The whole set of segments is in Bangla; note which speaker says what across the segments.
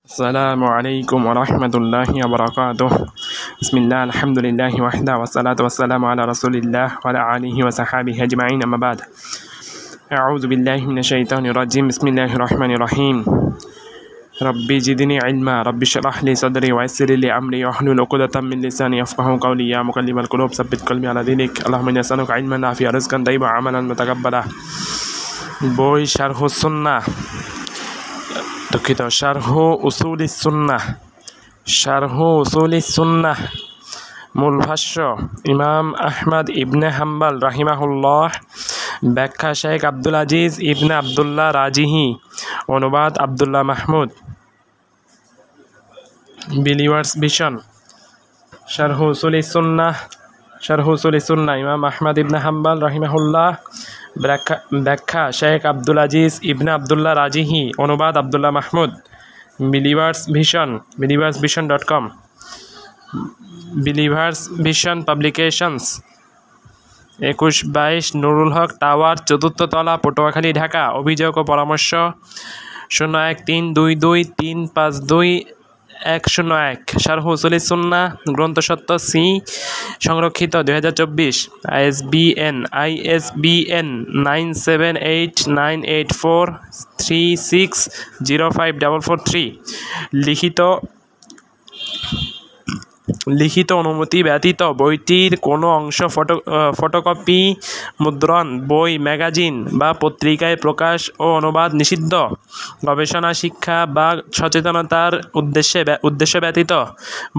Speaker 1: আসসালামু আলাইকুম ওয়া রাহমাতুল্লাহি ওয়া বারাকাতুহু। বিসমিল্লাহ আলহামদুলিল্লাহ ওয়াহদা ওয়াসসালাতু ওয়াসসালামু আলা রাসূলিল্লাহ ওয়া আলা আলিহি ওয়া সাহবিহি আজমাইন, আম্মা বাদ। আউযু বিল্লাহি মিনাশ শাইতানির রাজিম। বিসমিল্লাহির রহমানির রহিম। রব্বি জিদনি ইলমা রব্বি ইশরাহ লি সাদরি ওয়া ইয়াসসির লি আমরি ওয়াহলুল উকদাতাম মিন লিসানি ইয়াফকাহু কওলি ইয়া মুকাল্লিবাল কুলুব সাব্বিত কলবি আলা দিনিক। আল্লাহুম্মা ইন্নী আসআলুকা ইলমান নাফিআ রিজকান তাইয়্যিবান ওয়া আমালান মুতাকাব্বালা। বই শারহ সুন্নাহ, দুঃখিত, শারহ উসুলিস সুন্নাহ। শারহ উসুলিস সুন্নাহ মূল ভাষ্য ইমাম আহমদ ইবনে হাম্বল রাহিমাহুল্লাহ, ব্যাখ্যা শেখ আব্দুল আজিজ ইবনে আবদুল্লাহ রাজিহি, অনুবাদ Abdullah Mahmud. Believers vision. Sharh Usulis Sunnah, Sharh Usulis সুন্নাহ ইমাম আহমদ ইবনে হাম্বল রাহিমাহুল্লাহ, ব্যাখ্যা শেখ আব্দুল আজিজ ইবনে আবদুল্লাহ রাজিহি, অনুবাদ Abdullah Mahmud. Believers vision, beliversvision.com। Believers vision publications, 2122 Nurul Haque tower, 4th তলা, পটুয়াখালী, ঢাকা। অভিযোগ ও পরামর্শ 0132252101। শারহ উসুলিস সুন্নাহ গ্রন্থসত্ত্ব সি, সংরক্ষিত 2024, ISBN 97898436054443। লিখিত অনুমতি ব্যতীত বইটির কোনো অংশ ফটোকপি, মুদ্রণ, বই, ম্যাগাজিন বা পত্রিকায় প্রকাশ ও অনুবাদ নিষিদ্ধ। গবেষণা, শিক্ষা বা সচেতনতার উদ্দেশ্য ব্যতীত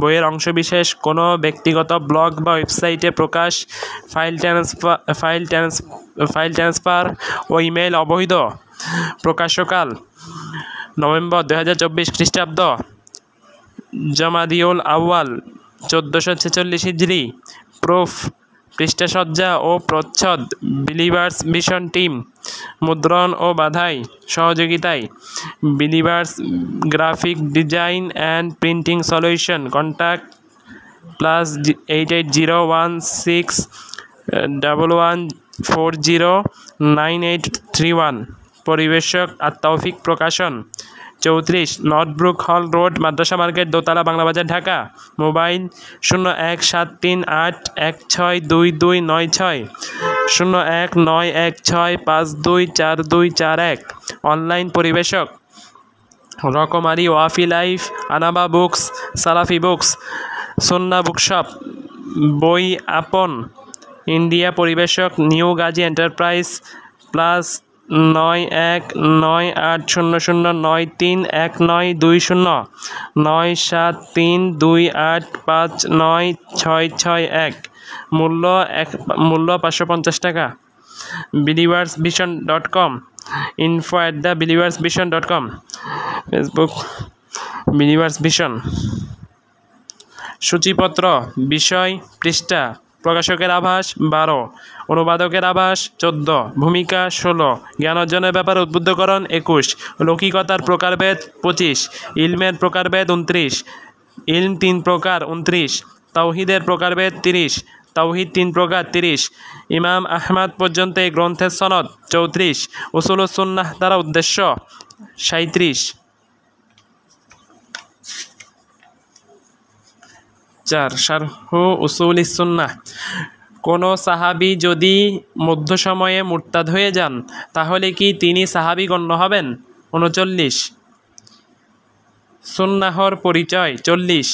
Speaker 1: বইয়ের অংশবিশেষ কোনো ব্যক্তিগত ব্লগ বা ওয়েবসাইটে প্রকাশ, ফাইল ট্রান্সফার ও ইমেইল অবৈধ। প্রকাশকাল নভেম্বর 2024 খ্রিস্টাব্দ, জমাদিউল আউয়াল 1446 হিজরি। প্রুফ, পৃষ্ঠাসজ্জা ও প্রচ্ছদ বিলিভার্স ভিশন টিম, মুদ্রণ ও বাধাই সহযোগিতায় believers graphic design and printing solution. Contact +880114098131। পরিবেশক আত-তৌফিক প্রকাশন, 34 Northbrook hall road, Madrasa market, দোতলা, বাংলা বাজার, ঢাকা। মোবাইল 017381622296, 019165244241। অনলাইন পরিবেশক Rokomari, Wafi life, Anaba books, Salafi books, Sunnah bookshop, Boi Apon, India. পরিবেশক নিউ গাজী এন্টারপ্রাইজ, +919800931920 97328596661। মূল্য 550 টাকা। beliversvision.com, info@beliversvision.com। Facebook believers vision. সূচিপত্র, বিষয়, পৃষ্ঠা। প্রকাশকের আভাস 12, অনুবাদকের আভাস 14, ভূমিকা 16, জ্ঞান অর্জনের ব্যাপারে উদ্বুদ্ধকরণ 21, লৌকিকতার প্রকারভেদ 25, ইলমের প্রকারভেদ 29, ইলম 3 প্রকার 29, তাওহীদের প্রকারভেদ 30, তাওহীদ 3 প্রকার 30, ইমাম আহমদ পর্যন্ত এই গ্রন্থের সনদ 34, উসুলুস সুন্নাহ দ্বারা উদ্দেশ্য 37। 4 শারহ উসুলিস সুন্নাহ। কোনো সাহাবী যদি মধ্য সময়ে মুরতাদ হয়ে যান তাহলে কি তিনি সাহাবী গণ্য হবেন? 39। সুন্নাহর পরিচয় 40।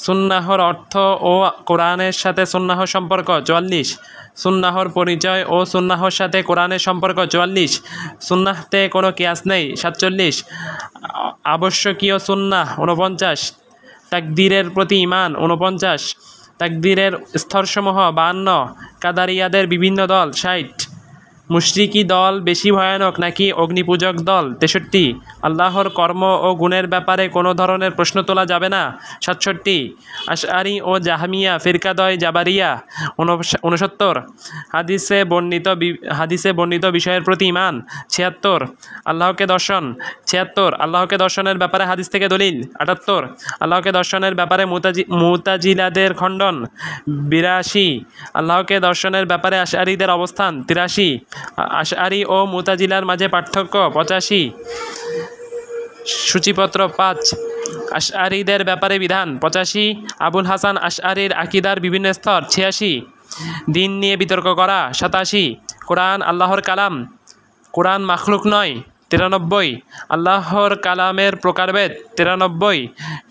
Speaker 1: সুন্নাহর অর্থ ও কোরআনের সাথে সুন্নাহর সম্পর্ক 44। সুন্নাহর পরিচয় ও সুন্নাহর সাথে কোরআনের সম্পর্ক 44। সুন্নাহতে কোনো কিয়াস নেই 47। আবশ্যকীয় সুন্নাহ 49। তাকদীরের প্রতি ঈমান 49। তাকদীরের স্তরসমূহ 52। কাদারিয়াদের বিভিন্ন দল 60। মুশরিকি দল বেশি ভয়ানক নাকি অগ্নিপূজক দল 63। আল্লাহর কর্ম ও গুণের ব্যাপারে কোনো ধরনের প্রশ্ন তোলা যাবে না 67। আশআরী ও জাহমিয়া ফিরকাদ্বয় জাবারিয়া 69। হাদিসে বর্ণিত বিষয়ের প্রতি ঈমান 76। আল্লাহকে দর্শন 76। আল্লাহকে দর্শনের ব্যাপারে হাদিস থেকে দলিল 78। আল্লাহকে দর্শনের ব্যাপারে মুতাজিলাদের খণ্ডন 82। আল্লাহকে দর্শনের ব্যাপারে আশআরীদের অবস্থান 83। আশআরী ও মুতাজিলার মাঝে পার্থক্য 85। সূচিপত্র 5 আশআরীদের ব্যাপারে বিধান 85 আবুল হাসান আশআরীর আকীদার বিভিন্ন স্তর 86 দিন নিয়ে বিতর্ক করা 87 কোরআন আল্লাহর কালাম, কোরআন মাখলুক নয় 93 আল্লাহর কালামের প্রকারভেদ 93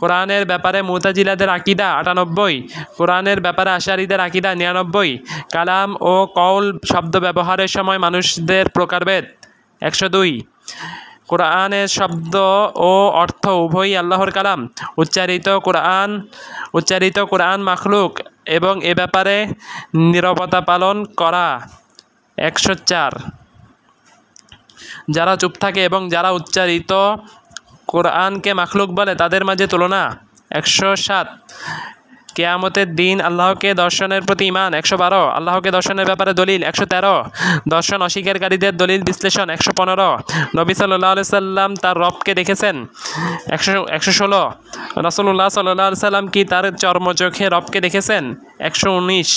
Speaker 1: কোরআনের ব্যাপারে মুতাজিলাদের আকীদা 98 কোরআনের ব্যাপারে আশআরীদের আকীদা 99 কালাম ও কওল শব্দ ব্যবহারের সময় মানুষদের প্রকারভেদ 102 কোরআনের শব্দ ও অর্থ উভয়ই আল্লাহর কালাম, উচ্চারিত কোরআন মাখলুক এবং এ ব্যাপারে নীরবতা পালন করা 104 যারা চুপ থাকে এবং যারা উচ্চারিত কোরআনকে মাখলুক বলে তাদের মাঝে তুলনা 107 কিয়ামতের দিন আল্লাহকে দর্শনের প্রতি ঈমান 112 আল্লাহকে দর্শনের ব্যাপারে দলিল 113 দর্শন অস্বীকারীদের দলিল বিশ্লেষণ 115 নবী সাল্লাল্লাহু আলাইহি সাল্লাম তার রবকে দেখেছেন 116 রাসূলুল্লাহ সাল্লাল্লাহু আলাইহি সাল্লাম কি তার চর্মচোখে রবকে দেখেছেন 119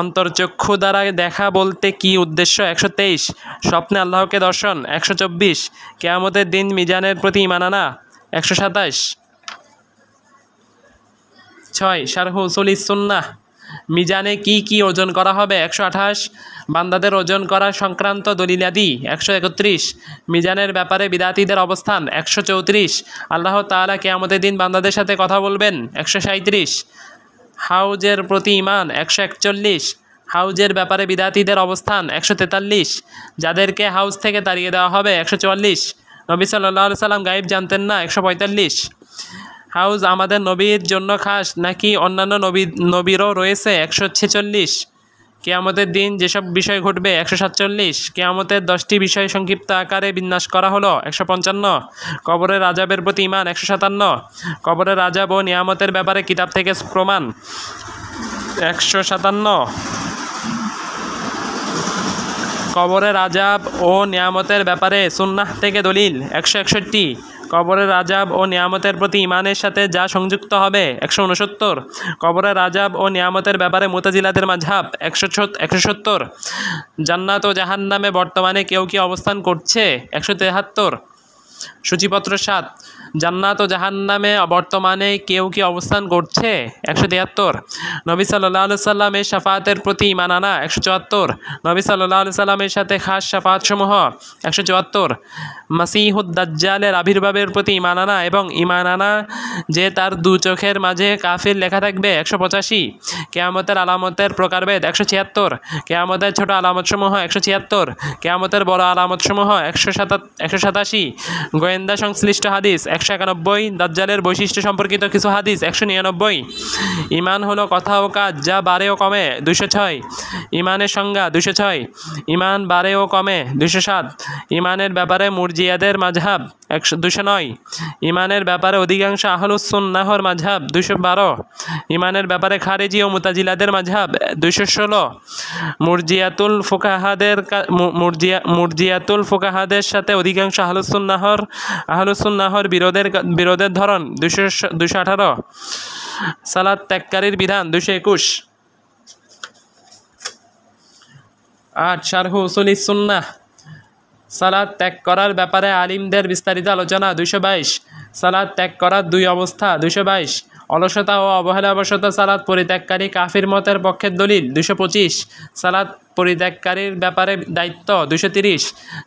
Speaker 1: অন্তর্চক্ষু দ্বারা দেখা বলতে কি উদ্দেশ্য 123 স্বপ্নে আল্লাহকে দর্শন 124 কিয়ামতের দিন মিজানের প্রতি ঈমান আনা 127 6 শারহ উসুলিস সুন্নাহ মিজানে কি ওজন করা হবে 128 বান্দাদের ওজন করা সংক্রান্ত দলিলাদি 131 মিজানের ব্যাপারে বিদাতীদের অবস্থান 134 আল্লাহ তাআলা কিয়ামতের দিন বান্দাদের সাথে কথা বলবেন 137 হাউজের প্রতি ঈমান 141 হাউজের ব্যাপারে বিদাতীদের অবস্থান 143 যাদেরকে হাউজ থেকে তাড়িয়ে দেওয়া হবে 144 নবী সাল্লাল্লাহু আলাইহি সাল্লাম গায়েব জানতেন না 145 হাউজ আমাদের নবীর জন্য খাস নাকি অন্যান্য নবীরও রয়েছে 146 কিয়ামতের দিন যেসব বিষয় ঘটবে 147 কিয়ামতের 10টি বিষয় সংক্ষিপ্ত আকারে বিন্যাস করা হলো 155 কবরের আযাবের প্রতি ঈমান 157 কবরের আযাব ও নিয়ামতের ব্যাপারে কিতাব থেকে প্রমাণ 157 কবরের আযাব ও নিয়ামতের ব্যাপারে সুন্নাহ থেকে দলিল 161 কবরের আযাব ও নিয়ামতের প্রতি ঈমানের সাথে যা সংযুক্ত হবে 169 কবরের আযাব ও নিয়ামতের ব্যাপারে মুতাজিলাদের মাযহাব 170 জান্নাত ও জাহান্নামে বর্তমানে কেউ কি অবস্থান করছে 173 সূচিপত্র 7 জান্নাত ও জাহান্নামে বর্তমানে কেউ কি অবস্থান করছে 173 নবী সাল্লাল্লাহু আলাইহি সাল্লামের শাফাআতের প্রতি ঈমান আনা 174 নবী সাল্লাল্লাহু আলাইহি সাল্লামের সাথে খাস শাফাআত সমূহ 174 মাসিহুদ দাজ্জালের আবির্ভাবের প্রতি ঈমান আনা এবং ঈমান আনা যে তার দু চোখের মাঝে কাফির লেখা থাকবে 185 কিয়ামতের আলামতের প্রকারভেদ 176 কিয়ামতের ছোট আলামত সমূহ 176 কিয়ামতের বড় আলামত সমূহ 187 গোয়েন্দা সংশ্লিষ্ট হাদিস 191 দাজ্জালের বৈশিষ্ট্য সম্পর্কিত কিছু হাদিস 199 ঈমান হলো কথা ও কাজ যা বাড়ে ও কমে 206 ঈমানের সংজ্ঞা 206 ঈমান বাড়ে ও কমে 207 ঈমানের ব্যাপারে মুরজিয়াদের মাযহাব 209 ঈমানের ব্যাপারে অধিকাংশ আহলুস সুন্নাহর মাযহাব 212 ঈমানের ব্যাপারে খারিজি ও মুতাজিলাদের মাযহাব 216 মুরজিয়াতুল ফুকাহাদের সাথে অধিকাংশ আহলুস সুন্নাহর বিরোধের ধরন 218 সালাত ত্যাগকারীর বিধান 221 8 শারহ উসুলিস সুন্নাহ সালাত ত্যাগ করার ব্যাপারে আলিমদের বিস্তারিত আলোচনা 222 সালাত ত্যাগ করার দুই অবস্থা 222 অলসতা ও অবহেলাবশত সালাত পরিত্যাগকারী কাফির মতের পক্ষের দলিল 225 সালাত পরিত্যাগকারীর ব্যাপারে দায়িত্ব 230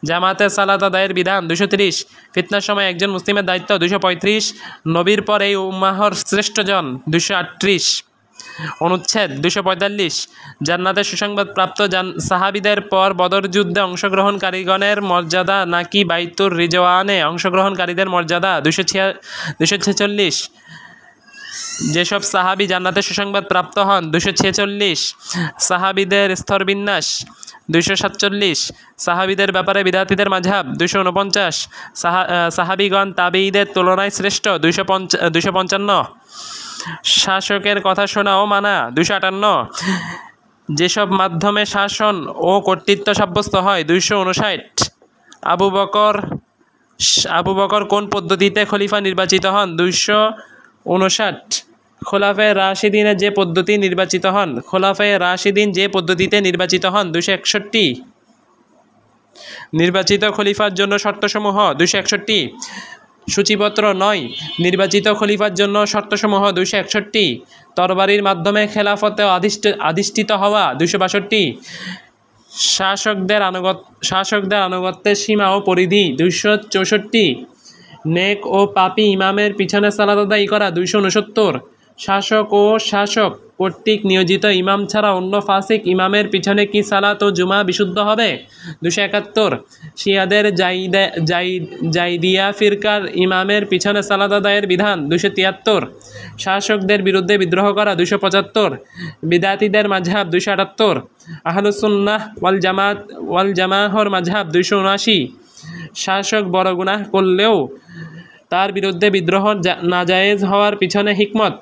Speaker 1: জামাতে সালাত আদায়ের বিধান 230 ফিতনার সময় একজন মুসলিমের দায়িত্ব 235 নবীর পর এই উম্মাহর শ্রেষ্ঠজন 238 অনুচ্ছেদ 245 জান্নাতের সুসংবাদ প্রাপ্ত সাহাবীদের পর বদর যুদ্ধে অংশগ্রহণকারীগণের মর্যাদা নাকি বাইতুর রিজওয়ানে অংশগ্রহণকারীদের মর্যাদা 246 যেসব সাহাবী জান্নাতের সুসংবাদ প্রাপ্ত হন 246 সাহাবীদের স্তরবিন্যাস 247 সাহাবীদের ব্যাপারে বিদাতীদের মাযহাব 249 সাহাবীগণ তাবেঈদের তুলনায় শ্রেষ্ঠ 255 শাসকের কথা শোনা ও মানা 258 যেসব মাধ্যমে শাসন ও কর্তৃত্ব সাব্যস্ত হয় 259 আবু বকর কোন পদ্ধতিতে খলিফা নির্বাচিত হন 259 খোলাফায়ে রাশিদিনের যে পদ্ধতি নির্বাচিত হন খোলাফায়ে রাশিদিন যে পদ্ধতিতে নির্বাচিত হন 261 নির্বাচিত খলিফার জন্য শর্তসমূহ 261 সূচিপত্র 9 নির্বাচিত খলিফার জন্য শর্তসমূহ 261 তরবারির মাধ্যমে খেলাফতে অধিষ্ঠিত হওয়া 262 শাসকদের আনুগত্যের সীমা ও পরিধি 264 নেক ও পাপী ইমামের পিছনে সালাত আদায় করা 269 শাসক কর্তৃক নিয়োজিত ইমাম ছাড়া অন্য ফাসিক ইমামের পিছনে কি সালাত ও জুমা বিশুদ্ধ হবে 271 শিয়াদের জাইদিয়া ফিরকার ইমামের পিছনে সালাত আদায়ের বিধান 273 শাসকদের বিরুদ্ধে বিদ্রোহ করা 275 বিদাতীদের মাযহাব 278 আহলুস সুন্নাহ ওয়াল জামাহর মাযহাব 279 শাসক বড় গুনাহ করলেও তার বিরুদ্ধে বিদ্রোহ নাজায়েজ হওয়ার পিছনে হিকমত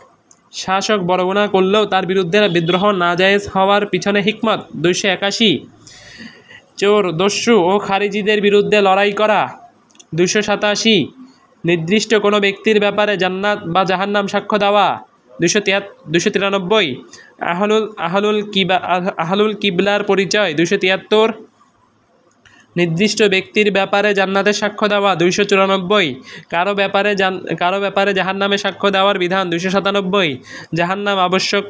Speaker 1: শাসক বড় গুনাহ করলেও তার বিরুদ্ধে বিদ্রোহ নাজায়েজ হওয়ার পিছনে হিকমত 281 চোর দস্যু ও খারিজিদের বিরুদ্ধে লড়াই করা 287 নির্দিষ্ট কোনো ব্যক্তির ব্যাপারে জান্নাত বা জাহান্নাম সাক্ষ্য দেওয়া 293 আহলুল কিবলার পরিচয় 273 নির্দিষ্ট ব্যক্তির ব্যাপারে জান্নাতের সাক্ষ্য দেওয়া 294 কারো ব্যাপারে জাহান্নামে সাক্ষ্য দেওয়ার বিধান 297 জাহান্নাম আবশ্যক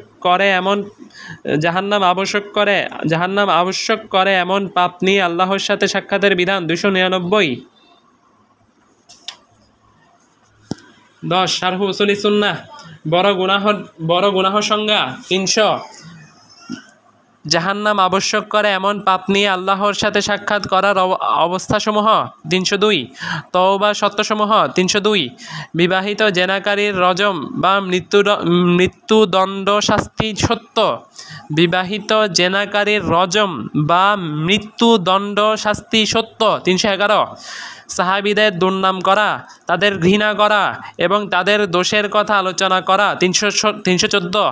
Speaker 1: করে এমন পাপ নিয়ে আল্লাহর সাথে সাক্ষাতের বিধান 299 10 শারহু উসুলি সুন্নাহ বড় গুনাহ সংজ্ঞা 300 জাহান্নাম আবশ্যক করে এমন পাপ নিয়ে আল্লাহর সাথে সাক্ষাৎ করার অবস্থাসমূহ 302 তওবা শর্তসমূহ 302 বিবাহিত জেনাকারীর রজম বা মৃত্যুদণ্ড শাস্তি সত্য বিবাহিত জেনাকারীর রজম বা মৃত্যুদণ্ড শাস্তি সত্য 311 সাহাবীদের দুর্নাম করা তাদের ঘৃণা করা এবং তাদের দোষের কথা আলোচনা করা 314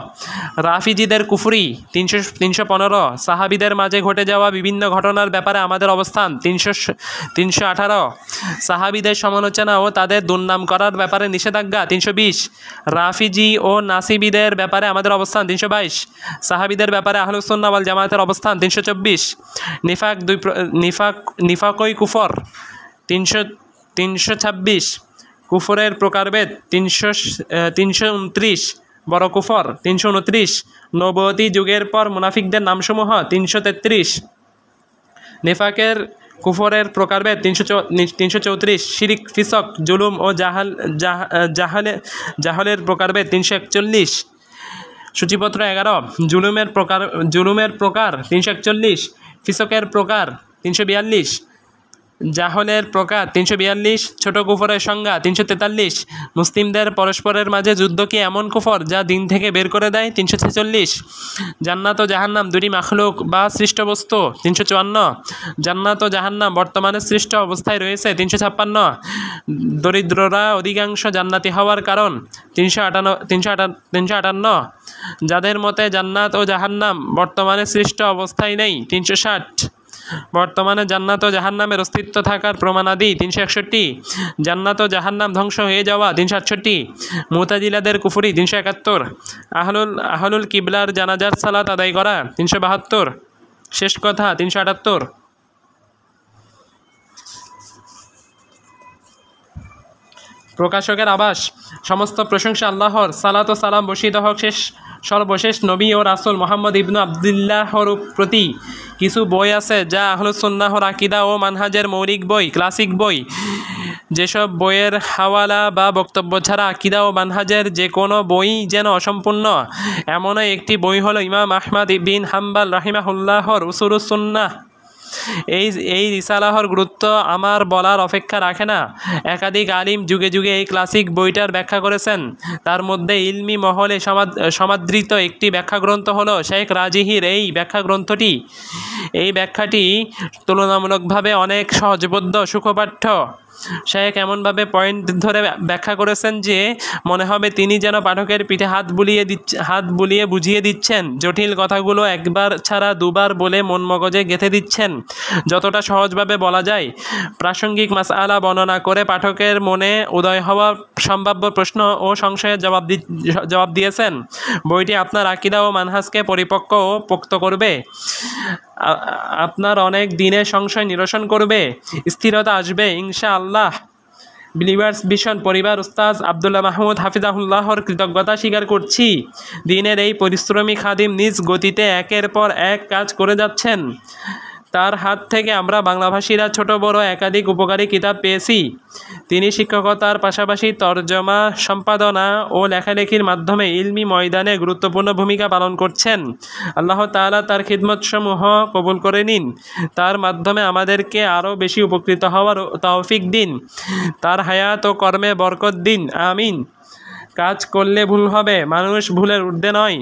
Speaker 1: রাফিজিদের কুফরি 315 সাহাবীদের মাঝে ঘটে যাওয়া বিভিন্ন ঘটনার ব্যাপারে আমাদের অবস্থান 318 সাহাবীদের সমালোচনা ও তাদের দুর্নাম করার ব্যাপারে নিষেধাজ্ঞা 320 রাফিজি ও নাসিবীদের ব্যাপারে আমাদের অবস্থান 322 সাহাবীদের ব্যাপারে আহলুস সুন্নাহ ওয়াল জামাতের অবস্থান 324 নিফাকই কুফর 326 কুফরের প্রকারভেদ 329 বড় কুফর 329 নবুয়তি যুগের পর মুনাফিকদের নামসমূহ 333 নেফাকের কুফরের প্রকারভেদ 334 শিরিক ফিসক জুলুম ও জাহালের প্রকারভেদ 341 সূচিপত্র 11 জুলুমের প্রকার 341 ফিসকের প্রকার 342 জাহলের প্রকার 342 ছোট কুফরের সংজ্ঞা 343 মুসলিমদের পরস্পরের মাঝে যুদ্ধ কি এমন কুফর যা দিন থেকে বের করে দেয় 346 জান্নাত ও জাহান্নাম দুটি মাখলুক বা সৃষ্ট বস্তু 354 জান্নাত ও জাহান্নাম বর্তমানে সৃষ্ট অবস্থায় রয়েছে 356 দরিদ্ররা অধিকাংশ জান্নাতি হওয়ার কারণ 358 যাদের মতে জান্নাত ও জাহান্নাম বর্তমানে সৃষ্ট অবস্থায় নেই 360 বর্তমানে জান্নাত ও জাহান্নামের অস্তিত্ব থাকার প্রমাণাদি 361 জান্নাত ও জাহান্নাম ধ্বংস হয়ে যাওয়া 368 মুতাজিলাদের কুফরি 371 আহলুল কিবলার জানাজার সালাত আদায় করা 372 শেষ কথা 378 প্রকাশকের আবাস সমস্ত প্রশংসা আল্লাহর সালাত ও সালাম বর্ষিত হোক সর্বশেষ নবী ও রাসূল মুহাম্মদ ইবনু আবদুল্লাহর প্রতি। কিছু বই আছে যা আহলুস সুন্নাহর আকীদা ও মানহাজের মৌলিক বই, ক্লাসিক বই। যেসব বইয়ের হাওয়ালা বা বক্তব্য ছাড়া আকীদা ও মানহাজের যে কোনো বই যেন অসম্পূর্ণ, এমনই একটি বই হলো ইমাম আহমদ বিন হাম্বল রাহিমাহুল্লাহর উসুলুস সুন্নাহ। এই রিসালাহর গুরুত্ব আমার বলার অপেক্ষা রাখে না। একাধিক আলিম যুগে যুগে এই ক্লাসিক বইটার ব্যাখ্যা করেছেন। তার মধ্যে ইলমি মহলে সমাদৃত একটি ব্যাখ্যা গ্রন্থ হলো শেখ রাজিহির এই ব্যাখ্যা গ্রন্থটি। এই ব্যাখ্যাটি তুলনামূলকভাবে অনেক সহজবোধ্য, সুখপাঠ্য। শেখ এমনভাবে পয়েন্ট ধরে ব্যাখ্যা করেছেন যে মনে হবে তিনি যেন পাঠকের পিঠে হাত বুলিয়ে বুঝিয়ে দিচ্ছেন। জটিল কথাগুলো একবার ছাড়া দুবার বলে মন মগজে গেঁথে দিচ্ছেন। যতটা সহজভাবে বলা যায় প্রাসঙ্গিক মাসআলা বর্ণনা করে পাঠকের মনে উদয় হওয়া সম্ভাব্য প্রশ্ন ও সংশয়ের জবাব দিয়েছেন। বইটি আপনার আকীদা ও মানহাজকে পরিপক্ক ও পোক্ত করবে, আপনার অনেক দিনের সংশয় নিরসন করবে, স্থিরতা আসবে ইনশাআল্লাহ। বিলিভার্স ভিশন পরিবার উস্তাজ আব্দুল্লাহ মাহমুদ হাফিজাহুল্লাহর কৃতজ্ঞতা স্বীকার করছি। দিনের এই পরিশ্রমী খাদিম নিজ গতিতে একের পর এক কাজ করে যাচ্ছেন। তার হাত থেকে আমরা বাংলাভাষীরা ছোট বড় একাধিক উপকারী কিতাব পেয়েছি। তিনি শিক্ষকতার পাশাপাশি তর্জমা, সম্পাদনা ও লেখালেখির মাধ্যমে ইলমি ময়দানে গুরুত্বপূর্ণ ভূমিকা পালন করছেন। আল্লাহ তাআলা তার খিদমতসমূহ কবুল করে নিন। তার মাধ্যমে আমাদেরকে আরও বেশি উপকৃত হওয়ার তৌফিক দিন। তার হায়াত ও কর্মে বরকত দিন, আমিন। কাজ করলে ভুল হবে, মানুষ ভুলের ঊর্ধ্বে নয়।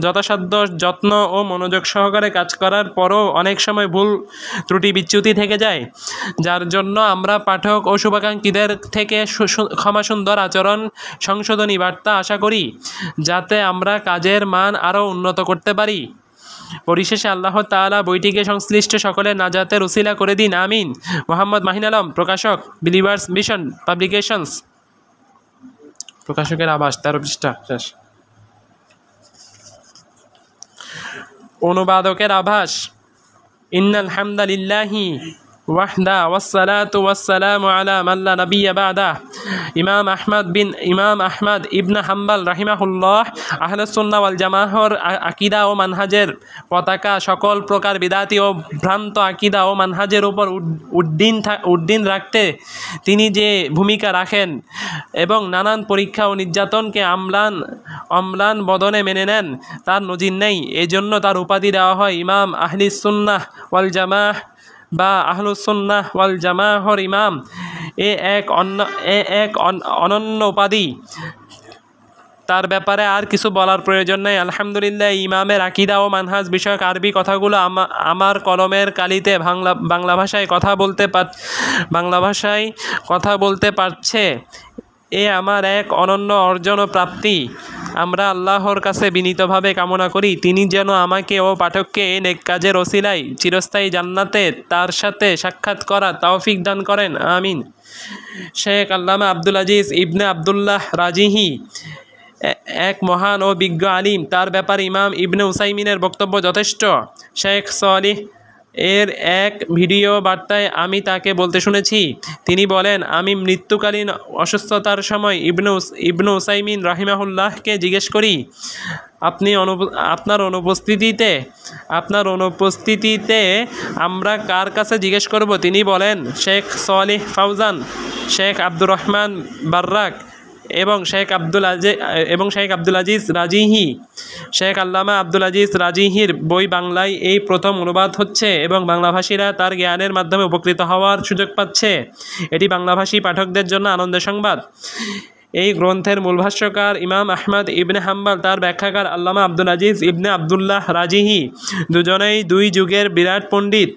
Speaker 1: যথাসাধ্য যত্ন ও মনোযোগ সহকারে কাজ করার পরও অনেক সময় ভুল ত্রুটি বিচ্যুতি থেকে যায়, যার জন্য আমরা পাঠক ও শুভাকাঙ্ক্ষীদের থেকে ক্ষমাসুন্দর আচরণ, সংশোধনী বার্তা আশা করি, যাতে আমরা কাজের মান আরও উন্নত করতে পারি। পরিশেষে আল্লাহ তাআলা বইটিকে সংশ্লিষ্ট সকলের নাজাতের উসিলা করে দিন, আমিন। মোহাম্মদ মাহিন আলম, প্রকাশক, বিলিভার্স ভিশন পাবলিকেশনস। প্রকাশকের আবাস, 13 পৃষ্ঠা শেষ। অনুবাদকের আভাস। ইন্নাল হামদালিল্লাহি ওয়াহদা ওয়াসসালাতু ওয়াসসালামু আলা মান লা নাবিয়্যা বা'দা। ইমাম আহমদ ইবনে হাম্বল রাহিমাহুল্লাহ আহলে সুন্নাহ ওয়াল জামাআহর আকীদা ও মানহাজের পতাকা সকল প্রকার বিদাতি ও ভ্রান্ত আকীদা ও মানহাজের উপর উড্ডীন রাখতে তিনি যে ভূমিকা রাখেন এবং নানান পরীক্ষা ও নির্যাতনকে অম্লান বদনে মেনে নেন, তার নজির নেই। এজন্য তার উপাধি দেওয়া হয় ইমাম আহলিস সুন্নাহ ওয়াল জামাআহ বা আহলুস সুন্নাহ ওয়াল জামাআহর ইমাম। এ এক অনন্য উপাধি। তার ব্যাপারে আর কিছু বলার প্রয়োজন নেই। আলহামদুলিল্লাহ, ইমামের আকীদা ও মানহাজ বিষয়ক আরবি কথাগুলো আমার কলমের কালিতে বাংলা ভাষায় কথা বলতে পারছে। এ আমার এক অনন্য অর্জন ও প্রাপ্তি। আমরা আল্লাহর কাছে বিনীতভাবে কামনা করি তিনি যেন আমাকে ও পাঠককে এই নেক কাজের ওসিলায় চিরস্থায়ী জান্নাতে তার সাথে সাক্ষাৎ করা তৌফিক দান করেন, আমিন। শেখ আল্লামা আব্দুল আজিজ ইবনে আবদুল্লাহ রাজিহি এক মহান ও বিজ্ঞ আলিম। তার ব্যাপারে ইমাম ইবনে উসাইমিনের বক্তব্য যথেষ্ট। শেখ সালিহ এর এক ভিডিও বার্তায় আমি তাকে বলতে শুনেছি, তিনি বলেন, আমি মৃত্যুকালীন অসুস্থতার সময় ইবনে উসাইমিন রাহিমাহুল্লাহকে জিজ্ঞেস করি, আপনার অনুপস্থিতিতে আমরা কার কাছে জিজ্ঞেস করব? তিনি বলেন, শেখ সালিহ ফাউজান, শেখ আব্দুর রহমান বার্রাক এবং শেখ আব্দুল আজিজ রাজিহি। শেখ আল্লামা আব্দুল আজিজ রাজিহির বই বাংলায় এই প্রথম অনুবাদ হচ্ছে এবং বাংলাভাষীরা তার জ্ঞানের মাধ্যমে উপকৃত হওয়ার সুযোগ পাচ্ছে। এটি বাংলাভাষী পাঠকদের জন্য আনন্দের সংবাদ। এই গ্রন্থের মূল ভাষ্যকার ইমাম আহমদ ইবনে হাম্বল, তার ব্যাখ্যাকার আল্লামা আব্দুল আজিজ ইবনে আবদুল্লাহ রাজিহি, দুজনেই দুই যুগের বিরাট পণ্ডিত।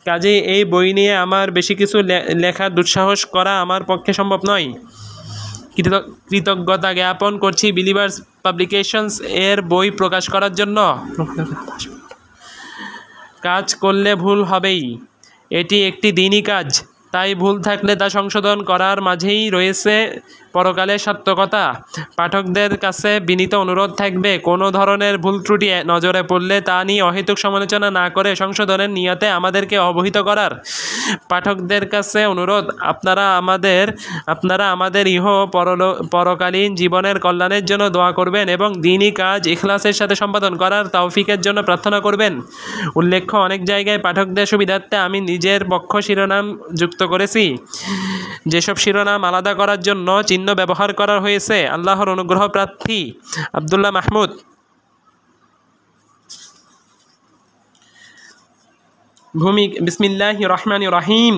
Speaker 1: কাজেই এই বই নিয়ে আমার বেশি কিছু লেখার দুঃসাহস করা আমার পক্ষে সম্ভব নয়। কৃতজ্ঞতা জ্ঞাপন করছি বিলিভার্স পাবলিকেশনস এর বই প্রকাশ করার জন্য। কাজ করলে ভুল হবেই, এটি একটি দিনই কাজ, তাই ভুল থাকলে তা সংশোধন করার মাঝেই রয়েছে পরকালের সার্থকতা। পাঠকদের কাছে বিনীত অনুরোধ থাকবে, কোনো ধরনের ভুল ত্রুটি নজরে পড়লে তা নিয়ে অহেতুক সমালোচনা না করে সংশোধনের নিয়তে আমাদেরকে অবহিত করার। পাঠকদের কাছে অনুরোধ, আপনারা আমাদের পরকালীন জীবনের কল্যাণের জন্য দোয়া করবেন এবং দ্বীনি কাজ ইখলাসের সাথে সম্পাদন করার তৌফিকের জন্য প্রার্থনা করবেন। উল্লেখ্য, অনেক জায়গায় পাঠকদের সুবিধার্থে আমি নিজের পক্ষ শিরোনাম যুক্ত করেছি, যেসব শিরোনাম আলাদা করার জন্য চিহ্ন ব্যবহার করা হয়েছে। আল্লাহর অনুগ্রহ প্রার্থী, আব্দুল্লাহ মাহমুদ। বিসমিল্লাহির রহমানির রহিম।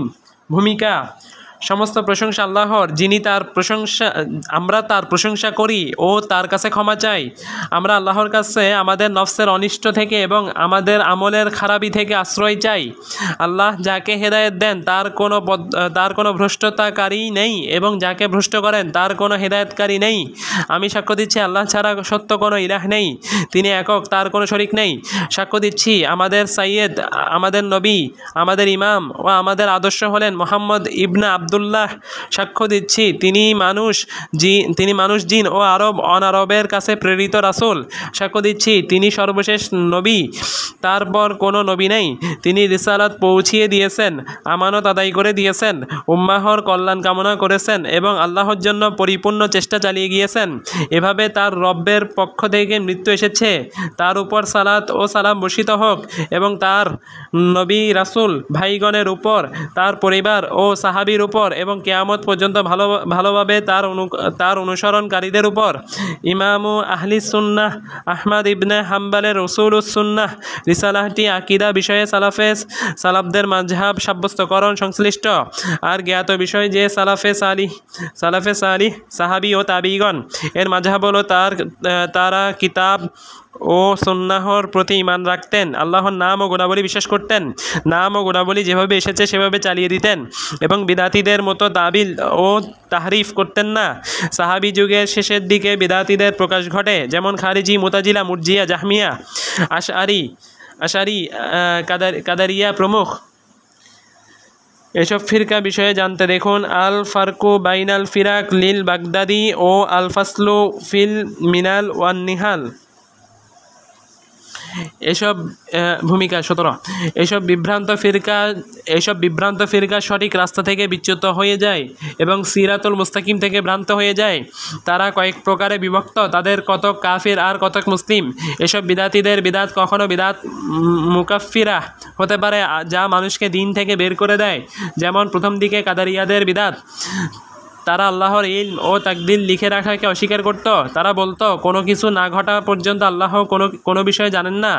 Speaker 1: ভূমিকা। সমস্ত প্রশংসা আল্লাহর, যিনি আমরা তার প্রশংসা করি ও তার কাছে ক্ষমা চাই। আমরা আল্লাহর কাছে আমাদের নফসের অনিষ্ট থেকে এবং আমাদের আমলের খারাপি থেকে আশ্রয় চাই। আল্লাহ যাকে হেদায়েত দেন তার কোনো ভ্রষ্টতাকারী নেই এবং যাকে ভ্রষ্ট করেন তার কোনো হেদায়েতকারী নেই। আমি সাক্ষ্য দিচ্ছি আল্লাহ ছাড়া সত্য কোনো ইলাহ নেই, তিনি একক, তার কোনো শরিক নেই। সাক্ষ্য দিচ্ছি আমাদের সাইয়্যেদ, আমাদের নবী, আমাদের ইমাম ও আমাদের আদর্শ হলেন মুহাম্মদ ইবনে আবদুল্লাহ সাক্ষ্য দিচ্ছি তিনি মানুষ জিন ও আরব অনারবের কাছে প্রেরিত রাসূল। সাক্ষ্য দিচ্ছি তিনি সর্বশেষ নবী, তারপর কোনো নবী নেই। তিনি রিসালাত পৌঁছিয়ে দিয়েছেন, আমানত আদায় করে দিয়েছেন, উম্মাহর কল্যাণ কামনা করেছেন এবং আল্লাহর জন্য পরিপূর্ণ চেষ্টা চালিয়ে গিয়েছেন। এভাবে তার রব্বের পক্ষ থেকে মৃত্যু এসেছে। তার উপর সালাত ও সালাম বর্ষিত হোক এবং তার নবী রাসূল ভাইগণের উপর, তার পরিবার ও সাহাবীর উপর এবং কিয়ামত পর্যন্ত ভালোভাবে তার অনুসরণকারীদের উপর। ইমামু আহলিস সুন্নাহ আহমদ ইবনে হাম্বলের উসুলুস সুন্নাহ রিসালাহটি আকীদা বিষয়ে সালাফদের মাযহাব সাব্যস্তকরণ সংশ্লিষ্ট আর জ্ঞাত বিষয় যে সালাফে সালিহ সাহাবী ও তাবিঈগণ এর মাযহাব হলো তারা কিতাব ও সুন্নাহর প্রতি ঈমান রাখতেন, আল্লাহর নাম ও গুণাবলী বিশ্বাস করতেন, নাম ও গুণাবলী যেভাবে এসেছে সেভাবে চালিয়ে দিতেন এবং বিদাতীদের মতো তাবিল ও তাহরিফ করতেন না। সাহাবী যুগের শেষের দিকে বিদাতীদের প্রকাশ ঘটে, যেমন খারিজি, মুতাজিলা, মুরজিয়া, জাহমিয়া, আশারি, কাদারিয়া প্রমুখ। এসব ফিরকা বিষয়ে জানতে দেখুন আল ফারকু বাইনাল ফিরাক লিল বাগদাদি ও আল ফাসলু ফিল মিনাল ওয়ান নিহাল। এসব ভূমিকা 17। এসব বিভ্রান্ত ফিরকা সঠিক রাস্তা থেকে বিচ্যুত হয়ে যায় এবং সিরাতুল মুস্তাকিম থেকে ভ্রান্ত হয়ে যায়। তারা কয়েক প্রকারে বিভক্ত, তাদের কতক কাফির আর কতক মুসলিম। এসব বিদাতীদের বিদাত কখনো বিদাত মুকাফিরা হতে পারে যা মানুষকে দিন থেকে বের করে দেয়, যেমন প্রথম দিকে কাদারিয়াদের বিদাত। তারা আল্লাহর ইলম ও তাকদীর লিখে রাখাকে অস্বীকার করত। তারা বলতো কোনো কিছু না ঘটা পর্যন্ত আল্লাহ কোনো বিষয় জানেন না।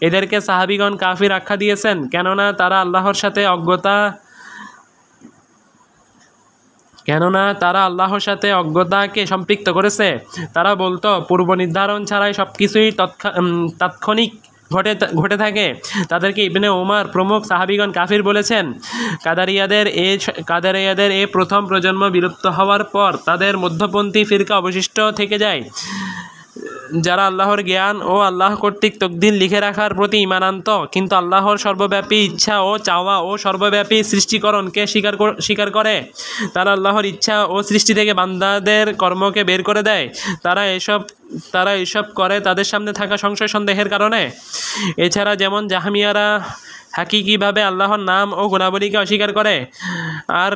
Speaker 1: এদেরকে সাহাবীগণ কাফির আখ্যা দিয়েছেন, কেননা তারা আল্লাহর সাথে অজ্ঞতাকে সম্পৃক্ত করেছে। তারা বলতো পূর্ব নির্ধারণ ছাড়াই সব কিছুই তাৎক্ষণিক ঘটে থাকে। তাদেরকে ইবনে উমর প্রমুখ সাহাবীগণ কাফির বলেছেন। কাদারিয়াদের এই প্রথম প্রজন্ম বিলুপ্ত হওয়ার পর তাদের মধ্যপন্থী ফিরকা অবশিষ্ট থেকে যায়, যারা আল্লাহর জ্ঞান ও আল্লাহ কর্তৃক তকদীর লিখে রাখার প্রতি ঈমান আনত, কিন্তু আল্লাহর সর্বব্যাপী ইচ্ছা ও চাওয়া ও সর্বব্যাপী সৃষ্টিকরণকে স্বীকার করে। তারা আল্লাহর ইচ্ছা ও সৃষ্টি থেকে বান্দাদের কর্মকে বের করে দেয়। তারা এসব করে তাদের সামনে থাকা সংশয় সন্দেহের কারণে। এছাড়া যেমন জাহমিয়ারা হাকিকিভাবে আল্লাহর নাম ও গুণাবলীকে অস্বীকার করে, আর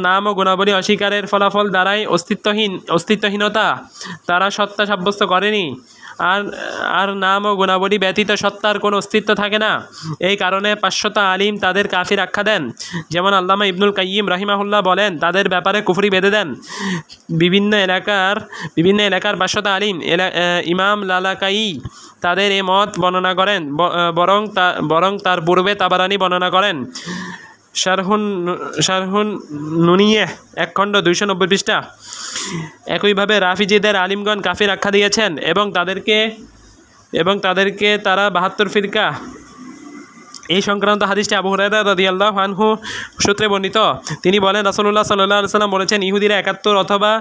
Speaker 1: নাম ও গুণাবলী অস্বীকারের ফলাফল দ্বারাই অস্তিত্বহীনতা। তারা সত্তা সাব্যস্ত করেনি, আর নাম ও গুণাবলী ব্যতীত সত্তার কোনো অস্তিত্ব থাকে না। এই কারণে পাঁচশত আলিম তাদের কাফির আখ্যা দেন। যেমন আল্লামা ইবনুল কাইয়িম রাহিমাহুল্লাহ বলেন, তাদের ব্যাপারে কুফরি বেঁধে দেন। বিভিন্ন এলাকার 500 আলিম, ইমাম লালাকাই তাদের এ মত বর্ণনা করেন, বরং তার পূর্বে তাবারানি বর্ণনা করেন। শারহুন নুনিয়ে 1 খণ্ড 290 পৃষ্ঠা। একইভাবে রাফিজিদের আলিমগণ কাফির আখ্যা দিয়েছেন এবং তাদেরকে তারা 72 ফিরকা। এই সংক্রান্ত হাদিসটি আবু হুরায়রা রাদিয়াল্লাহু আনহু সূত্রে বর্ণিত। তিনি বলেন, রাসূলুল্লাহ সাল্লাল্লাহু আলাইহি ওয়াসাল্লাম বলেছেন, ইহুদিরা 71 অথবা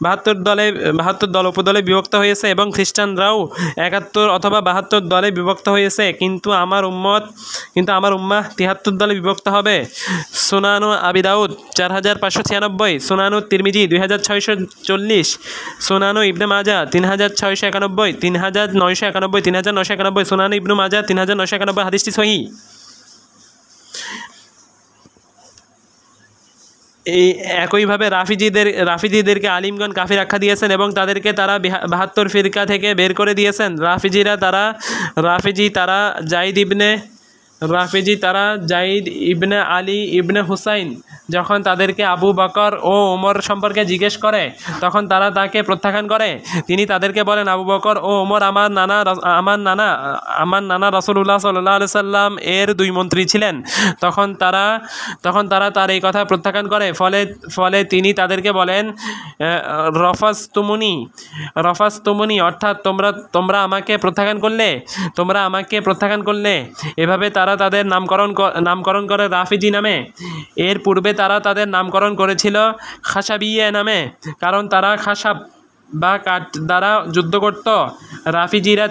Speaker 1: 72 দল উপদলে বিভক্ত হয়েছে এবং খ্রিস্টানরাও 71 অথবা 72 দলে বিভক্ত হয়েছে, কিন্তু আমার উম্মাহ 73 দলে বিভক্ত হবে। সুনানু আবি দাউদ 4596, সুনানু তিরমিজি 2640, সুনানু ইবনে মাজাহ 3691, 3991, 3991, সুনানু ইবনু মাজাহ 3991। হাদিসটি সহিহ। একইভাবে রাফিজিদেরকে আলিমগণ কাফির আখ্যা দিয়েছেন এবং তাদেরকে তারা 72 ফিরকা থেকে বের করে দিয়েছেন। রাফিজি তারা জাইদ ইবনে আলী ইবনে হুসাইন যখন তাদেরকে আবু বকর ও ওমর সম্পর্কে জিজ্ঞেস করে, তখন তারা তাকে প্রত্যাখ্যান করে। তিনি তাদেরকে বলেন, আবু বকর ও ওমর আমার নানা রাসূলুল্লাহ সাল্লাল্লাহু আলাইহি সাল্লাম এর 2 মন্ত্রী ছিলেন। তখন তারা তার এই কথা প্রত্যাখ্যান করে। ফলে তিনি তাদেরকে বলেন, রফাসতুমুনি, অর্থাৎ তোমরা আমাকে প্রত্যাখ্যান করলে। এভাবে তারা তাদের নামকরণ করে রাফিজি নামে। এর পূর্বে তারা তাদের নামকরণ করেছিল খাসাবিয়া নামে, কারণ তারা খাসাব বা কাঠ দ্বারা যুদ্ধ করত রাফিজিরা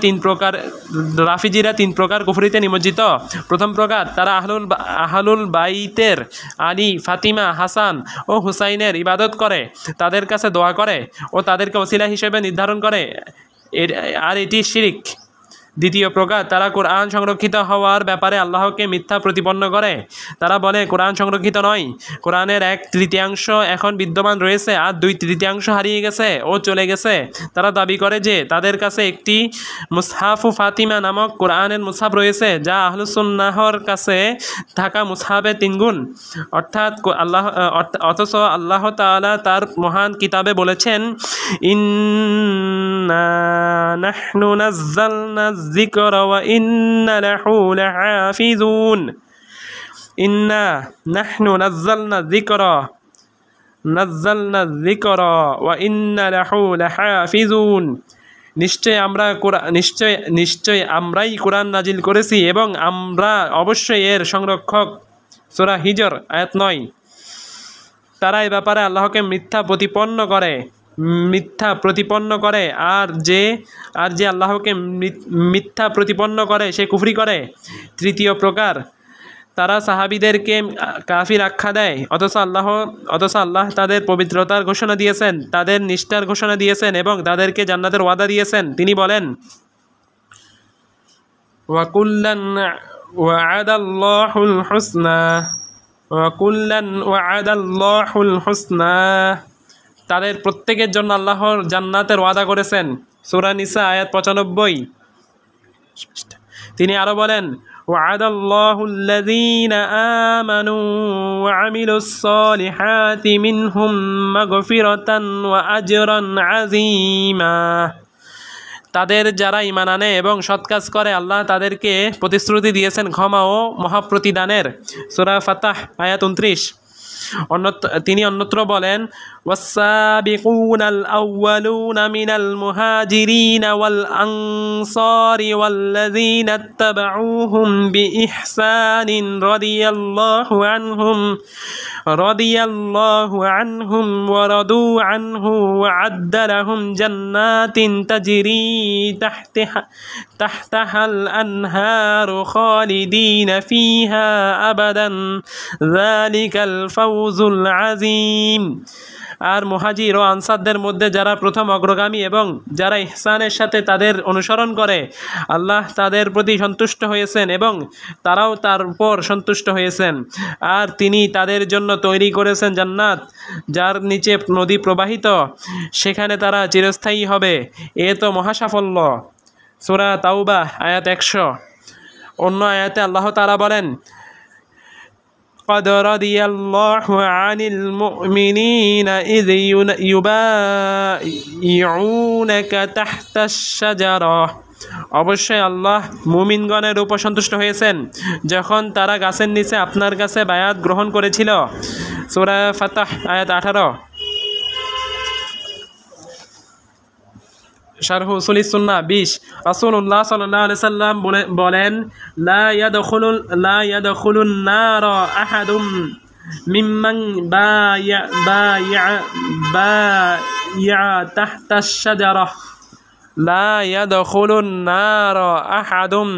Speaker 1: তিন প্রকার কুফরিতে নিমজ্জিত। প্রথম প্রকার, তারা আহলুল বাইতের আলী, ফাতিমা, হাসান ও হুসাইনের ইবাদত করে, তাদের কাছে দোয়া করে ও তাদেরকে ওসিলা হিসেবে নির্ধারণ করে, আর এটি শিরক। দ্বিতীয় প্রকার, তারা কোরআন সংরক্ষিত হওয়ার ব্যাপারে আল্লাহকে মিথ্যা প্রতিপন্ন করে। তারা বলে কোরআন সংরক্ষিত নয়, কোরআনের 1/3 এখন বিদ্যমান রয়েছে আর 2/3 হারিয়ে গেছে ও চলে গেছে। তারা দাবি করে যে তাদের কাছে একটি মুসহাফু ফাতিমা নামক কোরআনের মুসহাফ রয়েছে, যা আহলুস সুন্নাহর কাছে থাকা মুসহাফের 3 গুণ। অথচ আল্লাহ তাআলা তার মহান কিতাবে বলেছেন, ইন্না নাহনু নাযালনা যিকরা ওয়া ইন্না লাহু লাহাফিজুন। ইন্না নাহনু নাযালনা যিকরা ওয়া ইন্না লাহু লাহাফিজুন। নিশ্চয় আমরাই কোরআন নাজিল করেছি এবং আমরা অবশ্যই এর সংরক্ষক। সূরা হিজর আয়াত 9। তারা এই ব্যাপারে আল্লাহকে মিথ্যা প্রতিপন্ন করে আর যে আল্লাহকে মিথ্যা প্রতিপন্ন করে সে কুফরি করে। তৃতীয় প্রকার, তারা সাহাবীদেরকে কাফির আখ্যা দেয়, অথচ আল্লাহ তাদের পবিত্রতার ঘোষণা দিয়েছেন, তাদের নিষ্ঠার ঘোষণা দিয়েছেন এবং তাদেরকে জান্নাতের ওয়াদা দিয়েছেন। তিনি বলেন, ওয়াকুল্লান ওয়া'আদাল্লাহুল হুসনা। তাদের প্রত্যেকের জন্য আল্লাহর জান্নাতের ওয়াদা করেছেন। সূরা নিসা আয়াত 95। তিনি আরো বলেন, ওয়া'আদাল্লাহুল্লাযীনা আমানু ওয়া আমিলুস সলিহাতি মিনহুম মাগফিরাতান ওয়া আজরান আযীমা। তাদের যারা ঈমান আনে এবং সৎ কাজ করে আল্লাহ তাদেরকে প্রতিশ্রুতি দিয়েছেন ক্ষমা ও মহাপ্রতিদানের। সূরা ফাতাহ আয়াত 29। তিনি অন্যত্র বলেন, ওয়াস-সাবিকুনাল আউয়ালুনা মিনাল মুহাজিরিনা ওয়াল আনসারি ওয়াল্লাযীনা ইত্তাবাউহুম বিইহসানিন রাদিয়াল্লাহু আনহুম ওয়া রাদু আনহু ওয়া আ'দ্দা লাহুম জান্নাতিন তাজরি তাহতাহাল আনহারু খালিদিনা ফিহা আবাদান যালিকাল ফাওজুল আযীম। আর মুহাজির ও আনসারদের মধ্যে যারা প্রথম অগ্রগামী এবং যারা ইহসানের সাথে তাদের অনুসরণ করে, আল্লাহ তাদের প্রতি সন্তুষ্ট হয়েছেন এবং তারাও তার উপর সন্তুষ্ট হয়েছেন। আর তিনি তাদের জন্য তৈরি করেছেন জান্নাত, যার নিচে নদী প্রবাহিত, সেখানে তারা চিরস্থায়ী হবে। এ তো মহাসাফল্য। সূরা তাওবা আয়াত 100। অন্য আয়াতে আল্লাহ তাআলা বলেন, قد رضي الله عن المؤمنين إذ يبايعونك تحت الشجرة। অবশ্যই আল্লাহ মুমিনগণের উপর সন্তুষ্ট হয়েছেন যখন তারা গাছের নিচে আপনার কাছে বায়াত গ্রহণ করেছিল। সূরা ফাতাহ আয়াত 18। শারহ উসুলিস সুন্নাহ 20। রাসূলুল্লাহ সাল্লাল্লাহু আলাইহি সাল্লাম বলেন, লা ইয়াদখুলুন নার আহাদুম মিম্মান বায়া তাহতাশ শাজারাহ। লা ইয়াদখুলুন নার আহাদুম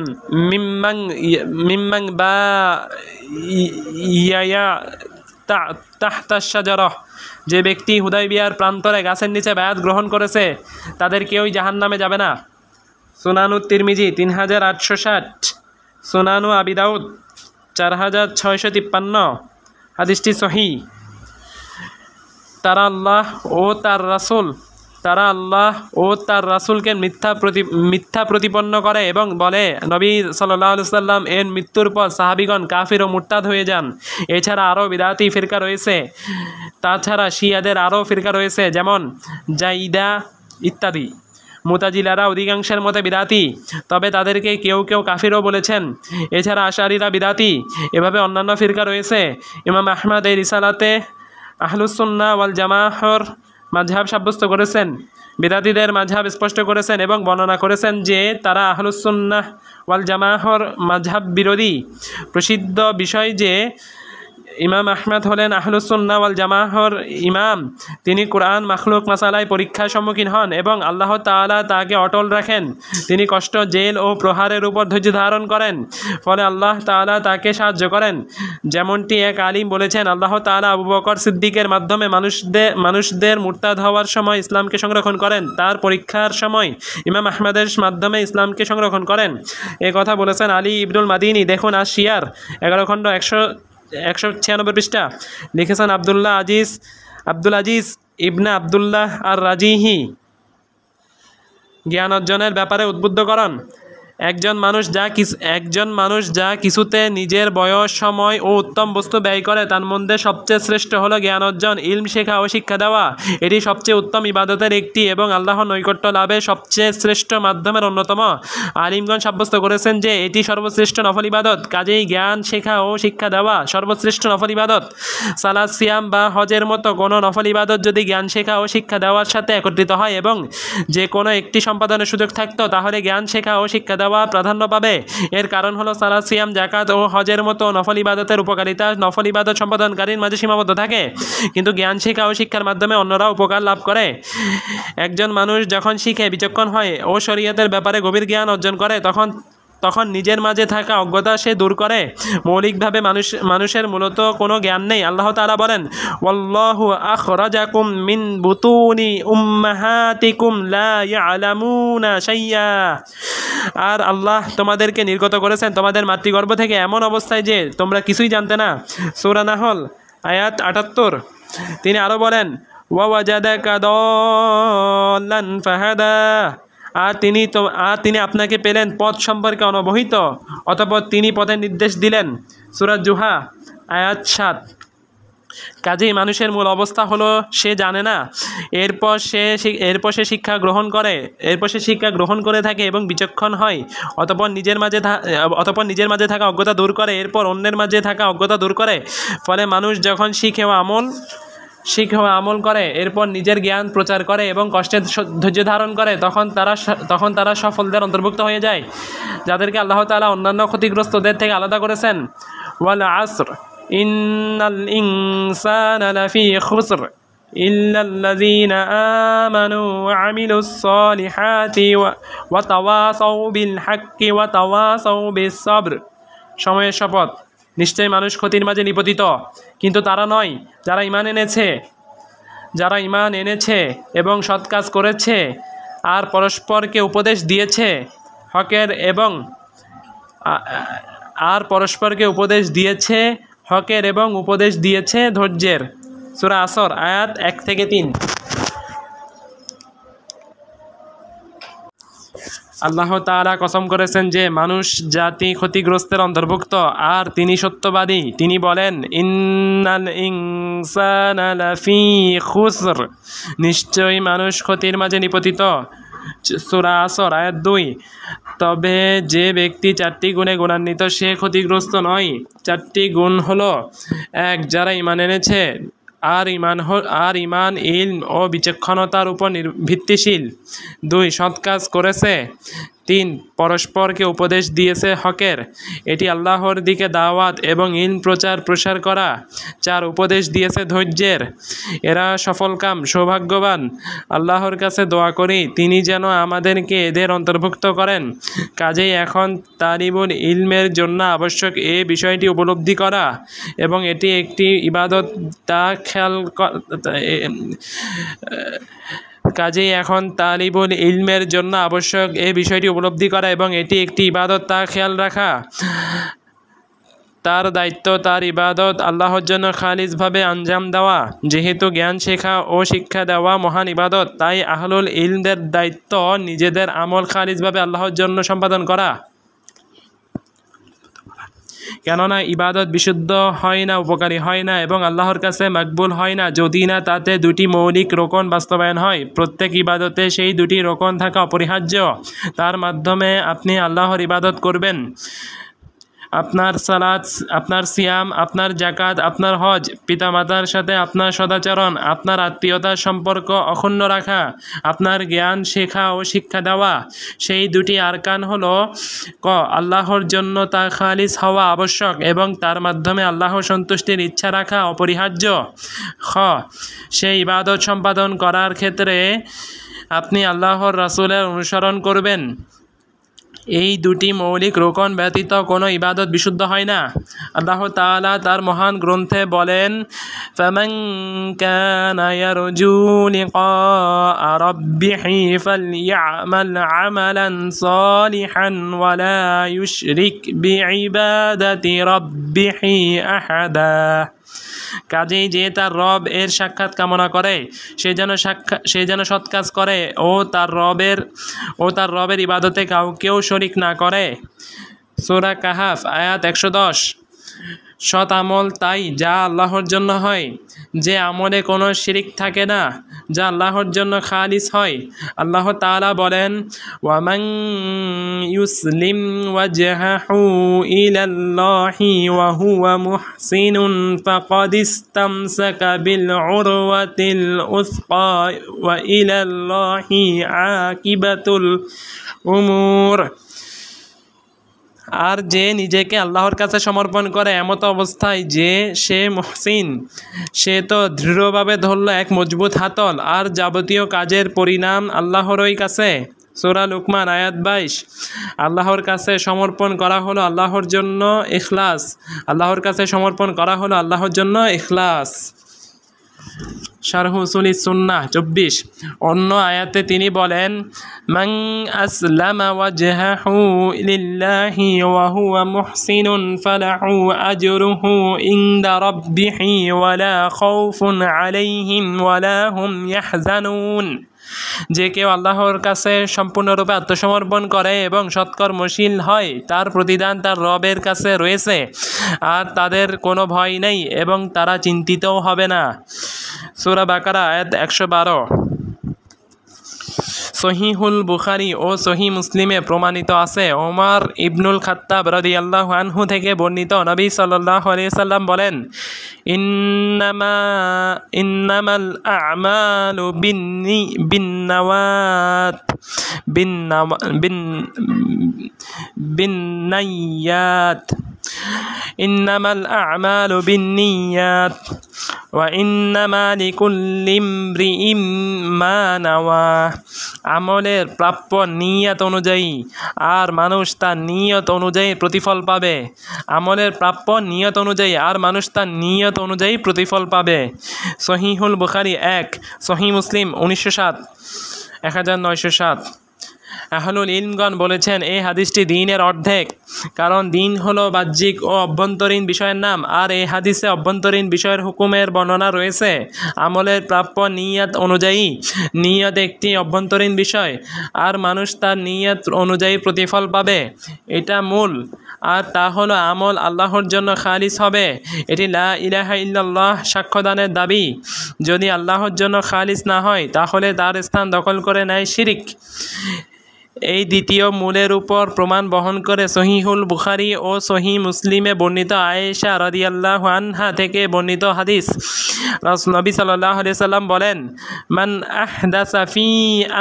Speaker 1: মিম্মান বায়া তাহতাশ শাজারাহ। যে ব্যক্তি হুদায়বিয়ার প্রান্তরে গাছের নিচে বায়াত গ্রহণ করেছে তাদের কেউই জাহান্নামে যাবে না। সুনানু তিরমিজি 3860, সুনানু আবি দাউদ 4653। হাদিসটি সহিহ। তারা আল্লাহ ও তার রাসূলকে মিথ্যা প্রতিপন্ন করে এবং বলে, নবী সাল্লাল্লাহু আলাইহি সাল্লাম এর মৃত্যুর পর সাহাবীগণ কাফির ও মুরতাদ হয়ে যান। এছাড়া আরও বিদআতি ফিরকা রয়েছে। তাছাড়া শিয়াদের আরও ফিরকা রয়েছে, যেমন জাইদা ইত্যাদি। মুতাজিলারা অধিকাংশের মতে বিদআতি, তবে তাদেরকে কেউ কেউ কাফিরও বলেছেন। এছাড়া আশারীরা বিদআতি। এভাবে অন্যান্য ফিরকা রয়েছে। ইমাম আহমদ এই রিসালাতে আহলুস সুন্নাহ ওয়াল জামাআহর মাযহাব সাব্যস্ত করেছেন, বিদআতীদের মাযহাব স্পষ্ট করেছেন এবং বর্ণনা করেছেন যে তারা আহলুস সুন্নাহ ওয়াল জামাআহর মাযহাব বিরোধী। প্রসিদ্ধ বিষয় যে ইমাম আহমদ হলেন আহলুস সুন্নাহ ওয়াল জামাআহর ইমাম। তিনি কুরআন মাখলুক মাসালায় পরীক্ষার সম্মুখীন হন এবং আল্লাহ তাআলা তাকে অটল রাখেন। তিনি কষ্ট, জেল ও প্রহারের উপর ধৈর্য ধারণ করেন, ফলে আল্লাহ তাআলা তাকে সাহায্য করেন। যেমনটি এক আলিম বলেছেন, আল্লাহ তাআলা আবু বকর সিদ্দিকের মাধ্যমে মানুষদের মুরতাদ হওয়ার সময় ইসলামকে সংরক্ষণ করেন, তার পরীক্ষার সময় ইমাম আহমদের মাধ্যমে ইসলামকে সংরক্ষণ করেন। এ কথা বলেছেন আলী ইবনুল মাদিনী। দেখুন আশ-শিয়ার 11 খণ্ড 196 পৃষ্ঠা। লিখেছেন আব্দুল আজিজ ইবনে আবদুল্লাহ আর রাজিহি। জ্ঞান অর্জনের ব্যাপারে উদ্বুদ্ধকরণ। একজন মানুষ যা কিছুতে নিজের বয়স, সময় ও উত্তম বস্তু ব্যয় করে তার মধ্যে সবচেয়ে শ্রেষ্ঠ হলো জ্ঞান অর্জন, ইলম শেখা ও শিক্ষা দেওয়া। এটি সবচেয়ে উত্তম ইবাদতের একটি এবং আল্লাহর নৈকট্য লাভের সবচেয়ে শ্রেষ্ঠ মাধ্যমের অন্যতম। আলিমগণ সাব্যস্ত করেছেন যে এটি সর্বশ্রেষ্ঠ নফল ইবাদত। কাজেই জ্ঞান শেখা ও শিক্ষা দেওয়া সর্বশ্রেষ্ঠ নফল ইবাদত। সালাত, সিয়াম বা হজের মতো কোনো নফল ইবাদত যদি জ্ঞান শেখা ও শিক্ষা দেওয়ার সাথে একত্রিত হয় এবং যে কোনো একটি সম্পাদনের সুযোগ থাকতো, তাহলে জ্ঞান শেখা ও শিক্ষা দেওয়া প্রাধান্য পাবে। এর কারণ হলো সালাত, সিয়াম, যাকাত ও হজের মতো নফল ইবাদতের উপকারিতা নফল ইবাদত সম্পাদনকারীর মাঝে সীমাবদ্ধ থাকে, কিন্তু জ্ঞান শিক্ষা ও শিক্ষার মাধ্যমে অন্যরা উপকার লাভ করে। একজন মানুষ যখন শিখে বিচক্ষণ হয় ও শরীয়তের ব্যাপারে গভীর জ্ঞান অর্জন করে তখন নিজের মাঝে থাকা অজ্ঞতা সে দূর করে। মৌলিকভাবে মানুষের মূলত কোনো জ্ঞান নেই। আল্লাহ তাআলা বলেন, ওয়াল্লাহু আখরাজাকুম মিন বুতুনি উম্মাহাতিকুম লা ইয়ালামুনা শাইয়া। আর আল্লাহ তোমাদেরকে নির্গত করেছেন তোমাদের মাতৃগর্ভ থেকে এমন অবস্থায় যে তোমরা কিছুই জানতে না। সূরা নাহল আয়াত 78। তিনি আরও বলেন, ওয়াওয়াজাদাকা দাল্লান ফাহাদা। আর তিনি আপনাকে পেলেন পথ সম্পর্কে অনবহিত, অতঃপর তিনি পথের নির্দেশ দিলেন। সূরা জুহা আয়াত 7। কাজেই মানুষের মূল অবস্থা হলো সে জানে না, এরপর সে শিক্ষা গ্রহণ করে থাকে এবং বিচক্ষণ হয়, অতঃপর নিজের মাঝে থাকা অজ্ঞতা দূর করে, এরপর অন্যের মাঝে থাকা অজ্ঞতা দূর করে। ফলে মানুষ যখন শিখে ও আমল করে, এরপর নিজের জ্ঞান প্রচার করে এবং কষ্টের ধৈর্য ধারণ করে, তখন তারা সফলদের অন্তর্ভুক্ত হয়ে যায়, যাদেরকে আল্লাহ তাআলা অন্যান্য ক্ষতিগ্রস্তদের থেকে আলাদা করেছেন। ওয়াল আসর ইন্নাল ইনসানা লাফি খুসর ইল্লাল্লাযীনা আমানু ওয়া আমিলুস সালিহাতি ওয়া তাওয়াসাউ বিল হাক্কি ওয়া তাওয়াসাউ বিস সাবর। সময়ের শপথ, নিশ্চয়ই মানুষ ক্ষতির মাঝে নিপতিত, কিন্তু তারা নয় যারা ঈমান এনেছে এবং সৎ কাজ করেছে আর পরস্পরকে উপদেশ দিয়েছে হকের এবং উপদেশ দিয়েছে ধৈর্যের। সূরা আসর আয়াত 1-3। আল্লাহ তাআলা কসম করেছেন যে মানুষ জাতি ক্ষতিগ্রস্তের অন্তর্ভুক্ত আর তিনি সত্যবাদী। তিনি বলেন, ইন্নাল ইনসানা লাফি খুসর। নিশ্চয়ই মানুষ ক্ষতির মাঝে নিপতিত। সূরা আসর আয়াত 2। তবে যে ব্যক্তি 4টি গুণে গুণান্বিত সে ক্ষতিগ্রস্ত নয়। 4টি গুণ হলো: 1. যারা ঈমান এনেছে আর ঈমান ইলম ও বিচক্ষণতার উপর ভিত্তিশীল। 2. সৎ কাজ করেছে। 3. পরস্পরকে উপদেশ দিয়েছে হকের, এটি আল্লাহর দিকে দাওয়াত এবং ইলম প্রসার করা। 4. উপদেশ দিয়েছে ধৈর্যের, এরা সফলকাম সৌভাগ্যবান। আল্লাহর কাছে দোয়া করি তিনি যেন আমাদেরকে এদের অন্তর্ভুক্ত করেন। কাজেই এখন তালিবুল ইলমের জন্য আবশ্যক এই বিষয়টি উপলব্ধি করা এবং এটি একটি ইবাদত তা খেয়াল কাজেই এখন তালিবুল ইলমের জন্য আবশ্যক এই বিষয়টি উপলব্ধি করা এবং এটি একটি ইবাদত তা খেয়াল রাখা। তার দায়িত্ব তার ইবাদত আল্লাহর জন্য খালিসভাবে আঞ্জাম দেওয়া। যেহেতু জ্ঞান শেখা ও শিক্ষা দেওয়া মহান ইবাদত, তাই আহলুল ইলমদের দায়িত্ব নিজেদের আমল খালিসভাবে আল্লাহর জন্য সম্পাদন করা। কেননা ইবাদত বিশুদ্ধ হয় না, উপকারী হয় না এবং আল্লাহর কাছে মকবুল হয় না যদি না তাতে 2টি মৌলিক রোকন বাস্তবায়ন হয়। প্রত্যেক ইবাদতে সেই 2টি রোকন থাকা অপরিহার্য, তার মাধ্যমে আপনি আল্লাহর ইবাদত করবেন। আপনার সালাত, আপনার সিয়াম, আপনার জাকাত, আপনার হজ, পিতামাতার সাথে আপনার সদাচরণ, আপনার আত্মীয়তার সম্পর্ক অক্ষুণ্ণ রাখা, আপনার জ্ঞান শেখা ও শিক্ষা দেওয়া। সেই দুটি আরকান হলো ক আল্লাহর জন্য তা খালিস হওয়া আবশ্যক এবং তার মাধ্যমে আল্লাহর সন্তুষ্টির ইচ্ছা রাখা অপরিহার্য। খ সেই ইবাদত সম্পাদন করার ক্ষেত্রে আপনি আল্লাহর রাসূলের অনুসরণ করবেন। এই দুটি মৌলিক রোকন ব্যতীত কোনো ইবাদত বিশুদ্ধ হয় না। আল্লাহ তাআলা তার মহান গ্রন্থে বলেন, ফামান কানা ইয়ারজু লিকা রাব্বিহি ফালইআমাল আমালান সালিহান ওয়ালা ইউশরিক বিইবাদাতি রাব্বিহি আহাদা। কাজেই যে তার রব এর সাক্ষাৎ কামনা করে সে যেন সৎ কাজ করে ও তার রবের ইবাদতে কাউকেও শরিক না করে। সূরা কাহাফ আয়াত 110। সৎ আমল তাই যা আল্লাহর জন্য হয়, যে আমলে কোনো শিরিক থাকে না, যা আল্লাহর জন্য খালিস হয়। আল্লাহ তাআলা বলেন, ওয়ামান ইউসলিম ওয়াজহাহু ইলাল্লাহি ওয়া হুয়া মুহসিনুন ফাকাদ ইসতামসাকা বিল উরওয়াতিল উসকা ওয়া ইলাল্লাহি আকিবাতুল উমুর। আর যে নিজেকে আল্লাহর কাছে সমর্পণ করে এমত অবস্থায় যে সে মুহসিন, সে তো দৃঢ়ভাবে ধরল এক মজবুত হাতল, আর যাবতীয় কাজের পরিণাম আল্লাহরই কাছে। সূরা লুকমান আয়াত 22। আল্লাহর কাছে সমর্পণ করা হলো আল্লাহর জন্য ইখলাস। আল্লাহর কাছে সমর্পণ করা হলো আল্লাহর জন্য ইখলাস। শারহু উসুলিস সুন্নাহ 24। অন্য আয়াতে তিনি বলেন, মান আসলামা ওয়াজহাহু লিল্লাহি ওয়া হুয়া মুহসিনুন ফালাহু আজরুহু ইনদা রাব্বিহি ওয়ালা খাউফুন আলাইহিম ওয়ালা হুম ইয়াহজানুন। যে কেউ আল্লাহর কাছে সম্পূর্ণরূপে আত্মসমর্পণ করে এবং সৎকর্মশীল হয়, তার প্রতিদান তার রবের কাছে রয়েছে, আর তাদের কোনো ভয় নেই এবং তারা চিন্তিতও হবে না। সূরা বাকারা আয়াত 112। সহিহুল বুখারী ও সহিহ মুসলিমে প্রমাণিত আছে, ওমর ইবনুল খাত্তাব রাদিয়াল্লাহু আনহু থেকে বর্ণিত, নবী সাল্লাল্লাহু আলাইহি সাল্লাম বলেন, ইন্নামাল আ'মালু বিন্নাইয়াত ইন্নামাল আ'মালু বিন্নিয়াত ওয়া ইন্নামা লিকুল্লি ইমরিইম মা নাওয়া। আমলের প্রাপ্য নিয়ত অনুযায়ী, আর মানুষ তার নিয়ত অনুযায়ী প্রতিফল পাবে। আমলের প্রাপ্য নিয়ত অনুযায়ী, আর মানুষ তার নিয়ত অনুযায়ী প্রতিফল পাবে। সহিহুল বুখারী 1, সহিহ মুসলিম 1907। আহলুল ইলমগণ বলেছেন, এই হাদিসটি দ্বীনের অর্ধেক, কারণ দ্বীন হলো বাহ্যিক ও অভ্যন্তরীণ বিষয়ের নাম, আর এই হাদিসে অভ্যন্তরীণ বিষয়ের হুকুমের বর্ণনা রয়েছে। আমলের প্রাপ্য নিয়ত অনুযায়ী, নিয়ত একটি অভ্যন্তরীণ বিষয়, আর মানুষ তার নিয়ত অনুযায়ী প্রতিফল পাবে। এটা মূল, আর তা হলো আমল আল্লাহর জন্য খালিস হবে। এটি লা ইলাহা ইল্লাল্লাহ সাক্ষ্যদানের দাবি। যদি আল্লাহর জন্য খালিস না হয়, তাহলে তার স্থান দখল করে নেয় শিরিক। এই দ্বিতীয় মূলের উপর প্রমাণ বহন করে সহিহুল বুখারী ও সহিহ মুসলিমে বর্ণিত আয়েশা রাদিয়াল্লাহু আনহা থেকে বর্ণিত হাদিস। নবী সাল্লাল্লাহু আলাইহি সাল্লাম বলেন, মান আহদাসা ফি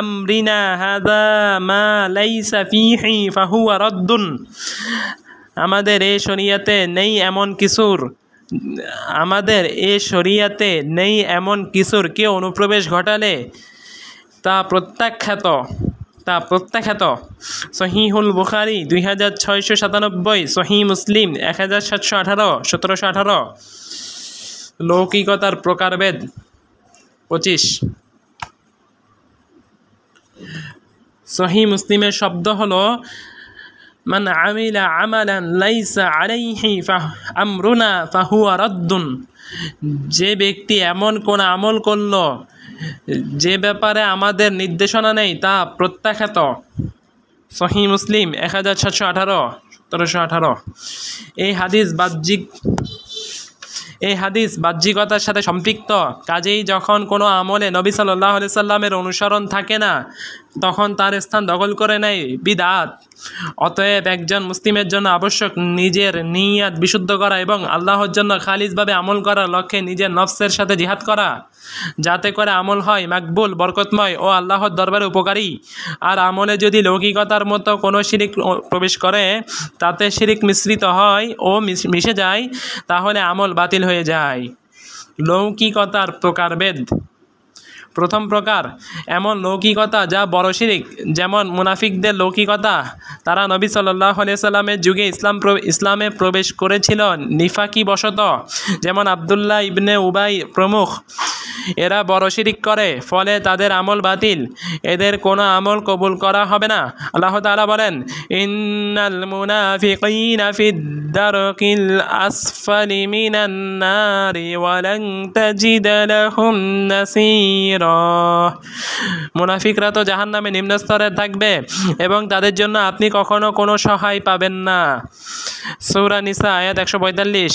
Speaker 1: আমরিনা হাযা মা লাইসা ফিহি ফাহুয়া রাদ্দুন। আমাদের এই শরিয়াতে নেই এমন কিছুর কেউ অনুপ্রবেশ ঘটালে তা প্রত্যাখ্যাত। সহিহুল বুখারী 2697, সহিহ মুসলিম 1718। লৌকিকতার প্রকারভেদ 25। সহিহ মুসলিমের শব্দ হলো, মান আমিলা আমালান লাইসা আলাইহি আমরুনা ফাহুয়া রাদ্দুন। যে ব্যক্তি এমন কোন আমল করল যে ব্যাপারে আমাদের নির্দেশনা নেই, তা প্রত্যাখ্যাত। সহিহ মুসলিম 1718। এই হাদিস এই হাদিস বাহ্যিকতার সাথে সম্পৃক্ত। কাজেই যখন কোনো আমলে নবী সাল্লাল্লাহু আলাইহি সাল্লামের অনুসরণ থাকে না, তখন তার স্থান দখল করে নেয় বিদআত। অতএব একজন মুসলিমের জন্য আবশ্যক নিজের নিয়াত বিশুদ্ধ করা এবং আল্লাহর জন্য খালিসভাবে আমল করার লক্ষ্যে নিজের নফসের সাথে জিহাদ করা, যাতে করে আমল হয় মাকবুল, বরকতময় ও আল্লাহর দরবারে উপকারী। আর আমলে যদি লৌকিকতার মতো কোনো শিরিক প্রবেশ করে, তাতে শিরিক মিশ্রিত হয় ও মিশে যায়, তাহলে আমল বাতিল হয়ে যায়। লৌকিকতার প্রকারভেদ। প্রথম প্রকার এমন লৌকিকতা যা বড় শিরিক, যেমন মুনাফিকদের লৌকিকতা। তারা নবী সাল্লাল্লাহু আলাইহি সাল্লামের যুগে ইসলামে প্রবেশ করেছিল নিফাকি বশত, যেমন আব্দুল্লাহ ইবনে উবাই প্রমুখ। এরা বড় শিরিক করে, ফলে তাদের আমল বাতিল, এদের কোনো আমল কবুল করা হবে না। আল্লাহ তাআলা বলেন, ইন্নাল মুনাফিকিনা ফিদ দারকিল আসফালি মিনান নারি ওয়া লান তাজিদা লাহুম নাসীরা। মুনাফিকরা তো জাহান্নামে নিম্ন স্তরে থাকবে এবং তাদের জন্য আপনি কখনো কোনো সহায় পাবেন না। সূরা নিসা আয়াত 145।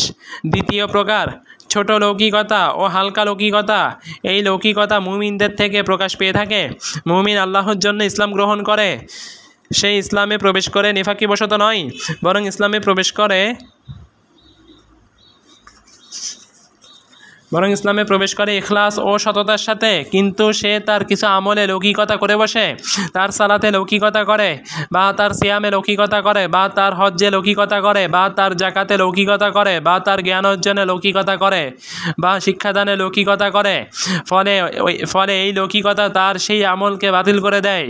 Speaker 1: দ্বিতীয় প্রকার ছোট লৌকিকতা ও হালকা লৌকিকতা। এই লৌকিকতা মুমিনদের থেকে প্রকাশ পেয়ে থাকে। মুমিন আল্লাহর জন্য ইসলাম গ্রহণ করে, সেই ইসলামে প্রবেশ করে নিফাকি বশত নয়, বরং ইসলামে প্রবেশ করে ইখলাস ও সততার সাথে। কিন্তু সে তার কিছু আমলে লৌকিকতা করে বসে, তার সালাতে লৌকিকতা করে, বা তার সিয়ামে লৌকিকতা করে, বা তার হজ্জে লৌকিকতা করে, বা তার জাকাতে লৌকিকতা করে, বা তার জ্ঞান অর্জনে লৌকিকতা করে, বা শিক্ষাদানে লৌকিকতা করে। ফলে এই লৌকিকতা তার সেই আমলকে বাতিল করে দেয়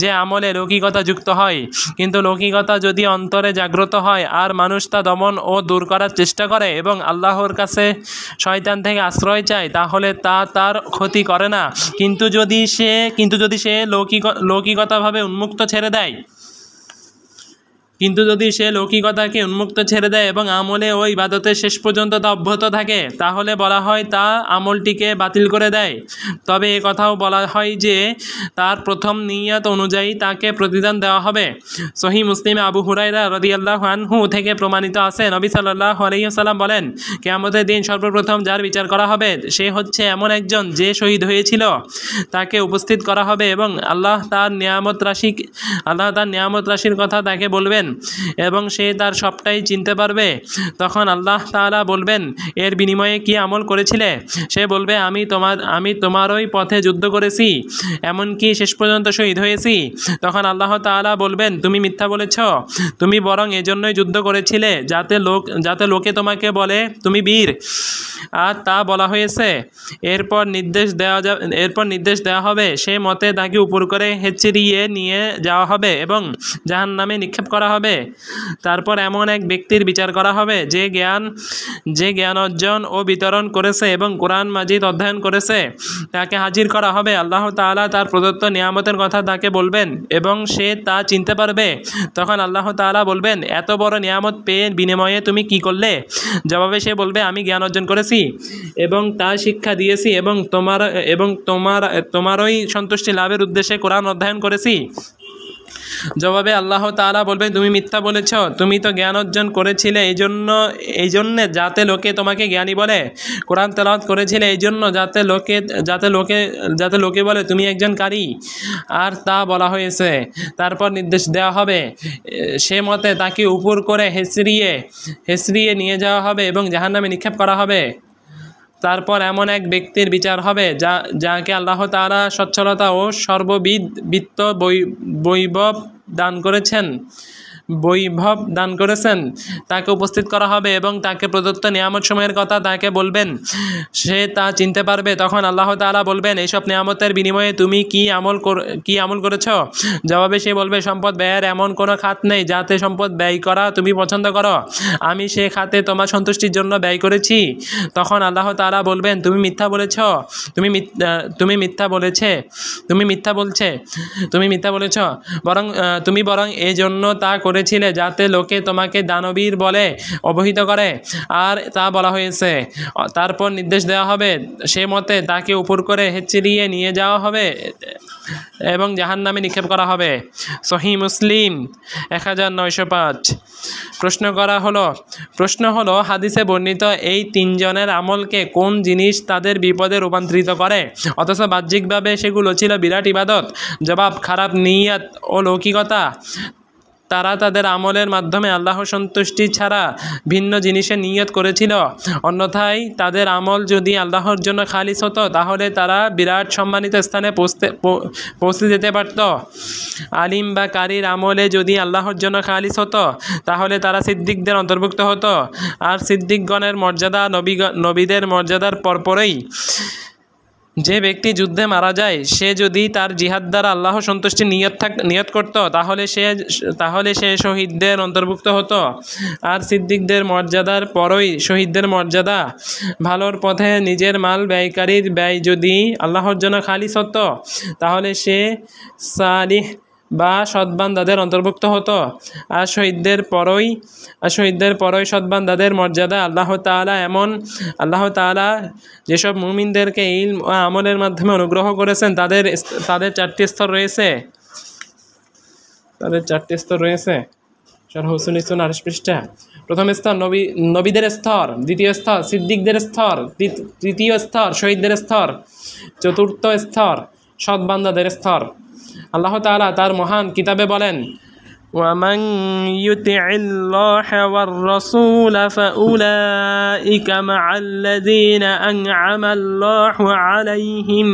Speaker 1: যে আমলে লৌকিকতা যুক্ত হয়। কিন্তু লৌকিকতা যদি অন্তরে জাগ্রত হয় আর মানুষ তা দমন ও দূর করার চেষ্টা করে এবং আল্লাহর কাছে শয়তান থেকে আশ্রয় চায়, তাহলে তা তার ক্ষতি করে না। কিন্তু যদি সে লৌকিকতাভাবে উন্মুক্ত ছেড়ে দেয়, উন্মুক্ত ছেড়ে দেয় এবং আমলে ও ইবাদতের শেষ পর্যন্ত তা অব্যাহত থাকে, তাহলে বলা হয় তা আমলটিকে বাতিল করে দেয়। তবে এ কথাও বলা হয় যে তার প্রথম নিয়ত অনুযায়ী তাকে প্রতিদান দেওয়া হবে। সহিহ মুসলিমে আবু হুরায়রা রাদিয়াল্লাহু আনহু থেকে প্রমাণিত আছে, নবী সাল্লাল্লাহু আলাইহি ওয়াসাল্লাম বলেন, কিয়ামতের দিন সর্বপ্রথম যার বিচার করা হবে সে হচ্ছে এমন একজন যে শহীদ হয়েছিল। তাকে উপস্থিত করা হবে এবং আল্লাহ তার নিয়ামত রাশির কথা তাকে বলবেন এবং সে তার সবটাই চিনতে পারবে। তখন আল্লাহ তাআলা বলবেন, এর বিনিময়ে কি আমল করেছিলে? সে বলবে, আমি তোমারই পথে যুদ্ধ করেছি, এমনকি শেষ পর্যন্ত শহীদ হয়েছি। তখন আল্লাহ তাআলা বলবেন, তুমি মিথ্যা বলেছ, তুমি বরং এজন্যই যুদ্ধ করেছিলে যাতে লোকে তোমাকে বলে তুমি বীর। আর তা বলা হয়েছে। এরপর নির্দেশ দেওয়া হবে, সে মতে তাকে উপর করে হেঁচড়িয়ে নিয়ে যাওয়া হবে এবং জাহান্নামে নিক্ষেপ করা হবে। তারপর এমন এক ব্যক্তির বিচার করা হবে যে জ্ঞান অর্জন ও বিতরণ করেছে এবং কোরআন মাজিদ অধ্যয়ন করেছে। তাকে হাজির করা হবে। আল্লাহ তাআলা তার প্রদত্ত নিয়ামতের কথা তাকে বলবেন এবং সে তা চিনতে পারবে। তখন আল্লাহ তাআলা বলবেন, এত বড় নিয়ামত পেয়ে বিনিময়ে তুমি কি করলে? জবাবে সে বলবে, আমি জ্ঞান অর্জন করেছি এবং তা শিক্ষা দিয়েছি এবং তোমারই সন্তুষ্টি লাভের উদ্দেশ্যে কোরআন অধ্যয়ন করেছি। জবাবে আল্লাহ তাআলা বলবেন, তুমি মিথ্যা বলেছ, তুমি তো জ্ঞান অর্জন করেছিলে এই জন্যে যাতে লোকে তোমাকে জ্ঞানী বলে, কোরআন তেলাওয়াত করেছিলে এই জন্য যাতে লোকে বলে তুমি একজন কারি। আর তা বলা হয়েছে। তারপর নির্দেশ দেওয়া হবে, সে মতে তাকে উপর করে হেঁচড়িয়ে নিয়ে যাওয়া হবে এবং জাহান্নামে নিক্ষেপ করা হবে। তারপর এমন এক ব্যক্তির বিচার হবে যাকে আল্লাহ তাআলা সচ্ছলতা ও সর্ববিত্ত বৈভব দান করেছেন। তাকে উপস্থিত করা হবে এবং তাকে প্রদত্ত নিয়ামত সমূহের কথা তাকে বলবেন, সে তা চিনতে পারবে। তখন আল্লাহ তাআলা বলবেন, এইসব নিয়ামতের বিনিময়ে তুমি কি আমল করেছ? জবাবে সে বলবে, সম্পদ ব্যয়ের এমন কোনো খাত নেই যাতে সম্পদ ব্যয় করা তুমি পছন্দ করো, আমি সে খাতে তোমার সন্তুষ্টির জন্য ব্যয় করেছি। তখন আল্লাহ তাআলা বলবেন, তুমি মিথ্যা বলেছ, বরং এই জন্য তা করেছিলে যাতে লোকে তোমাকে দানবীর বলে অবহিত করে, আর তা বলা হয়েছে। তারপর নির্দেশ দেওয়া হবে, সে মতে তাকে উপর করে হেঁচড়িয়ে নিয়ে যাওয়া হবে এবং জাহান্নামে নিক্ষেপ করা হবে। সহিহ মুসলিম 1905। প্রশ্ন হলো হাদিসে বর্ণিত এই তিনজনের আমলকে কোন জিনিস তাদের বিপদে রূপান্তরিত করে অথচ বাহ্যিকভাবে সেগুলো ছিল বিরাট ইবাদত? জবাব, খারাপ নিয়ত ও লৌকিকতা। তারা তাদের আমলের মাধ্যমে আল্লাহর সন্তুষ্টি ছাড়া ভিন্ন জিনিসের নিয়ত করেছিল। অন্যথায় তাদের আমল যদি আল্লাহর জন্য খালিস হতো তাহলে তারা বিরাট সম্মানিত স্থানে পৌঁছে যেতে পারত। আলিম বা কারির আমলে যদি আল্লাহর জন্য খালিস হতো তাহলে তারা সিদ্দিকদের অন্তর্ভুক্ত হতো, আর সিদ্দিকগণের মর্যাদা নবীদের মর্যাদার পরপরই। যে ব্যক্তি যুদ্ধে মারা যায় সে যদি তার জিহাদ দ্বারা আল্লাহ সন্তুষ্টি নিয়ত করত তাহলে সে শহীদদের অন্তর্ভুক্ত হতো, আর সিদ্দিকদের মর্যাদার পরই শহীদদের মর্যাদা। ভালোর পথে নিজের মাল ব্যয়কারীর ব্যয় যদি আল্লাহর জন্য খালিস হতো তাহলে সে সালিহ বা সৎবান্দাদের অন্তর্ভুক্ত হতো, আর শহীদদের পরই সৎবান্দাদের মর্যাদা। আল্লাহ তাআলা যেসব মুমিনদেরকে ইলম ও আমলের মাধ্যমে অনুগ্রহ করেছেন তাদের চারটি স্তর রয়েছে। শরহ উসুল ইসলাম 28 পৃষ্ঠা। প্রথম স্তর নবীদের স্তর, দ্বিতীয় স্তর সিদ্দিকদের স্তর, তৃতীয় স্তর শহীদদের স্তর, চতুর্থ স্তর সৎবান্দাদের স্তর। আল্লাহ তাআলা তার মহান কিতাবে বলেন, وَمَنْ يُطِعِ اللَّهَ وَالرَّسُولَ فَأُولَئِكَ مَعَ الَّذِينَ أَنْعَمَ اللَّهُ عَلَيْهِمْ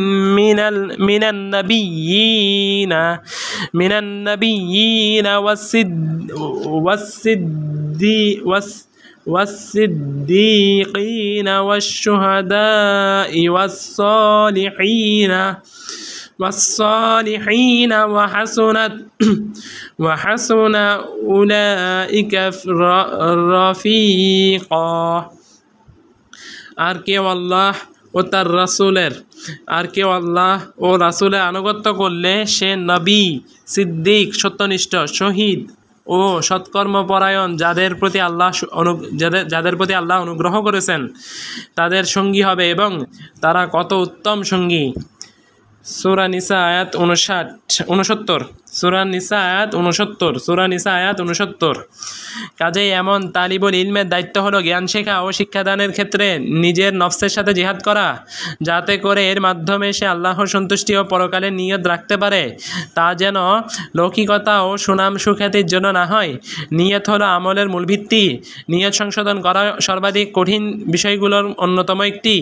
Speaker 1: مِنَ النَّبِيِّينَ والصديقين والشهداء والصالحين وحسن أولئك رفيقا। আর কেউ আল্লাহ ও তার রাসূলের আনুগত্য করলে সে নবী, সিদ্দিক, সত্যনিষ্ঠ, শহীদ ও সৎকর্মপরায়ণ যাদের প্রতি আল্লাহ অনুগ্রহ করেছেন তাদের সঙ্গী হবে, এবং তারা কত উত্তম সঙ্গী। সূরা নিসা আয়াত 69। কাজেই এমন তালিবুল ইলমের দায়িত্ব হলো জ্ঞান শেখা ও শিক্ষাদানের ক্ষেত্রে নিজের নফসের সাথে জিহাদ করা, যাতে করে এর মাধ্যমে সে আল্লাহর সন্তুষ্টি ও পরকালের নিয়ত রাখতে পারে। তা যেন লৌকিকতা ও সুনাম সুখ্যাতির জন্য না হয়। নিয়ত হলো আমলের মূল ভিত্তি। নিয়ত সংশোধন করা সর্বাধিক কঠিন বিষয়গুলোর অন্যতম একটি।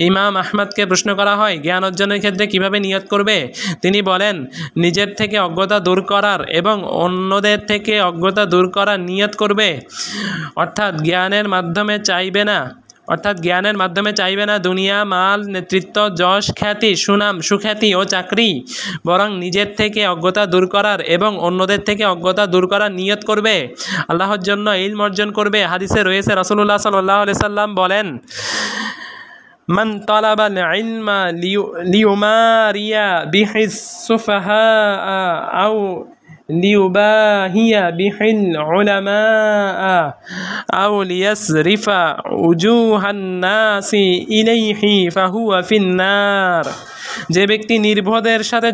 Speaker 1: ইমাম আহমদকে প্রশ্ন করা হয় জ্ঞান অর্জনের ক্ষেত্রে কিভাবে নিয়ত করবে। তিনি বলেন, নিজের থেকে অজ্ঞতা দূর করার এবং অন্যদের থেকে অজ্ঞতা দূর করার নিয়ত করবে। অর্থাৎ জ্ঞানের মাধ্যমে চাইবে না দুনিয়া, মাল, নেতৃত্ব, যশ, খ্যাতি, সুনাম সুখ্যাতি ও চাকরি, বরং নিজের থেকে অজ্ঞতা দূর করার এবং অন্যদের থেকে অজ্ঞতা দূর করার নিয়ত করবে। আল্লাহর জন্য ইলম অর্জন করবে। হাদিসে রয়েছে, রাসূলুল্লাহ সাল্লাল্লাহু আলাইহি সাল্লাম বলেন, মান তালাবাল ইলমা লিউমারিয়া বিহিস সুফাহা আও লিউবাহিয়া বিহিল উলামা আও লিয়াসরিফা উজুহান নাসি ইলাইহি ফাহুয়া ফিন্নার। যে ব্যক্তি নির্বোধের সাথে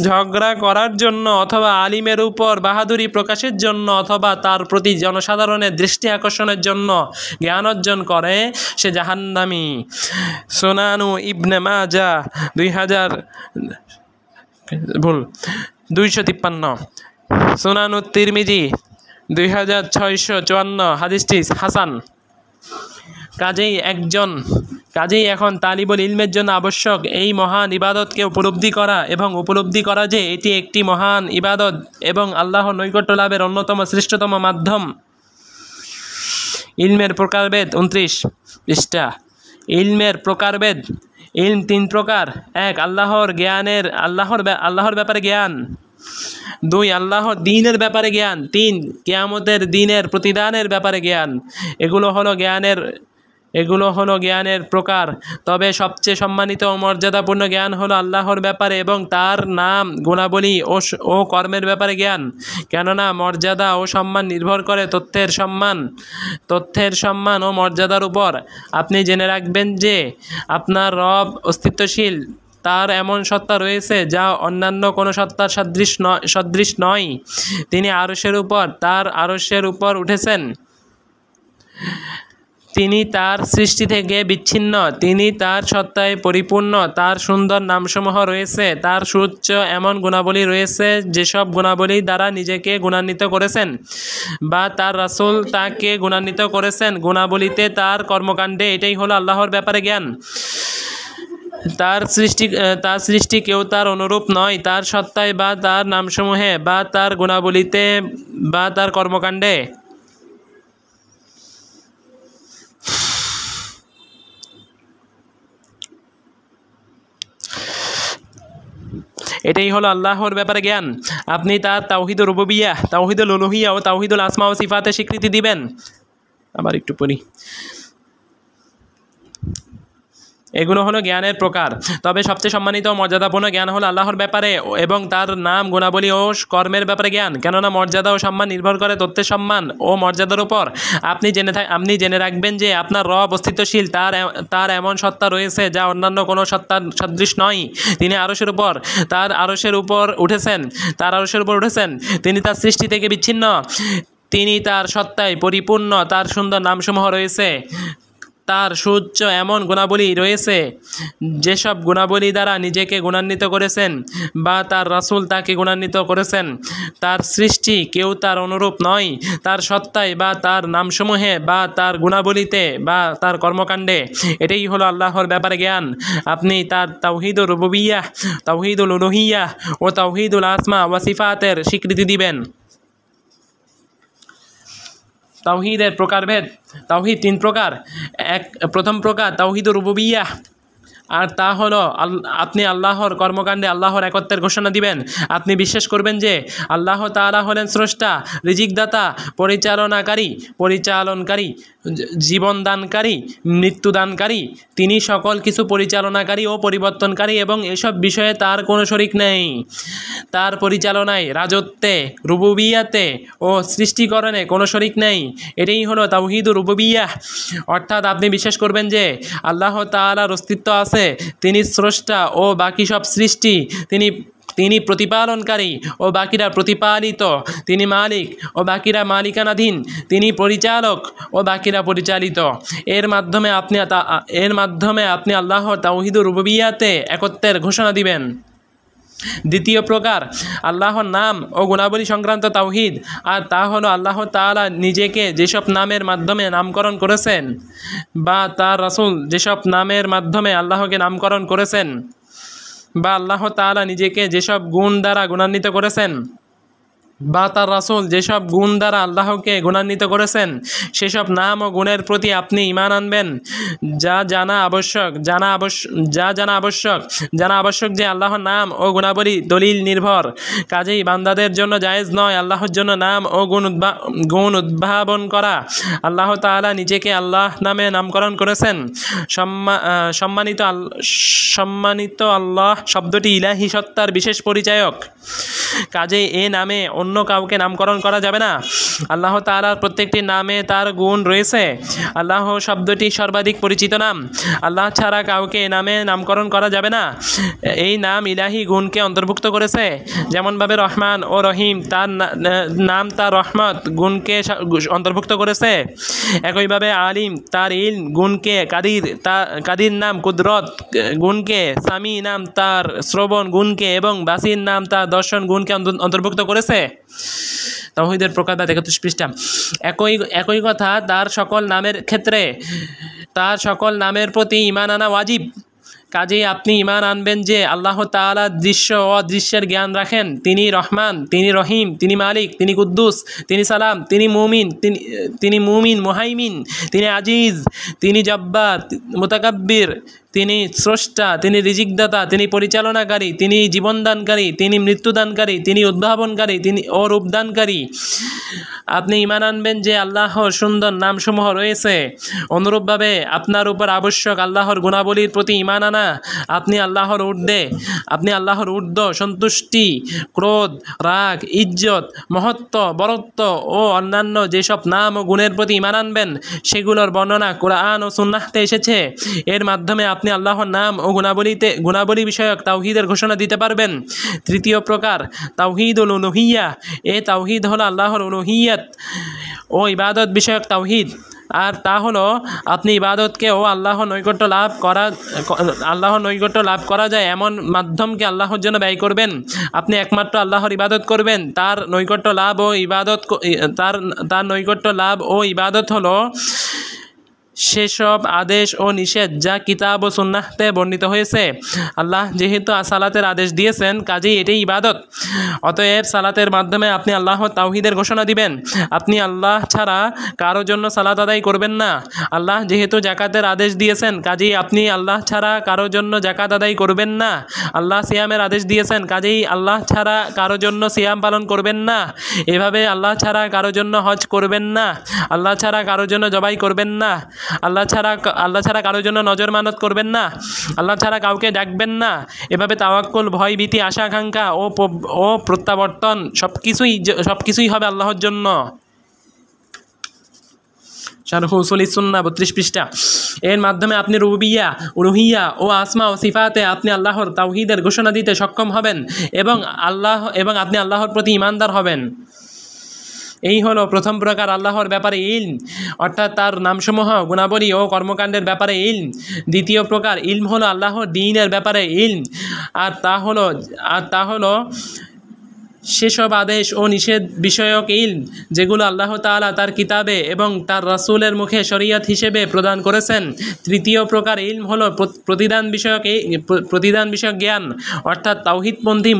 Speaker 1: ঝগড়া করার জন্য অথবা আলিমের উপর বাহাদুরি প্রকাশের জন্য অথবা তার প্রতি জনসাধারণের দৃষ্টি আকর্ষণের জন্য জ্ঞান অর্জন করে সে জাহান্নামী। সুনানু ইবনে মাজাহ 253। সুনানু তিরমিজি 2654। হাদিসটি হাসান। কাজেই এখন তালিবুল ইলমের জন্য আবশ্যক এই মহান ইবাদতকে উপলব্ধি করা এবং উপলব্ধি করা যে এটি একটি মহান ইবাদত এবং আল্লাহর নৈকট্য লাভের অন্যতম শ্রেষ্ঠতম মাধ্যম। ইলমের প্রকারভেদ 29 পৃষ্ঠা। ইলমের প্রকারভেদ। ইলম 3 প্রকার। 1. আল্লাহর ব্যাপারে জ্ঞান। 2. আল্লাহর দ্বীনের ব্যাপারে জ্ঞান। 3. কিয়ামতের দিনের প্রতিদানের ব্যাপারে জ্ঞান। এগুলো হলো এগুলো হলো জ্ঞানের প্রকার। তবে সবচেয়ে সম্মানিত ও মর্যাদাপূর্ণ জ্ঞান হলো আল্লাহর ব্যাপারে এবং তার নাম, গুণাবলী ও কর্মের ব্যাপারে জ্ঞান। কেননা মর্যাদা ও সম্মান নির্ভর করে তথ্যের সম্মান ও মর্যাদার উপর। আপনি জেনে রাখবেন যে আপনার রব অস্তিত্বশীল। তার এমন সত্তা রয়েছে যা অন্যান্য কোনো সত্তার সদৃশ নয়। তিনি তার আরশের উপর উঠেছেন। তিনি তার সৃষ্টি থেকে বিচ্ছিন্ন। তিনি তার সত্তায় পরিপূর্ণ। তার সুন্দর নামসমূহ রয়েছে। তার সুউচ্চ এমন গুণাবলী রয়েছে যেসব গুণাবলী দ্বারা নিজেকে গুণান্বিত করেছেন বা তার রাসূল তাকে গুণান্বিত করেছেন। গুণাবলীতে, তার কর্মকাণ্ডে, এটাই হলো আল্লাহর ব্যাপারে জ্ঞান। তার সৃষ্টি কেউ তার অনুরূপ নয়। তার সত্তায় বা তার নামসমূহে বা তার গুণাবলীতে বা তার কর্মকাণ্ডে। এটাই হলো আল্লাহর ব্যাপারে জ্ঞান। আপনি তার তাওহীদুর রুবুবিয়্যাহ, তাওহীদুল উলুহিয়্যাহ ও তাওহীদুল আসমা ও সিফাতের স্বীকৃতি দিবেন। আবার একটু পড়ি। এগুলো হলো জ্ঞানের প্রকার। তবে সবচেয়ে সম্মানিত ও মর্যাদাপূর্ণ জ্ঞান হলো আল্লাহর ব্যাপারে এবং তার নাম, গুণাবলী ও কর্মের ব্যাপারে জ্ঞান। কেননা মর্যাদা ও সম্মান নির্ভর করে তথ্যের সম্মান ও মর্যাদার উপর। আপনি জেনে রাখবেন যে আপনার রব অস্তিত্বশীল। তার এমন সত্তা রয়েছে যা অন্যান্য কোনো সত্তার সদৃশ নয়। তিনি তার আরশের উপর উঠেছেন। তিনি তার সৃষ্টি থেকে বিচ্ছিন্ন। তিনি তার সত্তায় পরিপূর্ণ। তার সুন্দর নামসমূহ রয়েছে। তার সুউচ্চ এমন গুণাবলী রয়েছে যেসব গুণাবলী দ্বারা নিজেকে গুণান্বিত করেছেন বা তার রাসূল তাকে গুণান্বিত করেছেন। তার সৃষ্টি কেউ তার অনুরূপ নয়। তার সত্তায় বা তার নামসমূহে বা তার গুণাবলীতে বা তার কর্মকাণ্ডে। এটাই হলো আল্লাহর ব্যাপারে জ্ঞান। আপনি তার তাওহীদুর রুবুবিয়্যাহ, তাওহীদুল উলুহিয়্যাহ ও তাওহীদুল আসমা ওয়া সিফাতের স্বীকৃতি দিবেন। তাওহীদের প্রকারভেদ। তাওহীদ 3 প্রকার। প্রথম প্রকার তাওহীদুর রুবুবিয়্যাহ, আর তা হলো আপনি আল্লাহর কর্মকাণ্ডে আল্লাহর একত্বের ঘোষণা দিবেন। আপনি বিশ্বাস করবেন যে আল্লাহ তাআলা হলেন স্রষ্টা, রিজিকদাতা, পরিচালনকারী, জীবনদানকারী, মৃত্যুদানকারী। তিনি সকল কিছু পরিচালনাকারী ও পরিবর্তনকারী এবং এসব বিষয়ে তার কোনো শরিক নেই। তার পরিচালনায়, রাজত্বে, রুবুবিয়াতে ও সৃষ্টিকরণে কোনো শরিক নেই। এটাই হলো তাওহীদুর রুবুবিয়্যাহ। অর্থাৎ আপনি বিশ্বাস করবেন যে আল্লাহ তাআলার অস্তিত্ব আছে। তিনি স্রষ্টা ও বাকি সব সৃষ্টি। তিনি প্রতিপালনকারী ও বাকিরা প্রতিপালিত। তিনি মালিক ও বাকিরা মালিকানাধীন। তিনি পরিচালক ও বাকিরা পরিচালিত। এর মাধ্যমে আপনি আল্লাহর তাওহীদুর রুবুবিয়্যাতে একত্বের ঘোষণা দিবেন। দ্বিতীয় প্রকার আল্লাহর নাম ও গুণাবলী সংক্রান্ত তাওহীদ, আর তা হলো আল্লাহ তাআলা নিজেকে যেসব নামের মাধ্যমে নামকরণ করেছেন বা তার রাসূল যেসব নামের মাধ্যমে আল্লাহকে নামকরণ করেছেন বা আল্লাহ তাআলা নিজেকে যেসব গুণ দ্বারা গুণান্বিত করেছেন বা তার রাসূল যেসব গুণ দ্বারা আল্লাহকে গুণান্বিত করেছেন, সেসব নাম ও গুণের প্রতি আপনি ঈমান আনবেন। জানা আবশ্যক যে আল্লাহর নাম ও গুণাবলী দলিল নির্ভর। কাজেই বান্দাদের জন্য জায়েজ নয় আল্লাহর জন্য নাম ও গুণ উদ্ভাবন করা। আল্লাহ তাআলা নিজেকে আল্লাহ নামে নামকরণ করেছেন। সম্মানিত আল্লাহ শব্দটি ইলাহি সত্তার বিশেষ পরিচায়ক। কাজেই এ নামে অন্য কাউকে নামকরণ করা যাবে না। আল্লাহ তাআলার প্রত্যেকটি নামে তার গুণ রয়েছে। আল্লাহ শব্দটি সর্বাধিক পরিচিত নাম। আল্লাহ ছাড়া কাউকে এ নামে নামকরণ করা যাবে না। এই নাম ইলাহি গুণকে অন্তর্ভুক্ত করেছে। যেমনভাবে রহমান ও রহিম তার নাম তার রহমত গুণকে অন্তর্ভুক্ত করেছে, একইভাবে আলিম তার ইলম গুণকে, কাদির নাম কুদরত গুণকে, সামি নাম তার শ্রবণ গুণকে এবং বাসির নাম তার দর্শন গুণকে অন্তর্ভুক্ত করেছে। তাওহীদের প্রকারভেদ 31 পৃষ্ঠা। একই কথা তার সকল নামের ক্ষেত্রে। তার সকল নামের প্রতি ঈমান আনা ওয়াজিব। কাজেই আপনি ঈমান আনবেন যে আল্লাহ তাআলা দৃশ্য ও অদৃশ্যের জ্ঞান রাখেন। তিনি রহমান, তিনি রহিম, তিনি মালিক, তিনি কুদ্দুস, তিনি সালাম, তিনি মুমিন মুহাইমিন, তিনি আজিজ, তিনি জব্বার মুতাকাব্বির, তিনি স্রষ্টা, তিনি রিজিকদাতা, তিনি পরিচালনাকারী, তিনি জীবনদানকারী, তিনি মৃত্যুদানকারী, তিনি উদ্ভাবনকারী, তিনি ও রূপদানকারী। আপনি ঈমান আনবেন যে আল্লাহর সুন্দর নামসমূহ রয়েছে। অনুরূপভাবে আপনার উপর আবশ্যক আল্লাহর গুণাবলীর প্রতি ঈমান আনা। আপনি আল্লাহর ঊর্ধ্ব সন্তুষ্টি, ক্রোধ, রাগ, ইজ্জত, মহত্ব, বরত্ব ও অন্যান্য যেসব নাম ও গুণের প্রতি ঈমান আনবেন সেগুলোর বর্ণনা কোরআন ও সুন্নাহতে এসেছে। এর মাধ্যমে আপনি আল্লাহর নাম ও গুণাবলী বিষয়ক তাওহীদের ঘোষণা দিতে পারবেন। তৃতীয় প্রকার তাওহীদুল উলুহিয়্যাহ। এই তাওহীদ হলো আল্লাহর উলুহিয়্যাত ও ইবাদত বিষয়ক তাওহীদ। আর তা হলো আপনি ইবাদতকে ও আল্লাহর নৈকট্য লাভ করা যায় এমন মাধ্যমকে আল্লাহর জন্য ব্যয় করবেন। আপনি একমাত্র আল্লাহর ইবাদত করবেন। তার নৈকট্য লাভ ও ইবাদত হলো সেসব আদেশ ও নিষেধ যা কিতাব ও সুন্নাহতে বর্ণিত হয়েছে। আল্লাহ যেহেতু সালাতের আদেশ দিয়েছেন, কাজেই এটাই ইবাদত। অতএব সালাতের মাধ্যমে আপনি আল্লাহর তাওহীদের ঘোষণা দিবেন। আপনি আল্লাহ ছাড়া কারো জন্য সালাত আদায় করবেন না। আল্লাহ যেহেতু জাকাতের আদেশ দিয়েছেন, কাজেই আপনি আল্লাহ ছাড়া কারো জন্য জাকাত আদায় করবেন না। আল্লাহ সিয়ামের আদেশ দিয়েছেন, কাজেই আল্লাহ ছাড়া কারো জন্য সিয়াম পালন করবেন না। এভাবে আল্লাহ ছাড়া কারো জন্য হজ করবেন না। আল্লাহ ছাড়া কারো জন্য জবাই করবেন না। আল্লাহ ছাড়া কারোর জন্য নজর মানত করবেন না। আল্লাহ ছাড়া কাউকে ডাকবেন না। এভাবে তাওয়াক্কুল, ভয়, ভীতি, আশা আকাঙ্ক্ষা ও প্রত্যাবর্তন সবকিছুই হবে আল্লাহর জন্য। শারহ উসুলিস সুন্নাহ 32 পৃষ্ঠা। এর মাধ্যমে আপনি রুবুবিয়্যাহ, উলুহিয়্যাহ ও আসমা ও সিফাতে আপনি আল্লাহর তাওহীদের ঘোষণা দিতে সক্ষম হবেন এবং আপনি আল্লাহর প্রতি ঈমানদার হবেন। এই হলো প্রথম প্রকার আল্লাহর ব্যাপারে ইলম, অর্থাৎ তার নামসমূহ, গুণাবলী ও কর্মকাণ্ডের ব্যাপারে ইলম। দ্বিতীয় প্রকার ইলম হলো আল্লাহর দ্বীনের ব্যাপারে ইলম, আর তা হলো সেসব আদেশ ও নিষেধ বিষয়ক ইলম যেগুলো আল্লাহ তাআলা তার কিতাবে এবং তার রাসূলের মুখে শরীয়ত হিসেবে প্রদান করেছেন। তৃতীয় প্রকার ইলম হলো প্রতিদান বিষয়ক জ্ঞান, অর্থাৎ তাওহীদপন্থী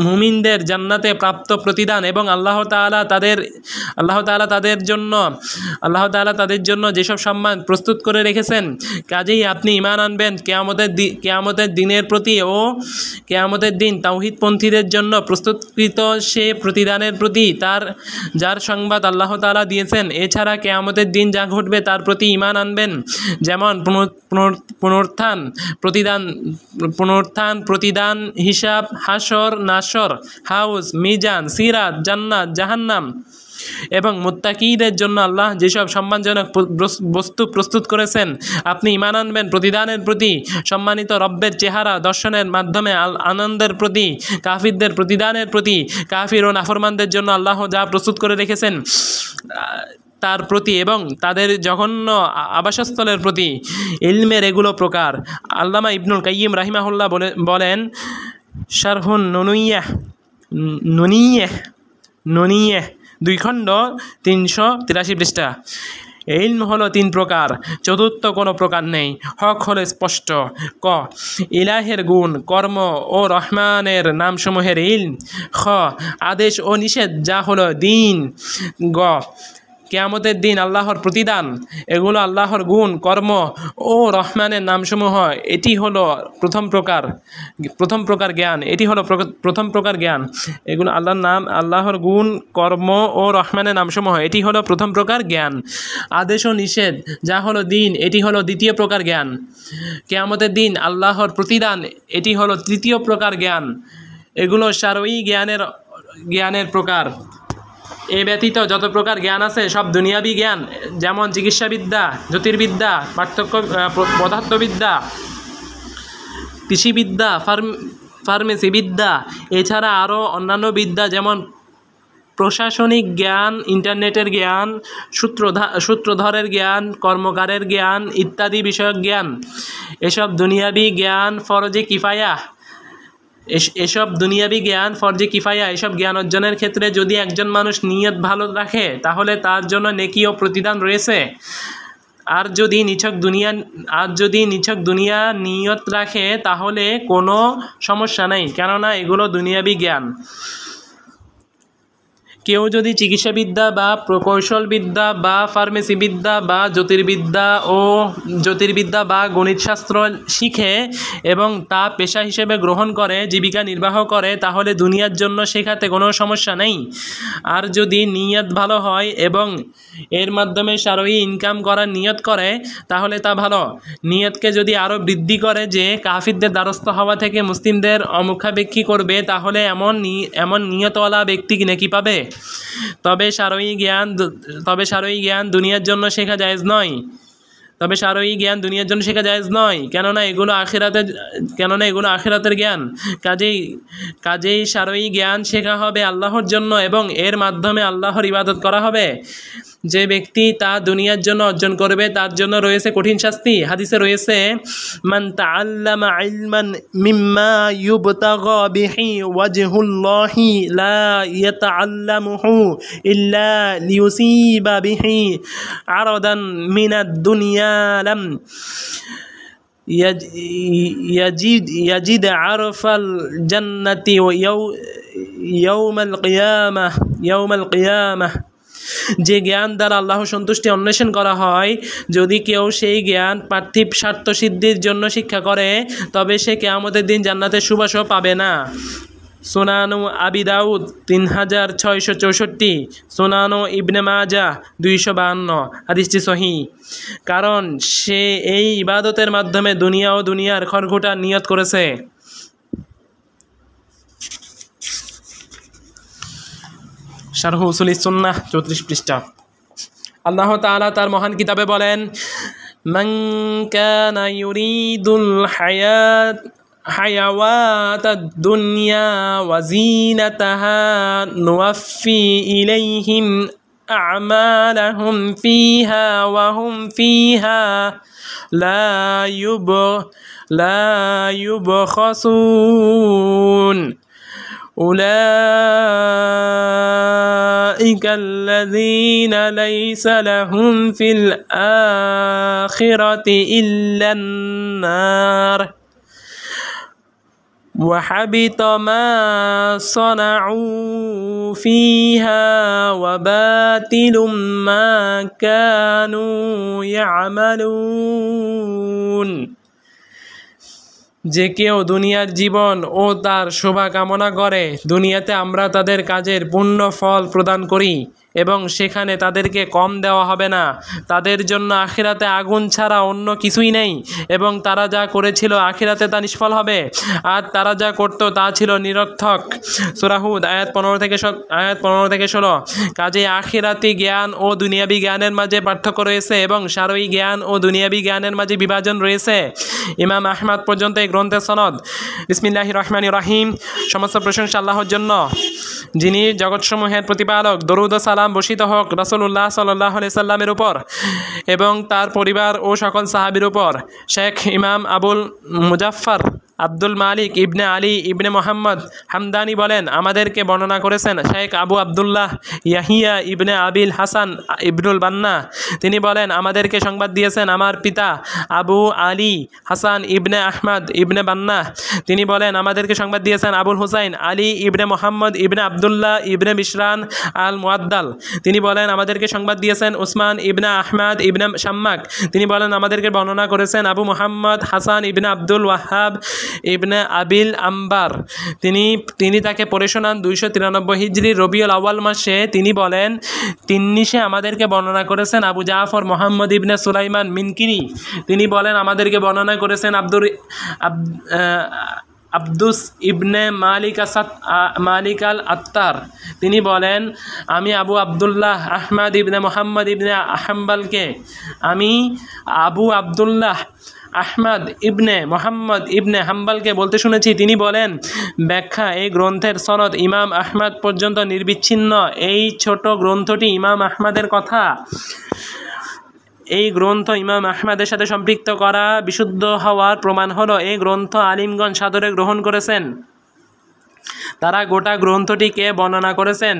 Speaker 1: মুমিনদের জান্নাতে প্রাপ্ত প্রতিদান এবং আল্লাহ তাআলা তাদের জন্য যেসব সম্মান প্রস্তুত করে রেখেছেন। কাজেই আপনি ঈমান আনবেন কিয়ামতের দিনের প্রতি ও কিয়ামতের দিন তাওহীদপন্থীদের জন্য প্রস্তুতকৃত সে প্রতিদানের প্রতি যার সংবাদ আল্লাহ তাআলা দিয়েছেন। এছাড়া কিয়ামতের দিন যা ঘটবে তার প্রতি ঈমান আনবেন, যেমন পুনরুত্থান, প্রতিদান, হিসাব, হাসর, নাসর, হাউজ, মিজান, সিরাত, জান্নাত, জাহান্নাম এবং মুত্তাকীদের জন্য আল্লাহ যেসব সম্মানজনক বস্তু প্রস্তুত করেছেন। আপনি ঈমান আনবেন প্রতিদানের প্রতি, সম্মানিত রব্বের চেহারা দর্শনের মাধ্যমে আনন্দের প্রতি, কাফিরদের প্রতিদানের প্রতি, কাফির ও নাফরমানদের জন্য আল্লাহ যা প্রস্তুত করে রেখেছেন তার প্রতি এবং তাদের জঘন্য আবাসস্থলের প্রতি। ইলমের এগুলো প্রকার। আল্লামা ইবনুল কাইয়িম রাহিমাহুল্লাহ বলেন, শারহুন নুনিয়্যাহ 2 খণ্ড 383 পৃষ্ঠা। ইলম হলো 3 প্রকার, চতুর্থ কোনো প্রকার নেই। হক হলো স্পষ্ট। ক, ইলাহের গুণ, কর্ম ও রহমানের নামসমূহের ইলম। খ, আদেশ ও নিষেধ যা হলো দিন। গ, কিয়ামতের দিন আল্লাহর প্রতিদান, এগুলো আল্লাহর গুণ, কর্ম ও রহমানের নামসমূহ। এটি হলো প্রথম প্রকার জ্ঞান। এগুলো আল্লাহর নাম, আল্লাহর গুণ, কর্ম ও রহমানের নামসমূহ। এটি হলো প্রথম প্রকার জ্ঞান। আদেশ ও নিষেধ যা হলো দিন, এটি হলো দ্বিতীয় প্রকার জ্ঞান। কিয়ামতের দিন আল্লাহর প্রতিদান, এটি হলো তৃতীয় প্রকার জ্ঞান। এগুলো শারঈ জ্ঞানের প্রকার। এ ব্যতীত যত প্রকার জ্ঞান আছে সব দুনিয়াবি জ্ঞান, যেমন চিকিৎসাবিদ্যা, জ্যোতির্বিদ্যা, পদার্থবিদ্যা, কৃষিবিদ্যা, ফার্মেসি বিদ্যা, এছাড়া আরও অন্যান্য বিদ্যা যেমন প্রশাসনিক জ্ঞান, ইন্টারনেটের জ্ঞান, সূত্রধরের জ্ঞান, কর্মকারের জ্ঞান ইত্যাদি বিষয়ক জ্ঞান। এসব দুনিয়াবি জ্ঞান ফরজে কিফায়া। এসব জ্ঞান অর্জনের ক্ষেত্রে যদি একজন মানুষ নিয়ত ভালো রাখে তাহলে তার জন্য নেকি ও প্রতিদান রয়েছে। আর যদি নিছক দুনিয়া নিয়ত রাখে তাহলে কোনো সমস্যা নেই, কেননা এগুলো দুনিয়াবি জ্ঞান। কেউ যদি চিকিৎসাবিদ্যা বা প্রকৌশলবিদ্যা বা ফার্মেসিবিদ্যা বা জ্যোতির্বিদ্যা বা গণিতশাস্ত্র শিখে এবং তা পেশা হিসেবে গ্রহণ করে, জীবিকা নির্বাহ করে, তাহলে দুনিয়ার জন্য শেখাতে কোনো সমস্যা নেই। আর যদি নিয়ত ভালো হয় এবং এর মাধ্যমে সারয়ী ইনকাম করার নিয়ত করে তাহলে তা ভালো। নিয়তকে যদি আরও বৃদ্ধি করে যে কাফিরদের দ্বারস্থ হওয়া থেকে মুসলিমদের অমুখাপেক্ষী করবে, তাহলে এমন নিয়তওয়ালা ব্যক্তি নেকি পাবে। তবে সারয়ী জ্ঞান দুনিয়ার জন্য শেখা জায়েজ নয়। কেননা এগুলো আখিরাতের জ্ঞান। কাজেই সারয়ী জ্ঞান শেখা হবে আল্লাহর জন্য এবং এর মাধ্যমে আল্লাহর ইবাদত করা হবে। যে ব্যক্তি তা দুনিয়ার জন্য অর্জন করবে তার জন্য রয়েছে কঠিন শাস্তি। হাদিসে রয়েছে, মান তাআল্লামা ইলমান মিম্মা ইউবতাগা বিহি ওয়াজহুল্লাহি লা ইয়াতাআল্লামুহু ইল্লা লিয়ুসিবা বিহি আরাদান মিনাদ দুনিয়া লাম ইয়াজিদ আরফাল জান্নাতি ইয়াউমাল কিয়ামাহ। যে জ্ঞান দ্বারা আল্লাহ সন্তুষ্টি অন্বেষণ করা হয়, যদি কেউ সেই জ্ঞান পার্থিব স্বার্থ সিদ্ধির জন্য শিক্ষা করে তবে সে কিয়ামতের দিন জান্নাতের সুবাসও পাবে না। সুনানু আবি দাউদ 3664, সুনানু ইবনে মাজাহ 252। হাদিসটি সহিহ। কারণ সে এই ইবাদতের মাধ্যমে দুনিয়া ও দুনিয়ার খড়কুটার নিয়ত করেছে। শারহ উসুলিস সুন্নাহ 34 পৃষ্ঠা। আল্লাহ তাআলা তার মহান কিতাবে বলেন, মান কানা ইউরিদুল হায়াওয়াতাদ দুনিয়া ওয়া যিনাতাহা নুওয়াফি ইলাইহিম আ'মালাহুম ফিহা ওয়া হুম ফিহা লা ইউবখাসুন أولئك الذين ليس لهم في الآخرة إلا النار وحبط ما صنعوا فيها وباطل ما كانوا يعملون। যে কেউ দুনিয়ার জীবন ও তার শোভা কামনা করে, দুনিয়াতে আমরা তাদের কাজের পূর্ণ ফল প্রদান করি এবং সেখানে তাদেরকে কম দেওয়া হবে না। তাদের জন্য আখিরাতে আগুন ছাড়া অন্য কিছুই নেই এবং তারা যা করেছিল আখিরাতে তা নিষ্ফল হবে, আর তারা যা করত তা ছিল নিরর্থক। সূরা হুদ আয়াত 15 থেকে 16। কাজেই আখিরাতি জ্ঞান ও দুনিয়াবি জ্ঞানের মাঝে পার্থক্য রয়েছে এবং সারয়ী জ্ঞান ও দুনিয়াবি জ্ঞানের মাঝে বিভাজন রয়েছে। ইমাম আহমদ পর্যন্ত এই গ্রন্থের সনদ। বিসমিল্লাহির রহমানির রহিম। সমস্ত প্রশংসা আল্লাহর জন্য, যিনি জগৎসমূহের প্রতিপালক। দরুদ ও সালাম বর্ষিত হোক রাসূলুল্লাহ সাল্লাল্লাহু আলাইহি সাল্লামের উপর এবং তার পরিবার ও সকল সাহাবীর উপর। শেখ ইমাম আবুল মুজাফফর আব্দুল মালিক ইবনে আলী ইবনে মোহাম্মদ হামদানি বলেন, আমাদেরকে বর্ণনা করেছেন শেখ আবু আবদুল্লাহ ইয়াহিয়া ইবনে আবিল হাসান ইবনুল বান্না। তিনি বলেন, আমাদেরকে সংবাদ দিয়েছেন আমার পিতা আবু আলী হাসান ইবনে আহমদ ইবনে বান্না। তিনি বলেন, আমাদেরকে সংবাদ দিয়েছেন আবুল হুসাইন আলী ইবনে মোহাম্মদ ইবনে আবদুল্লাহ ইবনে বিশরান আল মুআদ্দাল। তিনি বলেন, আমাদেরকে সংবাদ দিয়েছেন উসমান ইবনে আহমদ ইবনে শাম্মাক। তিনি বলেন, আমাদেরকে বর্ণনা করেছেন আবু মুহাম্মদ হাসান ইবনে আব্দুল ওয়াহাব ইবনে আবিল আম্বার। তিনি তাকে পড়ে শোনান 293 হিজরি রবিউল আউয়াল মাসে। তিনি বলেন, তিন্নিসে আমাদেরকে বর্ণনা করেছেন আবু জাফর মোহাম্মদ ইবনে সুলাইমান মিনকিনি। তিনি বলেন, আমাদেরকে বর্ণনা করেছেন আব্দুস ইবনে মালিক আল আত্তার। তিনি বলেন, আমি আবু আবদুল্লাহ আহমদ ইবনে মোহাম্মদ ইবনে আবু আবদুল্লাহ আহমদ ইবনে মোহাম্মদ ইবনে হাম্বালকে বলতে শুনেছি। তিনি বলেন, ব্যাখ্যা, এই গ্রন্থের সনদ ইমাম আহমদ পর্যন্ত নির্বিচ্ছিন্ন। এই ছোট গ্রন্থটি ইমাম আহমদের কথা। এই গ্রন্থ ইমাম আহমদের সাথে সম্পৃক্ত করা বিশুদ্ধ হওয়ার প্রমাণ হলো এই গ্রন্থ আলিমগণ সাদরে গ্রহণ করেছেন। তারা গোটা গ্রন্থটিকে বর্ণনা করেছেন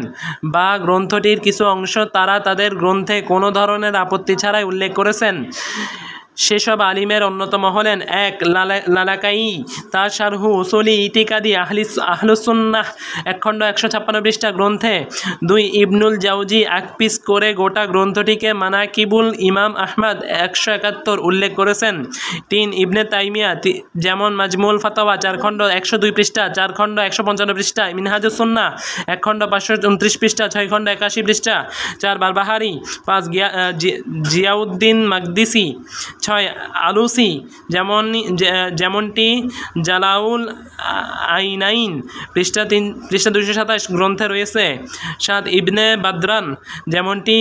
Speaker 1: বা গ্রন্থটির কিছু অংশ তারা তাদের গ্রন্থে কোনো ধরনের আপত্তি ছাড়াই উল্লেখ করেছেন। সেসব আলিমের অন্যতম হলেন এক লালাকাই, তার শারহু উসুলি ইতিকাদি আহলুসুন্নাহ 1 খণ্ড 156 পৃষ্ঠা গ্রন্থে। 2 ইবনুল জাউজি আকপিস করে গোটা গ্রন্থটিকে মানাকিবুল ইমাম আহমদ 171 উল্লেখ করেছেন। 3 ইবনে তাইমিয়া যেমন মাজমুল ফাতাওয়া 4 খণ্ড 102 পৃষ্ঠা, 4 খণ্ড 155 পৃষ্ঠা, মিনহাজুস সুন্নাহ 1 খণ্ড 529 পৃষ্ঠা, 6 খণ্ড 81 পৃষ্ঠা, 4 বারবাহারি, 5 জিয়াউদ্দিন মাকদিসি, 6 আলুসি যেমনটি জালাউল আইনাইন পৃষ্ঠা 227 গ্রন্থে রয়েছে। 7 ইবনে বাদরান যেমনটি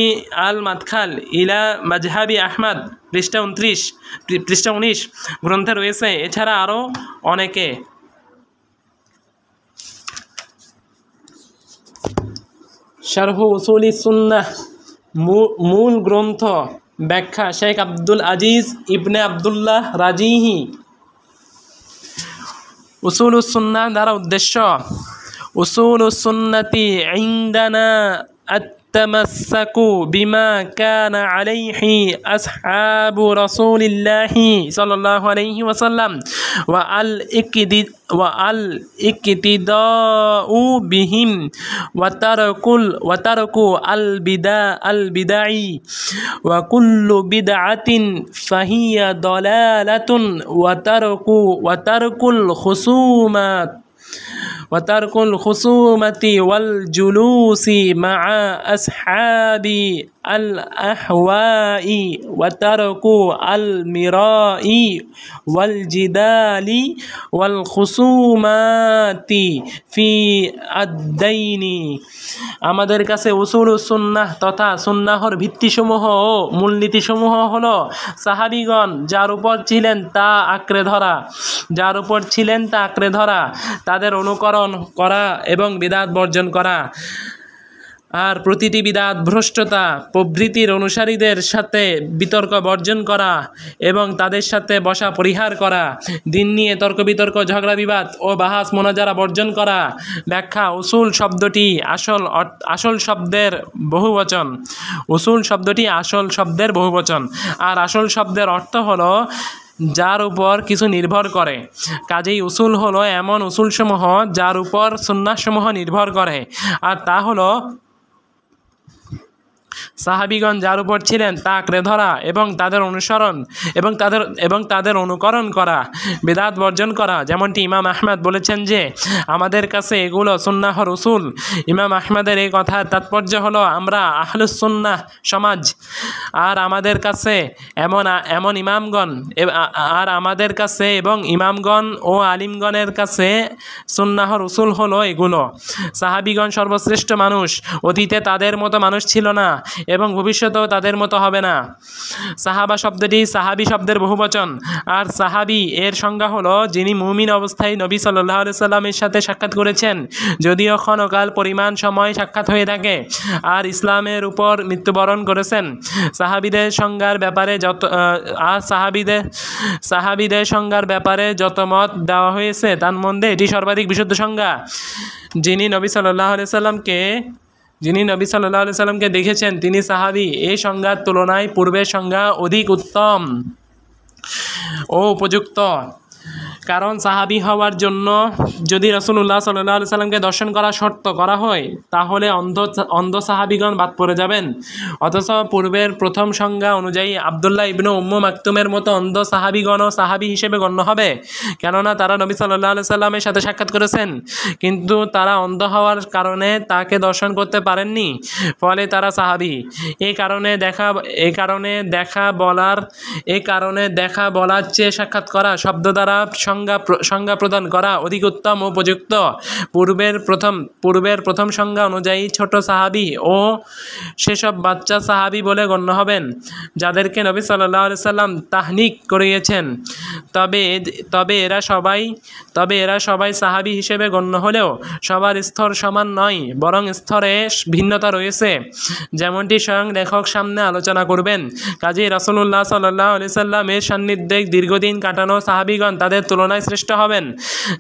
Speaker 1: আল মাদখাল ইলা মাজহাবি আহমদ পৃষ্ঠা 19 গ্রন্থে রয়েছে। এছাড়া আরও অনেকে। শারহু উসুলি সুন্নাহ মূল গ্রন্থ ব্যাখ্যা শেখ আব্দুল আজিজ ইবনে আবদুল্লাহ রাজিহি। উসুলুস সুন্নাহ দ্বারা উদ্দেশ্য উসুলুস সুন্নাতি ইনদানা আত-তামাসসাকু বিমা কানা আলাইহি আসহাবু রাসূলিল্লাহি সাল্লাল্লাহু আলাইহি ওয়াসাল্লাম ওয়া আল ইকতিদাউ বিহিম ওয়া তারকু আল বিদাই ওয়া কুল্লু বিদআতিন ফাহিয়া দালালাতুন ওয়া তারকুল খুসুমাতি ওয়াল জুলুসি মা'a আসহাবি আল আহওয়াই ওয়া তারকু আল মিরাই ওয়াল জিদালি ওয়াল খুসুমাতি ফি আদ-দাইনি। আমাদের কাছে উসুলুস সুন্নাহ তথা সুন্নাহর ভিত্তিসমূহ ও মূলনীতিসমূহ হলো সাহাবীগণ যার উপর ছিলেন তা আঁকড়ে ধরা, তাদের অনুকরণ করা এবং বিদআত বর্জন করা, আর প্রতিটি বিদআত ভ্রষ্টতা প্রভৃতির অনুসারীদের সাথে বিতর্ক বর্জন করা এবং তাদের সাথে বসা পরিহার করা, দিন নিয়ে তর্ক বিতর্ক ঝগড়া বিবাদ ও বাহাস মোনাজারা বর্জন করা। ব্যাখ্যা উসুল শব্দটি আসল শব্দের বহুবচন। উসুল শব্দটি আসল শব্দের বহুবচন, আর আসল শব্দের অর্থ হলো যার উপর কিছু নির্ভর করে। কাজেই উসুল হলো এমন উসুলসমূহ যার উপর সুন্নাহসমূহ নির্ভর করে, আর তা হলো সাহাবীগণ যার উপর ছিলেন তা আঁকড়ে ধরা এবং তাদের অনুসরণ এবং তাদের অনুকরণ করা, বিদআত বর্জন করা। যেমনটি ইমাম আহমদ বলেছেন যে আমাদের কাছে এগুলো সুন্নাহর উসুল। ইমাম আহমদের এই কথার তাৎপর্য হলো আমরা আহলুস সুন্নাহ সমাজ, আর আমাদের কাছে এবং ইমামগণ ও আলিমগণের কাছে সুন্নাহর উসুল হলো এগুলো। সাহাবীগণ সর্বশ্রেষ্ঠ মানুষ, অতীতে তাদের মতো মানুষ ছিল না এবং ভবিষ্যতেও তাদের মতো হবে না। সাহাবা শব্দটি সাহাবী শব্দের বহুবচন, আর সাহাবী এর সংজ্ঞা হলো যিনি মুমিন অবস্থায় নবী সাল্লাল্লাহু আলাইহি সাল্লামের সাথে সাক্ষাৎ করেছেন, যদিও ক্ষণকাল পরিমাণ সময় সাক্ষাৎ হয়ে থাকে, আর ইসলামের উপর মৃত্যুবরণ করেছেন। সাহাবীদের সংজ্ঞার ব্যাপারে যত মত দেওয়া হয়েছে তার মধ্যে এটি সর্বাধিক বিশুদ্ধ সংজ্ঞা। যিনি নবী সাল্লাল্লাহু আলাইহি সাল্লামকে দেখেছেন তিনি সাহাবী। এই সংজ্ঞার তুলনায় পূর্বের সংজ্ঞা অধিক উত্তম ও উপযুক্ত, কারণ সাহাবী হওয়ার জন্য যদি রাসূলুল্লাহ সাল্লাল্লাহু আলাইহি সাল্লামকে দর্শন করা শর্ত করা হয় তাহলে অন্ধ সাহাবীগণ বাদ পড়ে যাবেন। অথচ পূর্বের প্রথম সংজ্ঞা অনুযায়ী আব্দুল্লাহ ইবনে উম্মু মাকতুমের মতো অন্ধ সাহাবীগণও সাহাবী হিসেবে গণ্য হবে, কেননা তারা নবী সাল্লাল্লাহু আলাইহি সাল্লামের সাথে সাক্ষাৎ করেছেন, কিন্তু তারা অন্ধ হওয়ার কারণে তাকে দর্শন করতে পারেননি, ফলে তারা সাহাবী। এই কারণে দেখা বলার চেয়ে সাক্ষাৎ করা শব্দ দ্বারা সংজ্ঞা প্রদান করা অধিক উত্তম ও উপযুক্ত। পূর্বের প্রথম সংজ্ঞা অনুযায়ী ছোট সাহাবী ও সেসব বাচ্চা সাহাবী বলে গণ্য হবেন যাদেরকে নবী সাল্লাল্লাহু আলাইহি সাল্লাম তাহনিক করিয়েছেন। তবে এরা সবাই সাহাবী হিসেবে গণ্য হলেও সবার স্তর সমান নয়, বরং স্তরে ভিন্নতা রয়েছে, যেমনটি স্বয়ং লেখক সামনে আলোচনা করবেন। কাজেই রাসূলুল্লাহ সাল্লাল্লাহু আলাইহি সাল্লামের সান্নিধ্যে দীর্ঘদিন কাটানো সাহাবীগণ তাদের তুলনায় শ্রেষ্ঠ হবেন।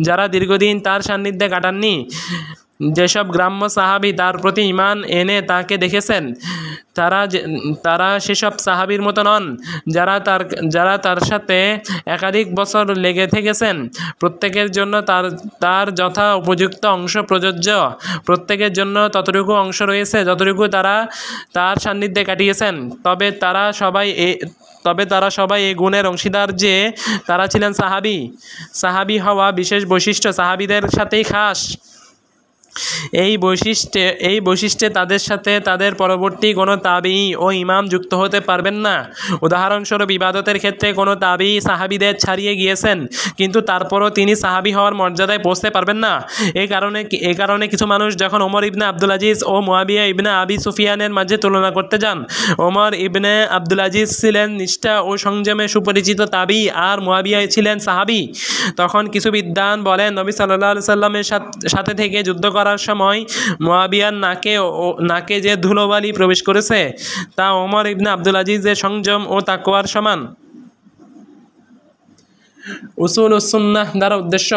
Speaker 1: যারা দীর্ঘদিন তার সান্নিধ্যে কাটাননি, যেসব গ্রাম্য সাহাবী তার প্রতি ঈমান এনে তাকে দেখেছেন তারা সেসব সাহাবীর মতো নন যারা তার সাথে একাধিক বছর লেগে থেকেছেন। প্রত্যেকের জন্য তার যথা উপযুক্ত অংশ প্রযোজ্য, প্রত্যেকের জন্য ততটুকু অংশ রয়েছে যতটুকু তারা তার সান্নিধ্যে কাটিয়েছেন। তবে তারা সবাই এই গুণের অংশীদার যে তারা ছিলেন সাহাবী হওয়া বিশেষ বৈশিষ্ট্য সাহাবীদের সাথেই খাস। এই বৈশিষ্ট্যে তাদের সাথে তাদের পরবর্তী কোনো তাবিঈ ও ইমাম যুক্ত হতে পারবেন না। উদাহরণস্বরূপ ইবাদতের ক্ষেত্রে কোনো তাবিঈ সাহাবীদের ছাড়িয়ে গিয়েছেন, কিন্তু তারপরও তিনি সাহাবী হওয়ার মর্যাদায় পৌঁছতে পারবেন না। এই কারণে কিছু মানুষ যখন ওমর ইবনে আব্দুল আজিজ ও মুয়াবিয়া ইবনে আবি সুফিয়ানের মাঝে তুলনা করতে যান, ওমর ইবনে আব্দুল আজিজ ছিলেন নিষ্ঠা ও সংযমে সুপরিচিত তাবিঈ আর মুয়াবিয়া ছিলেন সাহাবী, তখন কিছু বিদ্বান বলেন নবী সাল্লাল্লাহু আলাইহি সাল্লামের সাথে থেকে যুদ্ধ করার সময় মুয়াবিয়ার নাকে যে ধুলোবালি প্রবেশ করেছে তা ওমর ইবনে আব্দুল আজিজের সংযম ও তাকওয়ার সমান। উসুলুস সুন্নাহ দ্বারা উদ্দেশ্য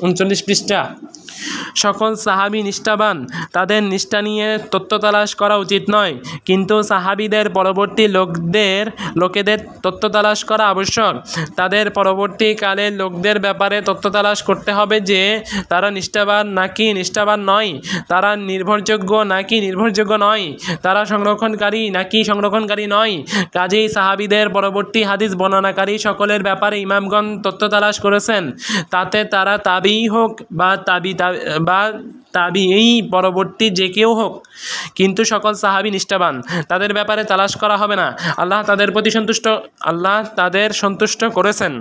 Speaker 1: 39 পৃষ্ঠা। সকল সাহাবী নিষ্ঠাবান, তাদের নিষ্ঠা নিয়ে তথ্য তালাশ করা উচিত নয়, কিন্তু সাহাবীদের পরবর্তী লোকেদের তথ্য তালাশ করা আবশ্যক। তাদের পরবর্তীকালের লোকদের ব্যাপারে তথ্য তালাশ করতে হবে যে তারা নিষ্ঠাবান নাকি নিষ্ঠাবান নয়, তারা নির্ভরযোগ্য নাকি নির্ভরযোগ্য নয়, তারা সংরক্ষণকারী নাকি সংরক্ষণকারী নয়। কাজেই সাহাবীদের পরবর্তী হাদিস বর্ণনাকারী সকলের ব্যাপারে ইমামগণ তথ্য তালাশ করেছেন, তাতে তারা তাবিঈ হোক বা তাবিঈ পরবর্তী যে কেউ হোক, কিন্তু সকল সাহাবী নিষ্ঠাবান। তাদের ব্যাপারে তালাশ করা হবে না। আল্লাহ তাদের সন্তুষ্ট করেছেন।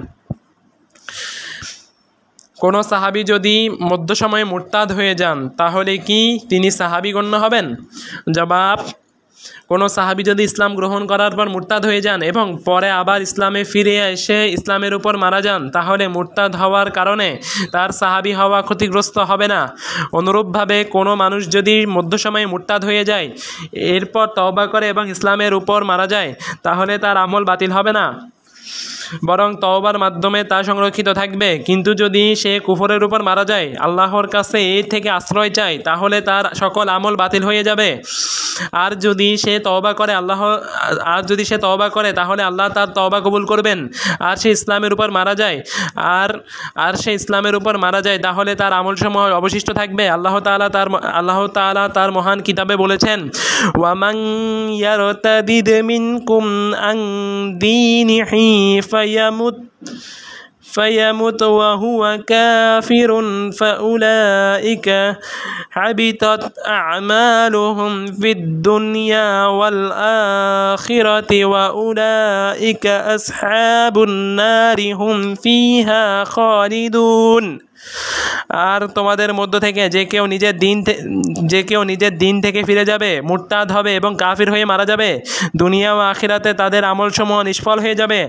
Speaker 1: কোনো সাহাবী যদি মধ্য সময়ে মুরতাদ হয়ে যান তাহলে কি তিনি সাহাবী গণ্য হবেন? জবাব: কোনো সাহাবী যদি ইসলাম গ্রহণ করার পর মুরতাদ হয়ে যান এবং পরে আবার ইসলামে ফিরে এসে ইসলামের উপর মারা যান, তাহলে মুরতাদ হওয়ার কারণে তার সাহাবী হওয়া ক্ষতিগ্রস্ত হবে না। অনুরূপভাবে কোনো মানুষ যদি মধ্য সময়ে মুরতাদ হয়ে যায়, এরপর তওবা করে এবং ইসলামের উপর মারা যায়, তাহলে তার আমল বাতিল হবে না, বরং তওবার মাধ্যমে তা সংরক্ষিত থাকবে। কিন্তু যদি সে কুফরের উপর মারা যায়, আল্লাহর কাছে এর থেকে আশ্রয় চায়, তাহলে তার সকল আমল বাতিল হয়ে যাবে। আর যদি সে তওবা করে তাহলে আল্লাহ তার তওবা কবুল করবেন। আর সে ইসলামের উপর মারা যায় তাহলে তার আমলসমূহ অবশিষ্ট থাকবে। আল্লাহ তাআলা তার মহান কিতাবে বলেছেন, ওয়ামান ইয়ারতাদিদ মিনকুম আন দীনিহি فيمت وهو كافر فأولئك حبطت أعمالهم في الدنيا والآخرة وأولئك أصحاب النار هم فيها خالدون। আর তোমাদের মধ্য থেকে যে কেউ নিজের দিন থেকে ফিরে যাবে, মুরতাদ হবে এবং কাফির হয়ে মারা যাবে, দুনিয়া ও আখিরাতে তাদের আমলসমূহ নিষ্ফল হয়ে যাবে,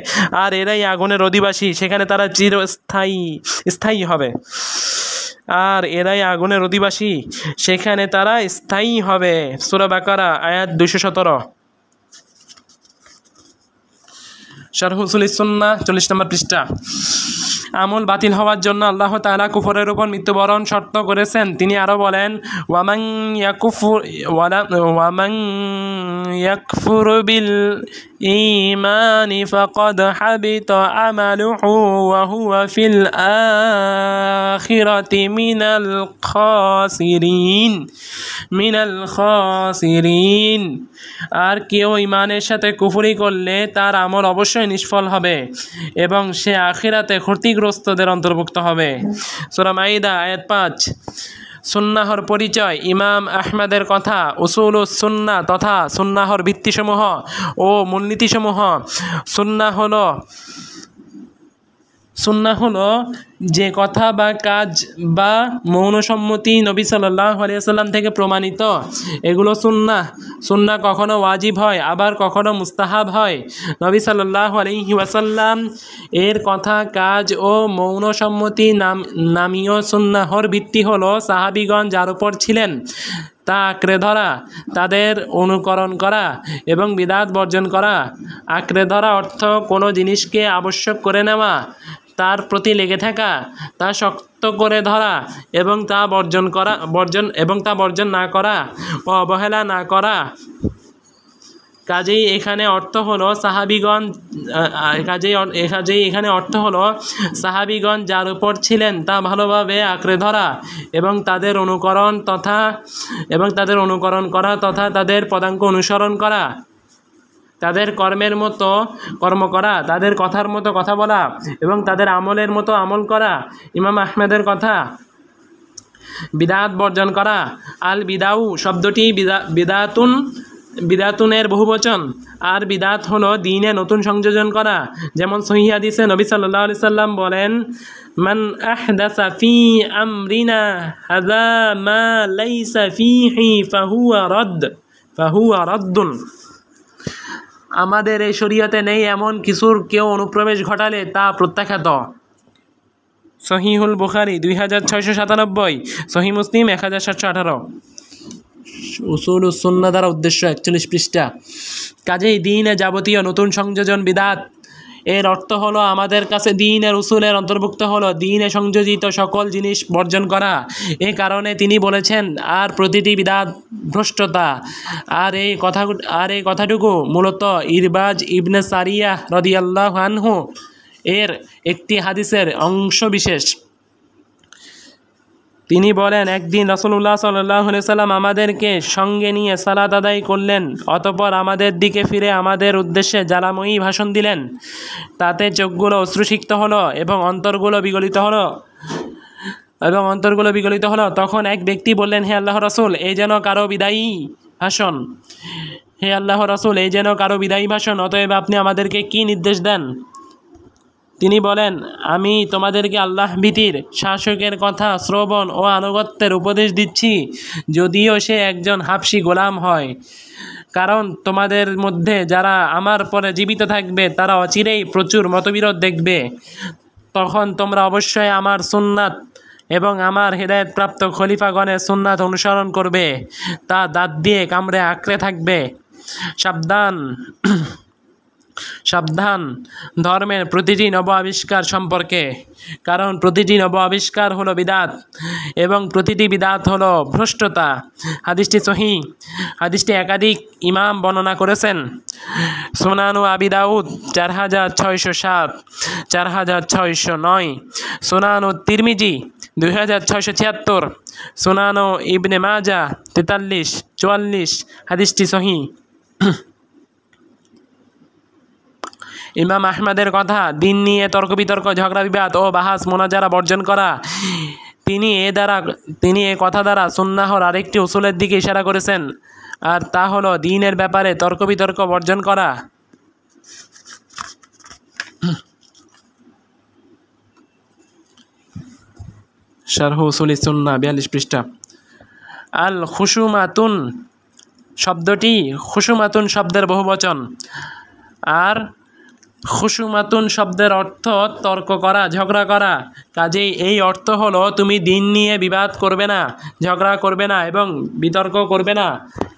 Speaker 1: আর এরাই আগুনের অধিবাসী, সেখানে তারা স্থায়ী হবে। সূরা বাকারা আয়াত 217। শারহ উসুলিস সুন্নাহ 40 নম্বর পৃষ্ঠা। আমল বাতিল হওয়ার জন্য আল্লাহ তাআলা কুফরের উপর মৃত্যুবরণ শর্ত করেছেন। তিনি আরও বলেন, ওয়ামান ইয়াকফুর বিল ঈমানি ফাকাদ হাবিতা আমালুহু ওয়া হুয়া ফিল আখিরাতি মিনাল খাসিরিন। আর কেউ ঈমানের সাথে কুফরি করলে তার আমল অবশ্যই নিষ্ফল হবে এবং সে আখিরাতে ক্ষতিগ্রস্তদের অন্তর্ভুক্ত হবে। সূরা মাইদা আয়াত 5। সুন্নাহর পরিচয়। ইমাম আহমদের কথা, উসুলুস সুন্নাহ তথা সুন্নাহর ভিত্তিসমূহ ও মূলনীতিসমূহ। সুন্নাহ হলো যে কথা বা কাজ বা মৌন সম্মতি নবী সাল্লাল্লাহু আলাইহি ওয়াসাল্লাম থেকে প্রমাণিত, এগুলো সুন্নাহ কখনো ওয়াজিব হয়, আবার কখনো মুস্তাহাব হয়। নবী সাল্লাল্লাহু আলাইহি ওয়াসাল্লাম এর কথা, কাজ ও মৌন সম্মতি নামীয় সুন্নাহর ভিত্তি হলো সাহাবীগণ যার উপর ছিলেন তা আঁকড়ে ধরা, তাদের অনুকরণ করা এবং বিদআত বর্জন করা। আঁকড়ে ধরা অর্থ কোনো জিনিসকে আবশ্যক করে নেওয়া, তার প্রতি লেগে থাকা, তা শক্ত করে ধরা এবং তা বর্জন না করা ও অবহেলা না করা। কাজেই এখানে অর্থ হলো সাহাবীগণ যার উপর ছিলেন তা ভালোভাবে আঁকড়ে ধরা এবং তাদের অনুকরণ করা তথা তাদের পদাঙ্ক অনুসরণ করা, তাদের কর্মের মতো কর্ম করা, তাদের কথার মতো কথা বলা এবং তাদের আমলের মতো আমল করা। ইমাম আহমেদের কথা। বিদআত বর্জন করা। আল বিদাউ শব্দটি বিদাতুনের বহুবচন, আর বিদাত হলো দ্বীনে নতুন সংযোজন করা। যেমন সহিহ হাদিসে নবী সাল্লাল্লাহু আলাইহি সাল্লাম বলেন, মান আহদাসা ফি আমরিনা হাযা মা লাইসা ফীহি ফাহুয়া রাদ্দুন। আমাদের এই শরীয়তে নেই এমন কিছুর কেউ অনুপ্রবেশ ঘটালে তা প্রত্যাখ্যাত। সহিহুল বুখারী 2697, সহিহ মুসলিম 1718। উসুলুস সুন্নাহ দ্বারা উদ্দেশ্য 41 পৃষ্ঠা। কাজেই দ্বীনে যাবতীয় নতুন সংযোজন বিদআত। এর অর্থ হলো আমাদের কাছে দ্বীনের উসুলের অন্তর্ভুক্ত হলো দ্বীনে সংযোজিত সকল জিনিস বর্জন করা। এই কারণে তিনি বলেছেন, আর প্রতিটি বিদআত ভ্রষ্টতা। আর এই কথাটুকু মূলত ইরবাজ ইবনে সারিয়াহ রাদিয়াল্লাহু আনহু এর একটি হাদিসের অংশ বিশেষ। তিনি বলেন, একদিন রাসূলুল্লাহ সাল্লাল্লাহু আলাইহি সাল্লাম আমাদেরকে সঙ্গে নিয়ে সালাত আদায় করলেন। অতঃপর আমাদের দিকে ফিরে আমাদের উদ্দেশ্যে জ্বালাময়ী ভাষণ দিলেন। তাতে চোখগুলো অশ্রুসিক্ত হলো এবং অন্তরগুলো বিগলিত হলো। তখন এক ব্যক্তি বললেন, হে আল্লাহর রাসূল, এই যেন কারো বিদায়ী ভাষণ। অতএব আপনি আমাদেরকে কি নির্দেশ দেন? তিনি বলেন, আমি তোমাদেরকে আল্লাহ ভীতির শাসকের কথা শ্রবণ ও আনুগত্যের উপদেশ দিচ্ছি, যদিও সে একজন হাবশী গোলাম হয়। কারণ তোমাদের মধ্যে যারা আমার পরে জীবিত থাকবে তারা অচিরেই প্রচুর মতবিরোধ দেখবে। তখন তোমরা অবশ্যই আমার সুন্নাত এবং আমার হেদায়েতপ্রাপ্ত খলিফাগণের সুন্নাত অনুসরণ করবে, তা দাঁত দিয়ে কামড়ে আঁকড়ে থাকবে। সাবধান ধর্মের প্রতিটি নব আবিষ্কার সম্পর্কে, কারণ প্রতিটি নব আবিষ্কার হলো বিদআত এবং প্রতিটি বিদআত হলো ভ্রষ্টতা। হাদিসটি সহিহ। হাদিসটি একাধিক ইমাম বর্ণনা করেছেন। সুনানু আবি দাউদ 4607, 4609, সুনানু তিরমিজি 2676, সুনানু ইবনে মাজাহ 4344। হাদিসটি সহিহ। ইমাম আহমদের কথা। দিন নিয়ে তর্ক বিতর্ক, ঝগড়া বিবাদ ও বাহাস মোনাজারা বর্জন করা। তিনি এ কথা দ্বারা সুন্নাহর আরেকটি উসুলের দিকে ইশারা করেছেন, আর তা হলো দ্বীনের ব্যাপারে তর্ক বিতর্ক বর্জন করা। শারহু উসুলিস সুন্নাহ 42 পৃষ্ঠা। আল খুশুমাতুন শব্দটি খুশুমাতুন শব্দের বহুবচন, আর খুশুমাতুন শব্দের অর্থ তর্ক করা, ঝগড়া করা। কাজেই এই অর্থ হলো তুমি দ্বীন নিয়ে বিবাদ করবে না, ঝগড়া করবে না এবং বিতর্ক করবে না।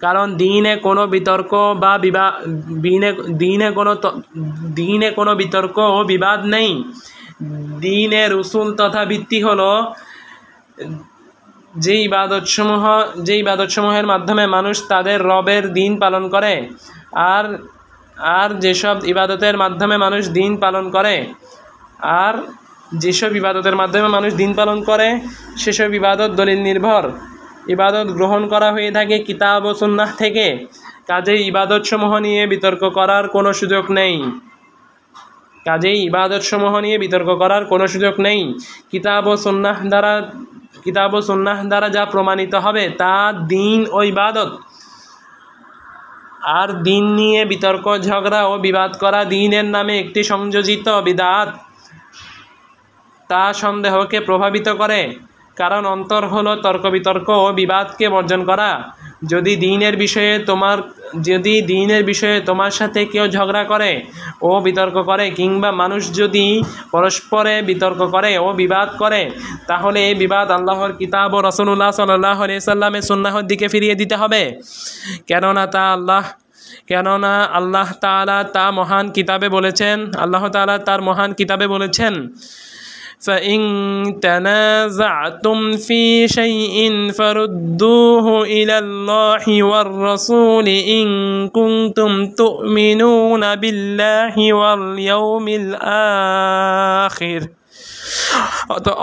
Speaker 1: কারণ দ্বীনে কোনো বিতর্ক বা দ্বীনে কোনো বিতর্ক ও বিবাদ নেই। দ্বীনের উসুল তথা ভিত্তি হলো যে ইবাদতসমূহের মাধ্যমে মানুষ তাদের রবের দ্বীন পালন করে, আর যেসব ইবাদতের মাধ্যমে মানুষ দ্বীন পালন করে সেসব ইবাদত দলিল নির্ভর ইবাদত গ্রহণ করা হয়ে থাকে কিতাব ও সুন্নাহ থেকে। কাজেই ইবাদতসমূহ নিয়ে বিতর্ক করার কোনো সুযোগ নেই। কিতাব ও সুন্নাহ দ্বারা যা প্রমাণিত হবে তা দ্বীন ও ইবাদত। আর দ্বীন নিয়ে বিতর্ক, ঝগড়া ও বিবাদ করা দ্বীনের নামে একটি সংযোজিত বিদআত। তা সন্দেহকে প্রভাবিত করে, কারণ অন্তর হলো তর্ক বিতর্ক ও বিবাদকে বর্জন করা। যদি দ্বীনের বিষয়ে তোমার সাথে কেউ ঝগড়া করে ও বিতর্ক করে, কিংবা মানুষ যদি পরস্পরে বিতর্ক করে ও বিবাদ করে, তাহলে এই বিবাদ আল্লাহর কিতাব ও রাসূলুল্লাহ সাল্লাল্লাহু আলাইহি সাল্লামের সুন্নাহর দিকে ফিরিয়ে দিতে হবে। কেননা তা আল্লাহ কেননা আল্লাহ তাআলা তা মহান কিতাবে বলেছেন, আল্লাহ তাআলা তার মহান কিতাবে বলেছেন, فإن تنازعتم في شيء فردوه إلى الله والرسول إن كنتم تؤمنون بالله واليوم الآخر।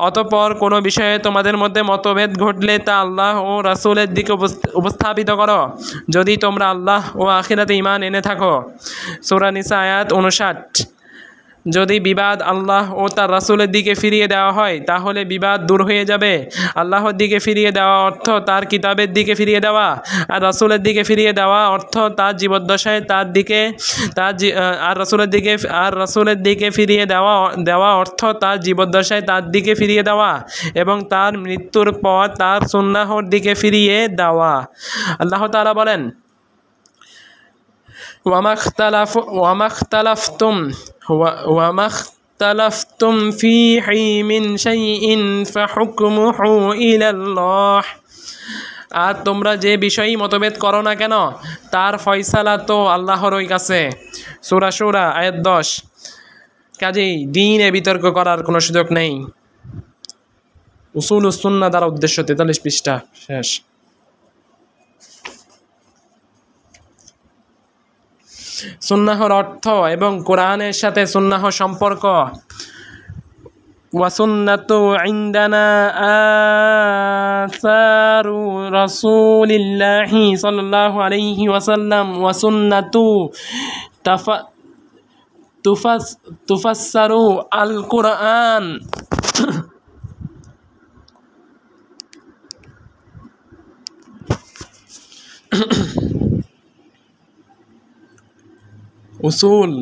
Speaker 1: অতঃপর কোনো বিষয়ে তোমাদের মধ্যে মতভেদ ঘটলে তা আল্লাহ ও রাসূলের দিকে উপস্থাপিত করো, যদি তোমরা আল্লাহ ও আখিরাতে ঈমান এনে থাকো। সূরা নিসা আয়াত 59। যদি বিবাদ আল্লাহ ও তার রাসূলের দিকে ফিরিয়ে দেওয়া হয় তাহলে বিবাদ দূর হয়ে যাবে। আল্লাহর দিকে ফিরিয়ে দেওয়া অর্থ তার কিতাবের দিকে ফিরিয়ে দেওয়া, আর রাসূলের দিকে ফিরিয়ে দেওয়া অর্থ তার জীবদ্দশায় তার দিকে রাসূলের দিকে ফিরিয়ে দেওয়া অর্থ তার জীবদ্দশায় তার দিকে ফিরিয়ে দেওয়া এবং তার মৃত্যুর পর তার সুন্নাহর দিকে ফিরিয়ে দেওয়া। আল্লাহ তাআলা বলেন, وما اختلفتم فيه من شيء فحكمه إلى الله। আর তোমরা যে বিষয়ই মতভেদ করো না কেন তার ফয়সালা তো আল্লাহরই কাছে। সূরা শুরা আয়াত 10। কাজেই দ্বীনে বিতর্ক করার কোনো সুযোগ নেই। উসুলুস সুন্নাহ দ্বারা উদ্দেশ্য 43 পৃষ্ঠা শেষ। সুন্নাহর অর্থ এবং কোরআনের সাথে সুন্নাহ সম্পর্ক। ওয়াসুন্নাতু ইনদানা আসারু রাসূলিল্লাহি সাল্লাল্লাহু আলাইহি ওয়াসাল্লাম ওয়াসুন্নাতু তুফাসসারু আল কুরআন। উসুল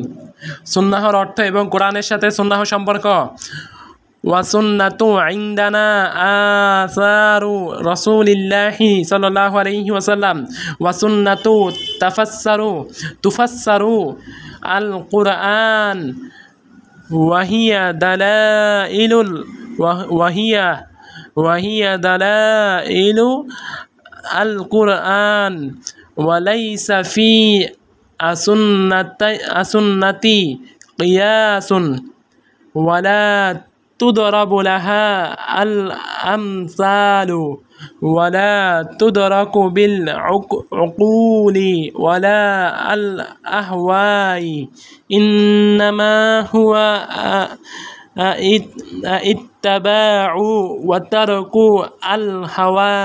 Speaker 1: সুন্নাহর অর্থ এবং কোরআনের সাথে সুন্নাহ সম্পর্ক। ওয়াসুন্নাতু ইনদানা আসারু রাসূলিল্লাহি সাল্লাল্লাহু আলাইহি ওয়াসাল্লাম ওয়াসুন্নাতু তুফাসসারু আল কুরআন ওয়াহিয়া দালাইলু আল কুরআন ওয়ালাইসা ফি আসুন্নতি কিয়াসুন ওয়ালা তুদরাবু লাহা আল আমসালু ওয়ালা তুদরাকু বিল উকুলি ওয়ালা আল আহওয়াই ইন্নামা হুয়া ইত্তাবাউ ওয়া তারকু আল হাওয়া।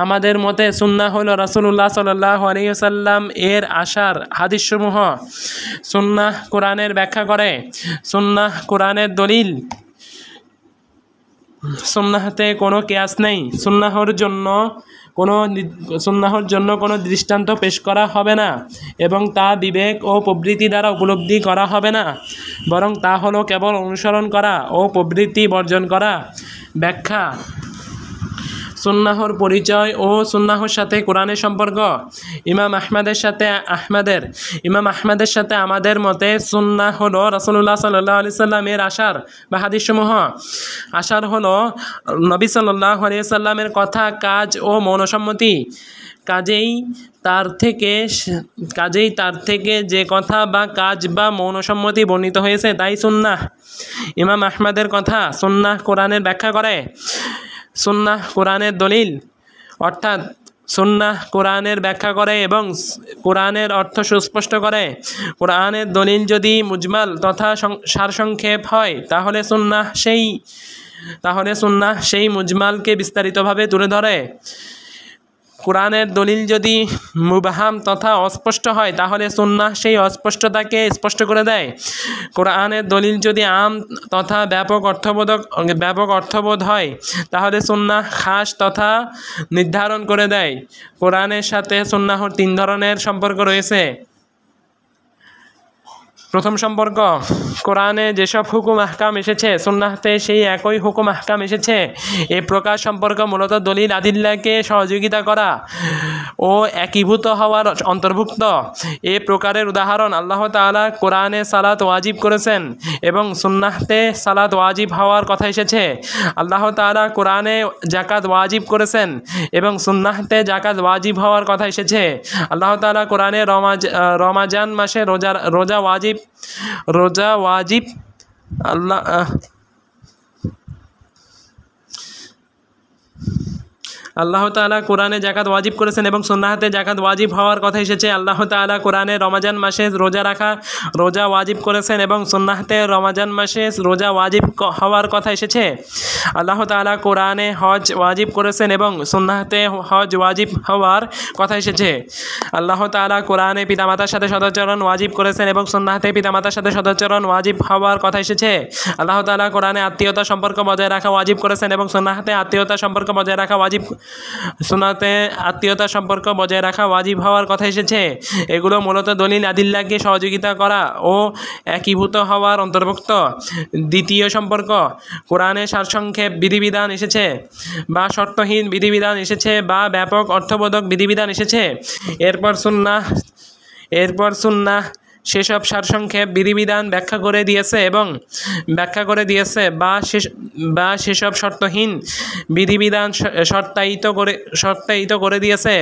Speaker 1: আমাদের মতে সুন্নাহ হলো রাসূলুল্লাহ সাল্লাল্লাহু আলাইহি ওয়াসাল্লাম এর আশার হাদিসসমূহ। সুন্নাহ কোরআনের ব্যাখ্যা করে, সুন্নাহ কোরআনের দলিল। সুন্নাহতে কোনো কিয়াস নেই। সুন্নাহর জন্য কোনো দৃষ্টান্ত পেশ করা হবে না এবং তা বিবেক ও প্রবৃত্তি দ্বারা উপলব্ধি করা হবে না, বরং তা হলো কেবল অনুসরণ করা ও প্রবৃত্তি বর্জন করা ব্যাখ্যা। সুন্নাহর পরিচয় ও সুন্নাহর সাথে কোরআনের সম্পর্ক। ইমাম আহমদের সাথে আমাদের মতে সুন্নাহ হলো রাসূলুল্লাহ সাল্লাল্লাহু আলাইহি সাল্লামের আশার বা হাদিসসমূহ। আশার হলো নবী সাল্লাল্লাহু আলাইহি সাল্লামের কথা, কাজ ও মনসম্মতি। কাজেই তার থেকে যে কথা বা কাজ বা মনসম্মতি বর্ণিত হয়েছে তাই সুন্নাহ। ইমাম আহমদের কথা। সুন্নাহ কোরআনের ব্যাখ্যা করে। সুন্নাহ কোরআনের দলিল, অর্থাৎ সুন্নাহ কোরআনের ব্যাখ্যা করে এবং কোরআনের অর্থ সুস্পষ্ট করে। কোরআনের দলিল যদি মুজমাল তথা সারসংক্ষেপ হয় তাহলে সুন্নাহ সেই মুজমালকে বিস্তারিতভাবে তুলে ধরে। কোরআনের দলিল যদি মুবহাম তথা অস্পষ্ট হয় তাহলে সুন্নাহ সেই অস্পষ্টতাকে স্পষ্ট করে দেয়। কোরআনের দলিল যদি আম তথা ব্যাপক অর্থবোধ হয় তাহলে সুন্নাহ খাস তথা নির্ধারণ করে দেয়। কোরআনের সাথে সুন্নাহর 3 ধরনের সম্পর্ক রয়েছে। প্রথম সম্পর্ক, কোরআনে যেসব হুকুম আহকাম এসেছে সুন্নাহতে সেই একই হুকুম আহকাম এসেছে। এ প্রকার সম্পর্ক মূলত দলিল আদিল্লাকে সহযোগিতা করা ও একীভূত হওয়ার অন্তর্ভুক্ত। এ প্রকারের উদাহরণ আল্লাহ তাআলা কোরআনে সালাত ওয়াজিব করেছেন এবং সুন্নাহতে সালাত ওয়াজিব হওয়ার কথা এসেছে। আল্লাহ তাআলা কোরআনে যাকাত ওয়াজিব করেছেন এবং সুন্নাহতে যাকাত ওয়াজিব হওয়ার কথা এসেছে। আল্লাহ তাআলা কোরআনে রমাজান মাসে রোজা ওয়াজিব আল্লাহ তাআলা কোরআনে যাকাত ওয়াজিব করেছেন এবং সুন্নাহতে যাকাত ওয়াজিব হওয়ার কথা এসেছে। আল্লাহ তাআলা কোরআনে রমজান মাসে রোজা ওয়াজিব করেছেন এবং সুন্নাহতে রমজান মাসে রোজা ওয়াজিব হওয়ার কথা এসেছে। আল্লাহ তাআলা কোরআনে হজ ওয়াজিব করেছেন এবং সুন্নাহতে হজ ওয়াজিব হওয়ার কথা এসেছে। আল্লাহ তাআলা কোরআনে পিতামাতার সাথে সদাচরণ ওয়াজিব করেছেন এবং সুন্নাহতে পিতামাতার সাথে সদাচরণ ওয়াজিব হওয়ার কথা এসেছে। আল্লাহ তাআলা কোরআনে আত্মীয়তা সম্পর্ক বজায় রাখা ওয়াজিব করেছেন এবং সুন্নাহতে আত্মীয়তা সম্পর্ক বজায় রাখা ওয়াজিব সুন্নাতে আত্মীয়তা সম্পর্ক বজায় রাখা ওয়াজিব হওয়ার কথা এসেছে। এগুলো মূলত দলিল আদিল্লাহকে সহযোগিতা করা ও একীভূত হওয়ার অন্তর্ভুক্ত। দ্বিতীয় সম্পর্ক, কোরআনে সারসংক্ষেপ বিধিবিধান এসেছে বা শর্তহীন বিধিবিধান এসেছে বা ব্যাপক অর্থবোধক বিধিবিধান এসেছে। এরপর সুন্নাহ সেসব সারসংক্ষেপ বিধিবিধান ব্যাখ্যা করে দিয়েছে বা সেসব শর্তহীন বিধিবিধান শর্তায়িত করে দিয়েছে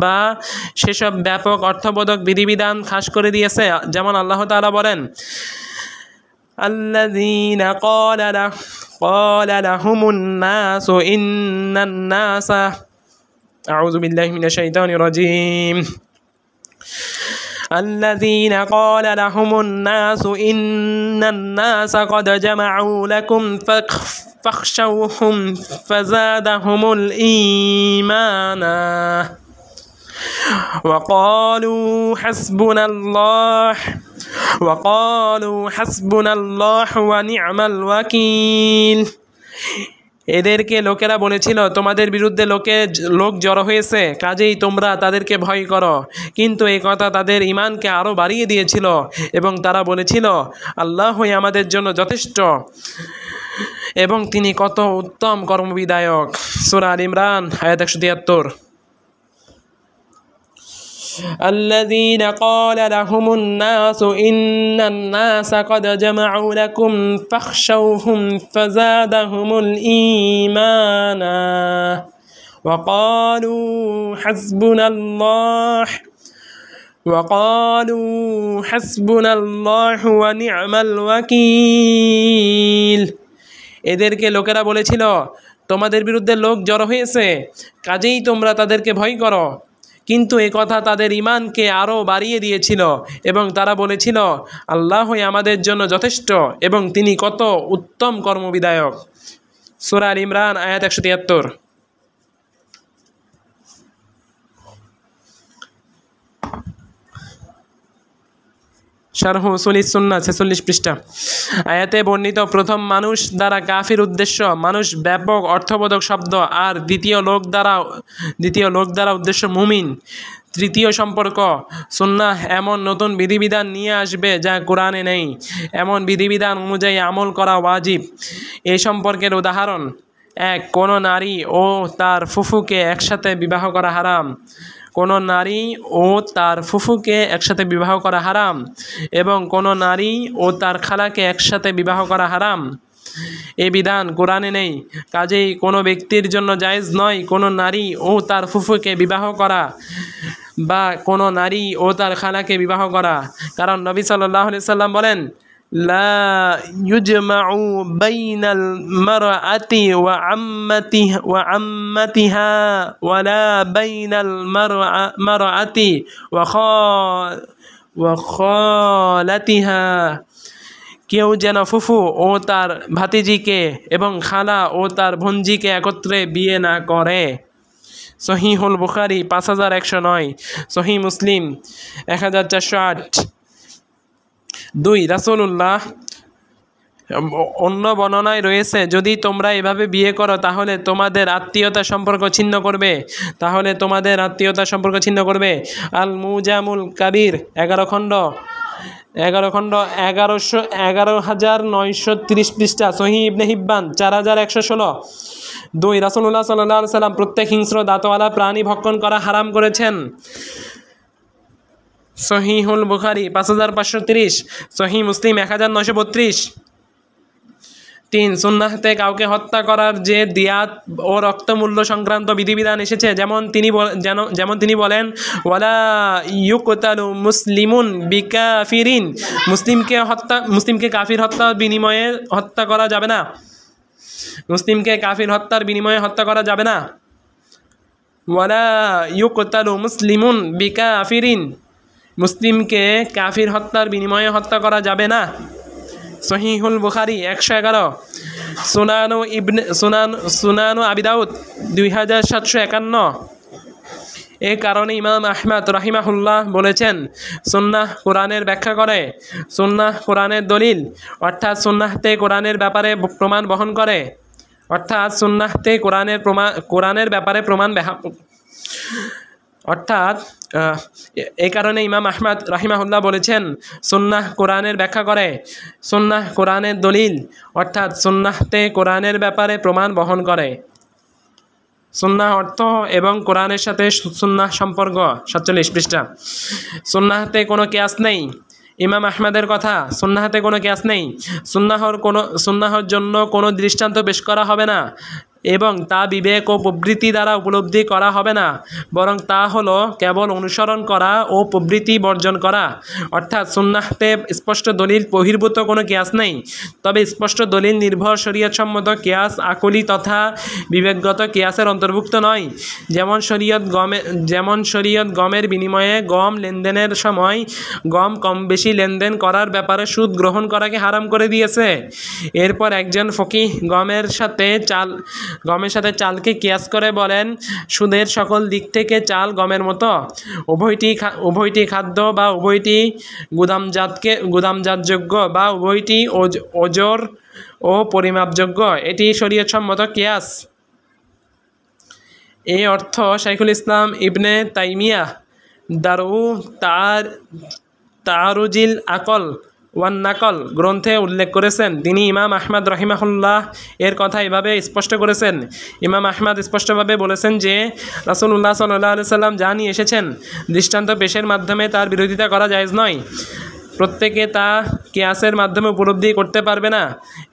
Speaker 1: বা সেসব ব্যাপক অর্থবোধক বিধিবিধান খাস করে দিয়েছে। যেমন আল্লাহ তাআলা বলেন, আল্লাযীনা ক্বালা লাহুমুন নাসু ইন্নান নাসা আউযু বিল্লাহি মিনাশ শাইতানির রাজীম الذين قال لهم الناس إن الناس قد جمعوا لكم فاخشوهم فزادهم الإيمانا وقالوا حسبنا الله ونعم الوكيل। এদেরকে লোকেরা বলেছিল, তোমাদের বিরুদ্ধে লোক জড়ো হয়েছে, কাজেই তোমরা তাদেরকে ভয় করো। কিন্তু এই কথা তাদের ঈমানকে আরও বাড়িয়ে দিয়েছিল এবং তারা বলেছিল, আল্লাহই আমাদের জন্য যথেষ্ট এবং তিনি কত উত্তম কর্মবিধায়ক। সূরা আল ইমরান আয়াত 173। الذين قال لهم الناس إن الناس قد جمعوا لكم فاخشوهم فزادهم الإيمانا وقالوا حسبنا الله ونعم الوكيل। এদেরকে লোকেরা বলেছিল, তোমাদের বিরুদ্ধে লোক জড়ো হয়েছে, কাজেই তোমরা তাদেরকে ভয় করো। কিন্তু এ কথা তাদের ঈমানকে আরও বাড়িয়ে দিয়েছিল এবং তারা বলেছিল, আল্লাহই আমাদের জন্য যথেষ্ট এবং তিনি কত উত্তম কর্মবিধায়ক। সূরা আল ইমরান আয়াত 173। শারহ উসুলিস সুন্নাহ 46 পৃষ্ঠা। আয়াতে বর্ণিত প্রথম মানুষ দ্বারা কাফির উদ্দেশ্য মানুষ ব্যাপক অর্থবোধক শব্দ, আর দ্বিতীয় লোক দ্বারা উদ্দেশ্য মুমিন। তৃতীয় সম্পর্ক, সুন্নাহ এমন নতুন বিধিবিধান নিয়ে আসবে যা কোরআনে নেই। এমন বিধিবিধান অনুযায়ী আমল করা ওয়াজিব। এই সম্পর্কের উদাহরণ: 1. কোনো নারী ও তার ফুফুকে একসাথে বিবাহ করা হারাম। কোনো নারী ও তার ফুফুকে একসাথে বিবাহ করা হারাম এবং কোনো নারী ও তার খালাকে একসাথে বিবাহ করা হারাম। এই বিধান কোরআনে নেই, কাজেই কোনো ব্যক্তির জন্য জায়েজ নয় কোনো নারী ও তার ফুফুকে বিবাহ করা বা কোনো নারী ও তার খালাকে বিবাহ করা। কারণ নবী সাল্লাল্লাহু আলাইহি সাল্লাম বলেন, লা ইউজমাউ বাইনাল মারআতি ওয়া আম্মাতিহা ওয়ালা বাইনাল মারআতি ওয়া খালাতিহা। কেউ যেন ফুফু ও তার ভাতিজিকে এবং খালা ও তার বোনজিকে একত্রে বিয়ে না করে। সহিহুল বুখারী 5109, সহিহ মুসলিম 1408। 2. রাসূলুল্লাহ অন্য বর্ণনায় রয়েছে, যদি তোমরা এভাবে বিয়ে করো তাহলে তোমাদের আত্মীয়তা সম্পর্ক ছিন্ন করবে। আল মুজামুল কাবির 11 খণ্ড 11930 পৃষ্ঠা। সহিহ ইবনে হিব্বান 4116। 2 রাসূলুল্লাহ সাল্লাল্লাহু আলাইহি সাল্লাম প্রত্যেক হিংস্র দাঁতওয়ালা প্রাণী ভক্ষণ করা হারাম করেছেন। সহিহুল বুখারী 5530, সহিহ মুসলিম 1932। 3 সুন্নাহতে কাউকে হত্যা করার যে দিয়াত ও রক্তমূল্য সংক্রান্ত বিধিবিধান এসেছে, যেমন তিনি বলেন ওয়ালা ইউকতালু মুসলিমুন বিকাফিরিন, মুসলিমকে কাফির হত্যার বিনিময়ে হত্যা করা যাবে না, মুসলিমকে কাফির হত্যার বিনিময়ে হত্যা করা যাবে না। ওয়ালা ইউকতালু মুসলিমুন বিকাফিরিন, মুসলিমকে কাফির হত্যার বিনিময়ে হত্যা করা যাবে না। সহিহুল বুখারী 111, সুনানু আবি দাউদ 2751। এ কারণে ইমাম আহমদ রাহিমাহুল্লাহ বলেছেন, সুন্নাহ কোরআনের ব্যাখ্যা করে, সুন্নাহ কোরআনের দলিল, অর্থাৎ সুন্নাহতে কোরআনের ব্যাপারে প্রমাণ বহন করে, অর্থাৎ সুন্নাহতে কোরআনের ব্যাপারে প্রমাণ অর্থাৎ এই কারণে ইমাম আহমদ রাহিমাহুল্লাহ বলেছেন, সুন্নাহ কোরআনের ব্যাখ্যা করে, সুন্নাহ কোরআনের দলিল, অর্থাৎ সুন্নাহতে কোরআনের ব্যাপারে প্রমাণ বহন করে। সুন্নাহ অর্থ এবং কোরআনের সাথে সুন্নাহ সম্পর্ক 47 পৃষ্ঠা। সুন্নাহতে কোনো কিয়াস নেই, ইমাম আহমদের কথা, সুন্নাহতে কোনো কিয়াস নেই, সুন্নাহর জন্য কোনো দৃষ্টান্ত পেশ করা হবে না এবং তা বিবেক ও প্রবৃত্তি দ্বারা উপলব্ধি করা হবে না, বরং তা হলো কেবল অনুসরণ করা ও প্রবৃত্তি বর্জন করা। অর্থাৎ সুন্নাহতে স্পষ্ট দলিল বহির্ভূত কোনো কিয়াস নেই, তবে স্পষ্ট দলিল নির্ভর শরীয়তসম্মত কিয়াস আকলি তথা বিবেকগত কিয়াসের অন্তর্ভুক্ত নয়। যেমন শরীয়ত গমের বিনিময়ে গম লেনদেনের সময় গম কম বেশি লেনদেন করার ব্যাপারে সুদ গ্রহণ করাকে হারাম করে দিয়েছে। এরপর একজন ফকিহ গমের সাথে চালকে কিয়াস করে বলেন, সুদের সকল দিক থেকে চাল গমের মতো, উভয়টি খাদ্য বা উভয়টি গুদামজাতযোগ্য বা উভয়টি ওজর ও পরিমাপযোগ্য, এটি শরীয়তসম্মত কিয়াস। এই অর্থ শাইখুল ইসলাম ইবনে তাইমিয়াহ দারউ তারুজিল আকল ওয়ান নাকল গ্রন্থে উল্লেখ করেছেন। তিনি ইমাম আহমদ রাহিমাহুল্লাহ এর কথা এভাবে স্পষ্ট করেছেন। ইমাম আহমদ স্পষ্টভাবে বলেছেন যে রাসূলুল্লাহ সাল্লাল্লাহু আলাইহি সাল্লাম যা নিয়ে এসেছেন দৃষ্টান্ত পেশের মাধ্যমে তার বিরোধিতা করা জায়েজ নয়। প্রত্যেকে তা কিয়াসের মাধ্যমে উপলব্ধি করতে পারবে না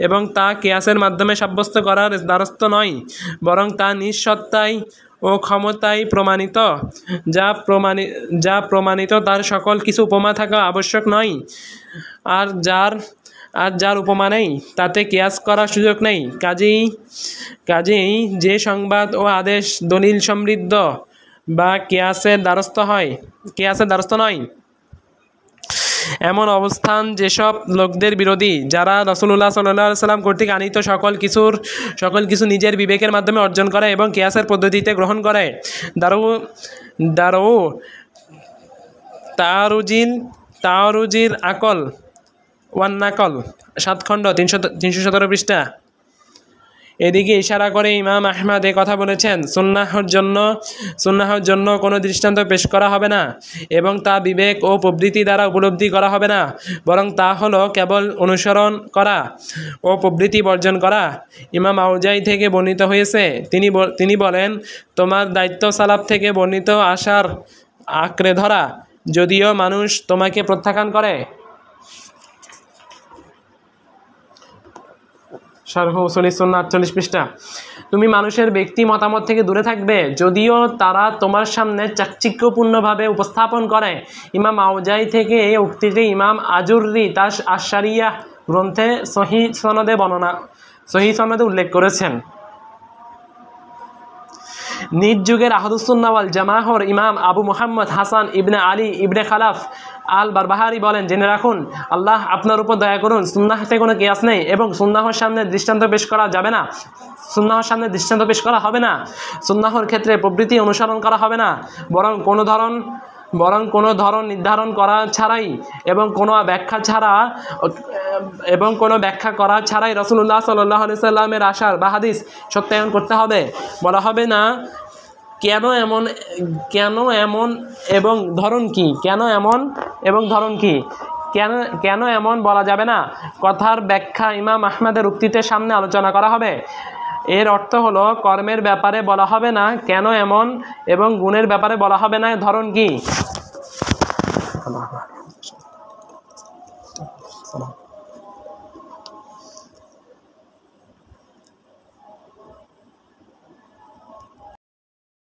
Speaker 1: এবং তা কিয়াসের মাধ্যমে সাব্যস্ত করার দ্বারস্থ নয়, বরং তা নিজ সত্তায় ও ক্ষমতায় প্রমাণিত, যা প্রমাণিত তার সকল কিছু উপমা থাকা আবশ্যক নয়। আর যার উপমা নেই তাতে কিয়াস করার সুযোগ নেই। কাজেই যে সংবাদ ও আদেশ দলিল সমৃদ্ধ বা কিয়াসের দ্বারস্থ নয়, এমন অবস্থান যেসব লোকদের বিরোধী, যারা রাসূলুল্লাহ সাল্লাল্লাহু আলাইহি সাল্লাম কর্তৃক আনিত সকল কিছু নিজের বিবেকের মাধ্যমে অর্জন করে এবং কিয়াসের পদ্ধতিতে গ্রহণ করে। দারউ তারুজির আকল ওয়ান নাকল 7 খণ্ড 317 পৃষ্ঠা। এদিকে ইশারা করে ইমাম আহমদ কথা বলেছেন, সুন্নাহর জন্য কোনো দৃষ্টান্ত পেশ করা হবে না এবং তা বিবেক ও প্রবৃত্তি দ্বারা উপলব্ধি করা হবে না, বরং তা হলো কেবল অনুসরণ করা ও প্রবৃত্তি বর্জন করা। ইমাম আউজাই থেকে বর্ণিত হয়েছে, তিনি বলেন, তোমার দায়িত্ব সালাফ থেকে বর্ণিত আশার আঁকড়ে ধরা, যদিও মানুষ তোমাকে প্রত্যাখ্যান করে। শারহ উসুল সুন্নাহ 48 পৃষ্ঠা। তুমি মানুষের ব্যক্তি মতামত থেকে দূরে থাকবে, যদিও তারা তোমার সামনে চাকচিক্যপূর্ণভাবে উপস্থাপন করে। ইমাম আউজাই থেকে এই উক্তিটি ইমাম আজুররি তার আশারিয়াহ গ্রন্থে সহিহ সনদে উল্লেখ করেছেন। নিজ যুগের আহলুস সুন্নাহ ওয়াল জামাআহর ইমাম আবু মুহাম্মদ হাসান ইবনে আলী ইবনে খালাফ আল বারবাহারি বলেন, জেনে রাখুন, আল্লাহ আপনার উপর দয়া করুন, সুন্নাহতে কোনো কিয়াস নেই এবং সুন্নাহর সামনে দৃষ্টান্ত পেশ করা যাবে না, সুন্নাহর সামনে দৃষ্টান্ত পেশ করা হবে না। সুন্নাহর ক্ষেত্রে প্রবৃত্তি অনুসরণ করা হবে না, বরং কোনো ধরন নির্ধারণ করা ছাড়াই এবং কোনো ব্যাখ্যা করা ছাড়াই রাসূলুল্লাহ সাল্লাল্লাহু আলাইহি সাল্লামের আশার বা হাদিস সত্যায়ন করতে হবে। বলা হবে না কেন এমন এবং ধরন কি, কেন এমন বলা যাবে না। কথার ব্যাখ্যা ইমাম আহমদের উক্তিতে সামনে আলোচনা করা হবে। এর অর্থ হলো কর্মের ব্যাপারে বলা হবে না কেন এমন, এবং গুণের ব্যাপারে বলা হবে না ধরন কি।